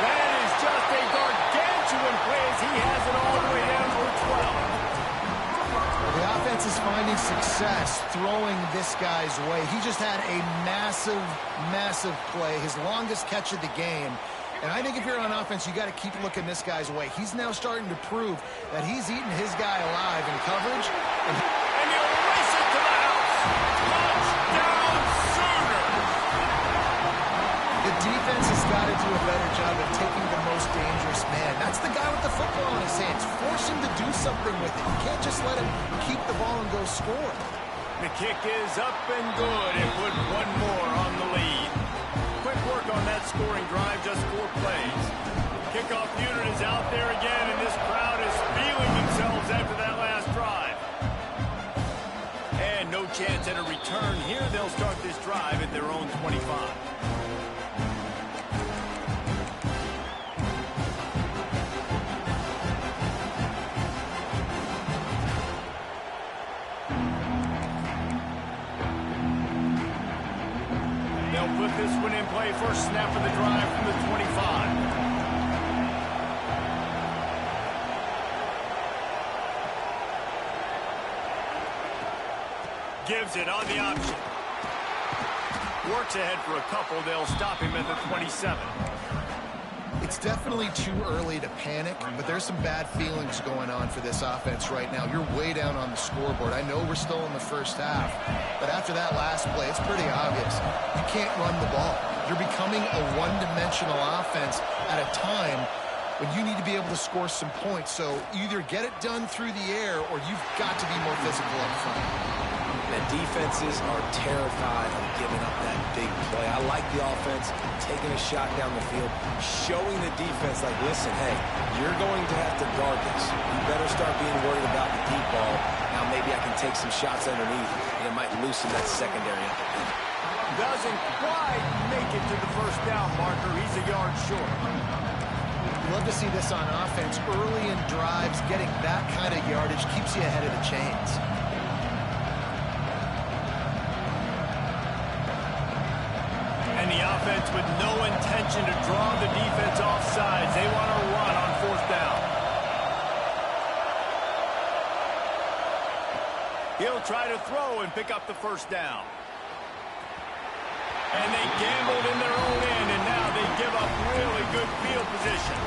That is just a gargantuan play as he has it all the way down to the 12. The offense is finding success throwing this guy's way. He just had a massive, massive play, his longest catch of the game. And I think if you're on offense, you got to keep looking this guy's way. He's now starting to prove that he's eating his guy alive in coverage. And he'll race it to the house. Touchdown, Sooners! The defense has got to do a better job of taking the most dangerous man. That's the guy with the football in his hands. Force him to do something with it. You can't just let him keep the ball and go score. The kick is up and good, and put one more on the lead. Quick work on that scoring drive, just 4 plays. Kickoff unit is out there again, and this crowd is feeling themselves after that last drive. And no chance at a return here. They'll start this drive at their own 25. They'll put this one in play. First snap of the drive from the 25. Gives it on the option. Works ahead for a couple. They'll stop him at the 27. It's definitely too early to panic, but there's some bad feelings going on for this offense right now. You're way down on the scoreboard. I know we're still in the first half, but after that last play, it's pretty obvious. You can't run the ball. You're becoming a one-dimensional offense at a time when you need to be able to score some points. So either get it done through the air or you've got to be more physical up front. The defenses are terrified of giving up that big play. I like the offense taking a shot down the field, showing the defense, like, listen, hey, you're going to have to guard this. You better start being worried about the deep ball. Now maybe I can take some shots underneath, and it might loosen that secondary up a bit. Doesn't quite make it to the first down marker. He's a yard short. Love to see this on offense. Early in drives, getting that kind of yardage keeps you ahead of the chains. And the offense with no intention to draw the defense off sides. They want to run on fourth down. He'll try to throw and pick up the first down. And they gambled in their own end, and now they give up really good field position.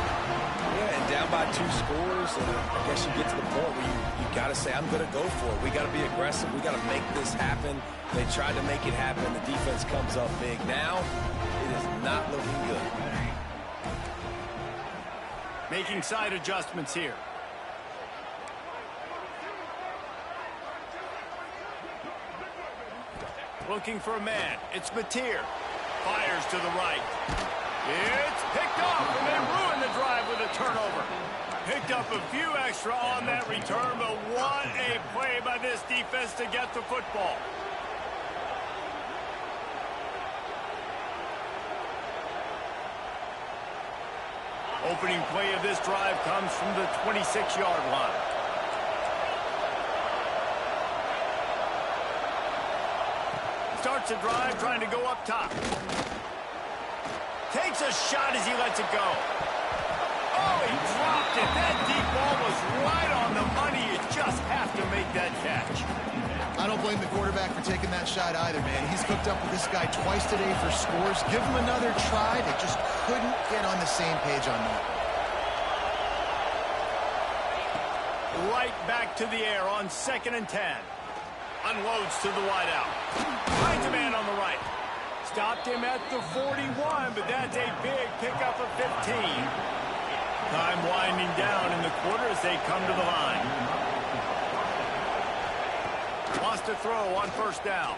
Yeah, and down by 2 scores, I guess you get to the point where you got to say, I'm going to go for it. We got to be aggressive. We got to make this happen. They tried to make it happen. The defense comes up big. Now, it is not looking good. Making side adjustments here. Looking for a man. It's Mateer. Fires to the right. It's picked off, and they ruin the drive with a turnover. Picked up a few extra on that return, but what a play by this defense to get the football. Opening play of this drive comes from the 26-yard line. Starts a drive trying to go up top. Takes a shot as he lets it go. Oh, he dropped it. That deep ball was right on the money. You just have to make that catch. I don't blame the quarterback for taking that shot either, man. He's cooked up with this guy twice today for scores. Give him another try. They just couldn't get on the same page on that. Right back to the air on 2nd and 10. Unloads to the wideout. Finds a man on the right. Stopped him at the 41, but that's a big pickup of 15. Time winding down in the quarter as they come to the line. Lost a throw on first down.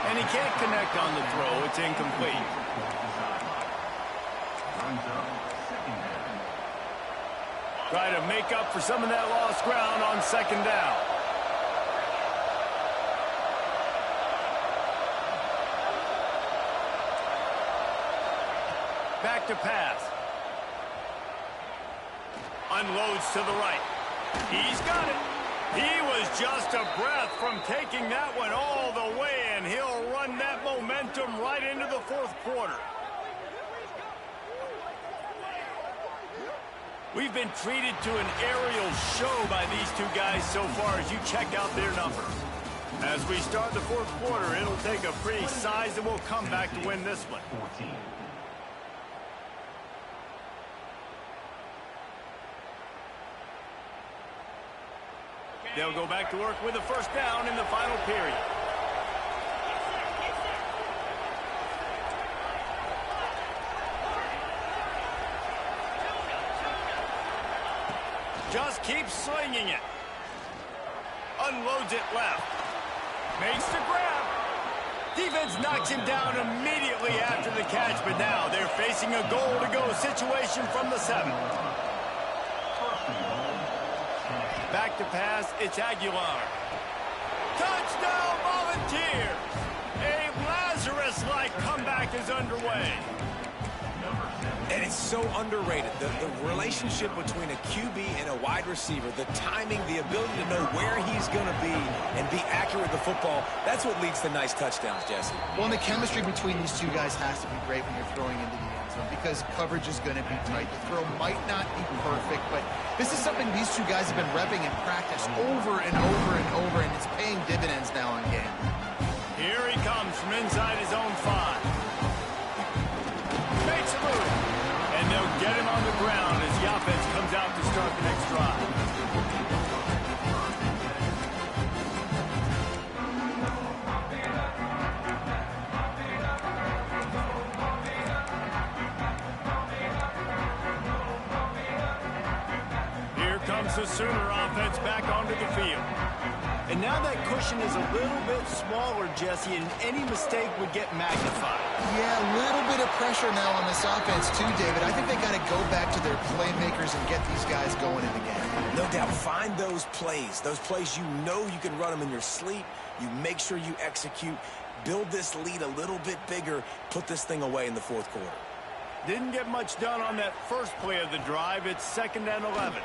And he can't connect on the throw. It's incomplete. Try to make up for some of that lost ground on 2nd down. Back to pass. Unloads to the right. He's got it. He was just a breath from taking that one all the way, and he'll run that momentum right into the 4th quarter. We've been treated to an aerial show by these two guys so far as you check out their numbers. As we start the 4th quarter, it'll take a pretty sizable comeback to win this one. They'll go back to work with a first down in the final period. Just keeps slinging it. Unloads it left. Makes the grab. Defense knocks him down immediately after the catch, but now they're facing a goal-to-go situation from the 7. Back to pass, it's Aguilar. Touchdown, Volunteers! A Lazarus-like comeback is underway. And it's so underrated. The relationship between a QB and a wide receiver, the timing, the ability to know where he's going to be and be accurate with the football, that's what leads to nice touchdowns, Jesse. Well, and the chemistry between these two guys has to be great when you're throwing into the end zone because coverage is going to be tight. The throw might not be perfect, but this is something these two guys have been repping in practice over and over and over, and it's paying dividends now on game. Here he comes from inside his own 5. Makes a move. And they'll get him on the ground as the offense comes out to start the next drive. Here comes the Sooner offense back onto the field. And now that cushion is a little bit smaller, Jesse, and any mistake would get magnified. Yeah, a little bit of pressure now on this offense too, David. I think they got to go back to their playmakers and get these guys going in the game. No doubt. Find those plays you know you can run them in your sleep. You make sure you execute. build this lead a little bit bigger, put this thing away in the fourth quarter. Didn't get much done on that first play of the drive. It's 2nd and 11.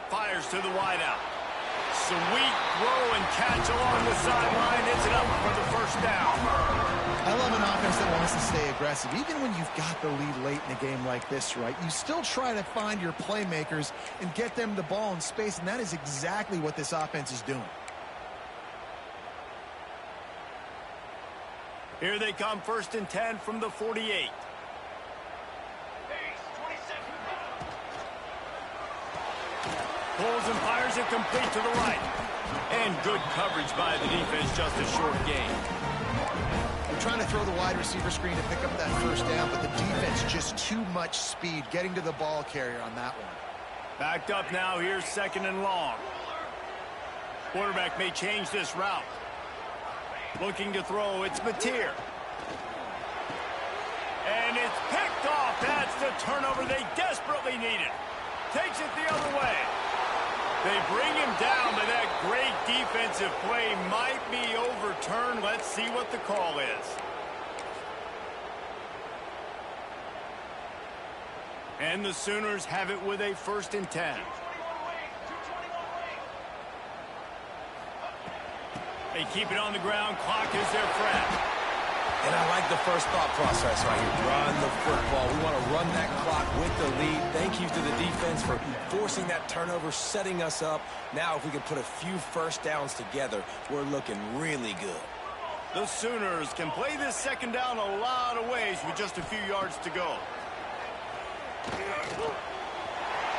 Fires to the wideout. Sweet throw and catch along the sideline. It's up for the first down. I love an offense that wants to stay aggressive. Even when you've got the lead late in a game like this, right, you still try to find your playmakers and get them the ball in space, and that is exactly what this offense is doing. Here they come, 1st and 10 from the 48. Pulls and fires it complete to the right. And good coverage by the defense, just a short gain. They're trying to throw the wide receiver screen to pick up that first down, but the defense just too much speed getting to the ball carrier on that one. Backed up now, here's 2nd and long. Quarterback may change this route. Looking to throw, it's Mateer. And it's picked off. That's the turnover they desperately needed. Takes it the other way. They bring him down, but that great defensive play might be overturned. Let's see what the call is. And the Sooners have it with a 1st and 10. They keep it on the ground. Clock is their friend. And I like the first thought process right here. Run the football. We want to run that clock with the lead. Thank you to the defense for forcing that turnover, setting us up. Now if we can put a few first downs together, we're looking really good. The Sooners can play this 2nd down a lot of ways with just a few yards to go.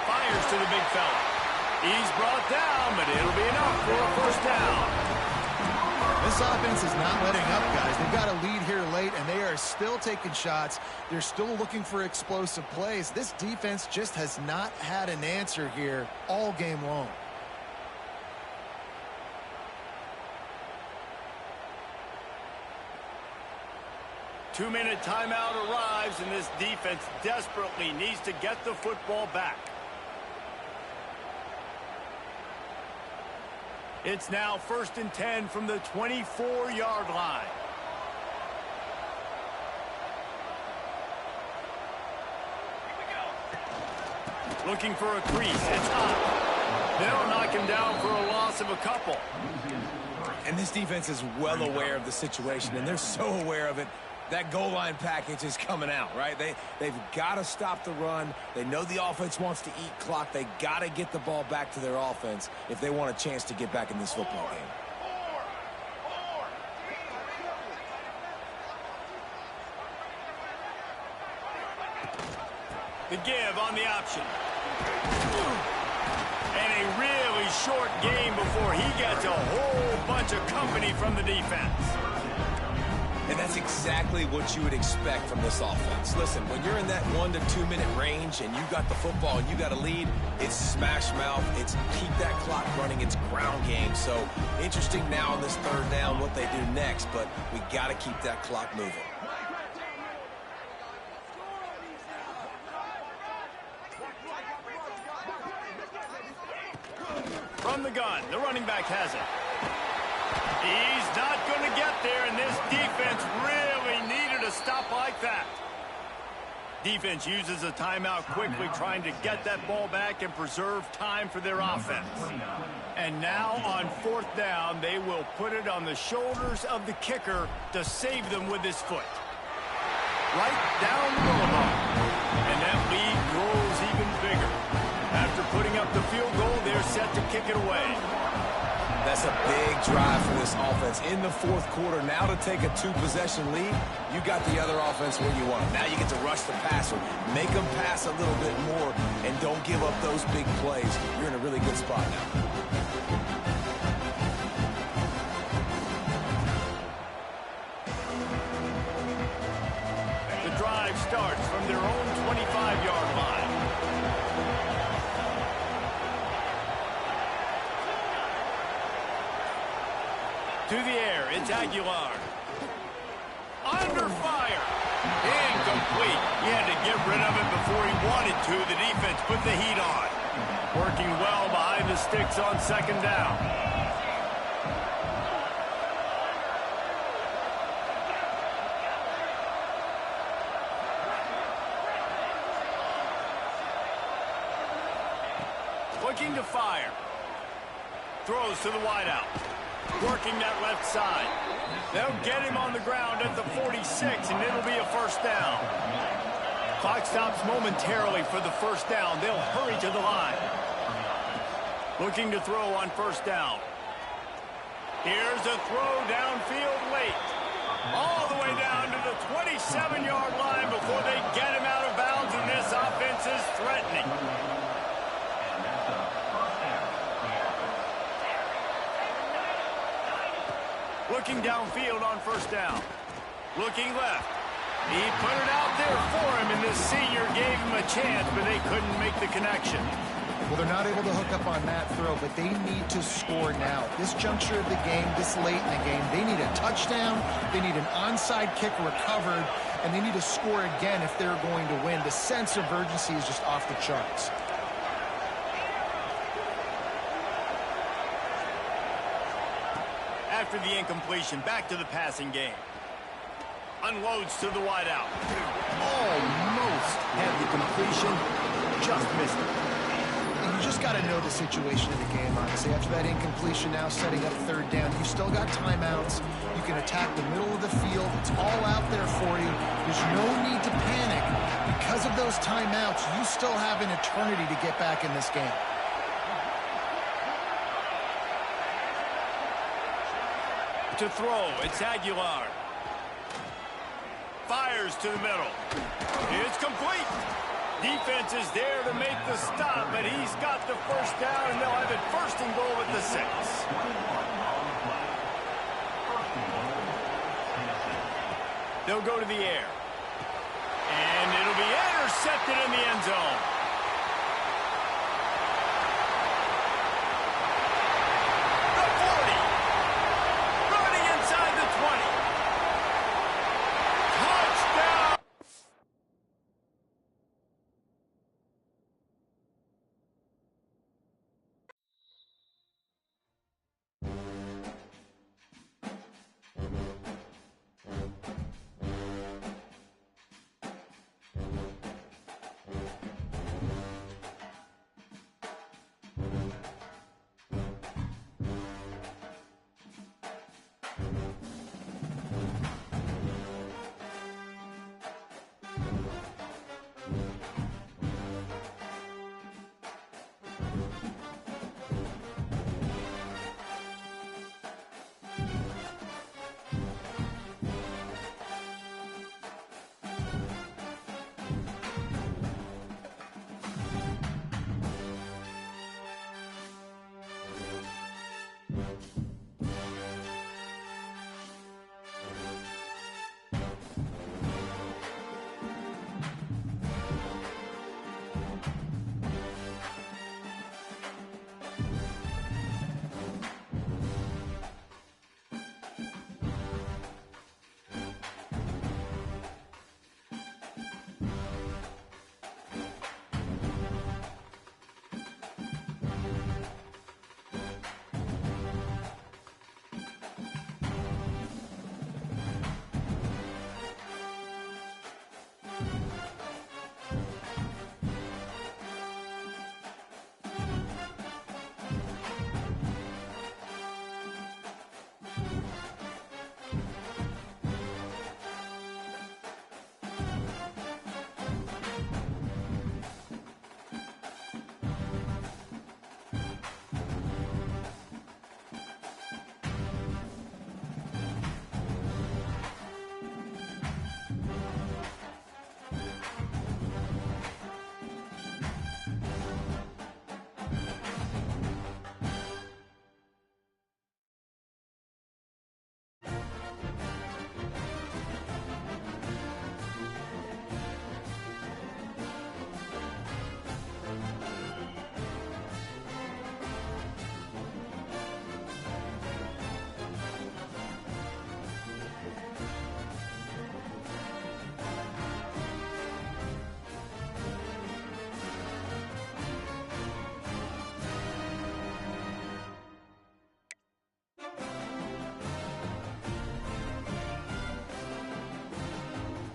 Fires to the big fella. He's brought down, but it'll be enough for a 1st down. This offense is not letting up, guys. They've got a lead here late, and they are still taking shots. They're still looking for explosive plays. This defense just has not had an answer here all game long. Two-minute timeout arrives, and this defense desperately needs to get the football back. It's now 1st and 10 from the 24-yard line. Looking for a crease. It's up. They'll knock him down for a loss of a couple. And this defense is well aware of the situation, and they're so aware of it. That goal line package is coming out, right? They've got to stop the run. They know the offense wants to eat clock. They got to get the ball back to their offense if they want a chance to get back in this football game. The give on the option. And a really short game before he gets a whole bunch of company from the defense. And that's exactly what you would expect from this offense. Listen, when you're in that 1 to 2 minute range and you got the football and you got a lead, it's smash mouth, it's keep that clock running, it's ground game. So interesting now on this 3rd down what they do next, but we got to keep that clock moving. From the gun, the running back has it. He's not going to get there, and this defense really needed a stop like that. Defense uses a timeout quickly, trying to get that ball back and preserve time for their offense. And now on 4th down, they will put it on the shoulders of the kicker to save them with his foot. Right down the boulevard. And that lead grows even bigger. After putting up the field goal, they're set to kick it away. That's a big drive for this offense in the 4th quarter. Now to take a 2-possession lead, you got the other offense where you want them. Now you get to rush the passer, make them pass a little bit more, and don't give up those big plays. You're in a really good spot now. The drive starts from their own 25-yard line. To the air, it's Aguilar. Under fire. Incomplete. He had to get rid of it before he wanted to. The defense put the heat on. Working well behind the sticks on 2nd down. Looking to fire. Throws to the wideout. Working that left side. They'll get him on the ground at the 46, and it'll be a first down. Clock stops momentarily for the first down. They'll hurry to the line. Looking to throw on first down. Here's a throw downfield late. All the way down to the 27-yard line before they get him out of bounds, and this offense is threatening. Looking downfield on first down. Looking left. He put it out there for him, and this senior gave him a chance, but they couldn't make the connection. Well, they're not able to hook up on that throw, but they need to score now. This juncture of the game, this late in the game, they need a touchdown, they need an onside kick recovered, and they need to score again if they're going to win. The sense of urgency is just off the charts. After the incompletion, back to the passing game. Unloads to the wideout. Almost had the completion, just missed it. You just got to know the situation of the game, honestly. After that incompletion, now setting up third down, you still got timeouts. You can attack the middle of the field. It's all out there for you. There's no need to panic. Because of those timeouts, you still have an eternity to get back in this game. To throw, it's Aguilar. Fires to the middle. It's complete. Defense is there to make the stop, but he's got the first down, and they'll have it first and goal at the 6. They'll go to the air. And it'll be intercepted in the end zone.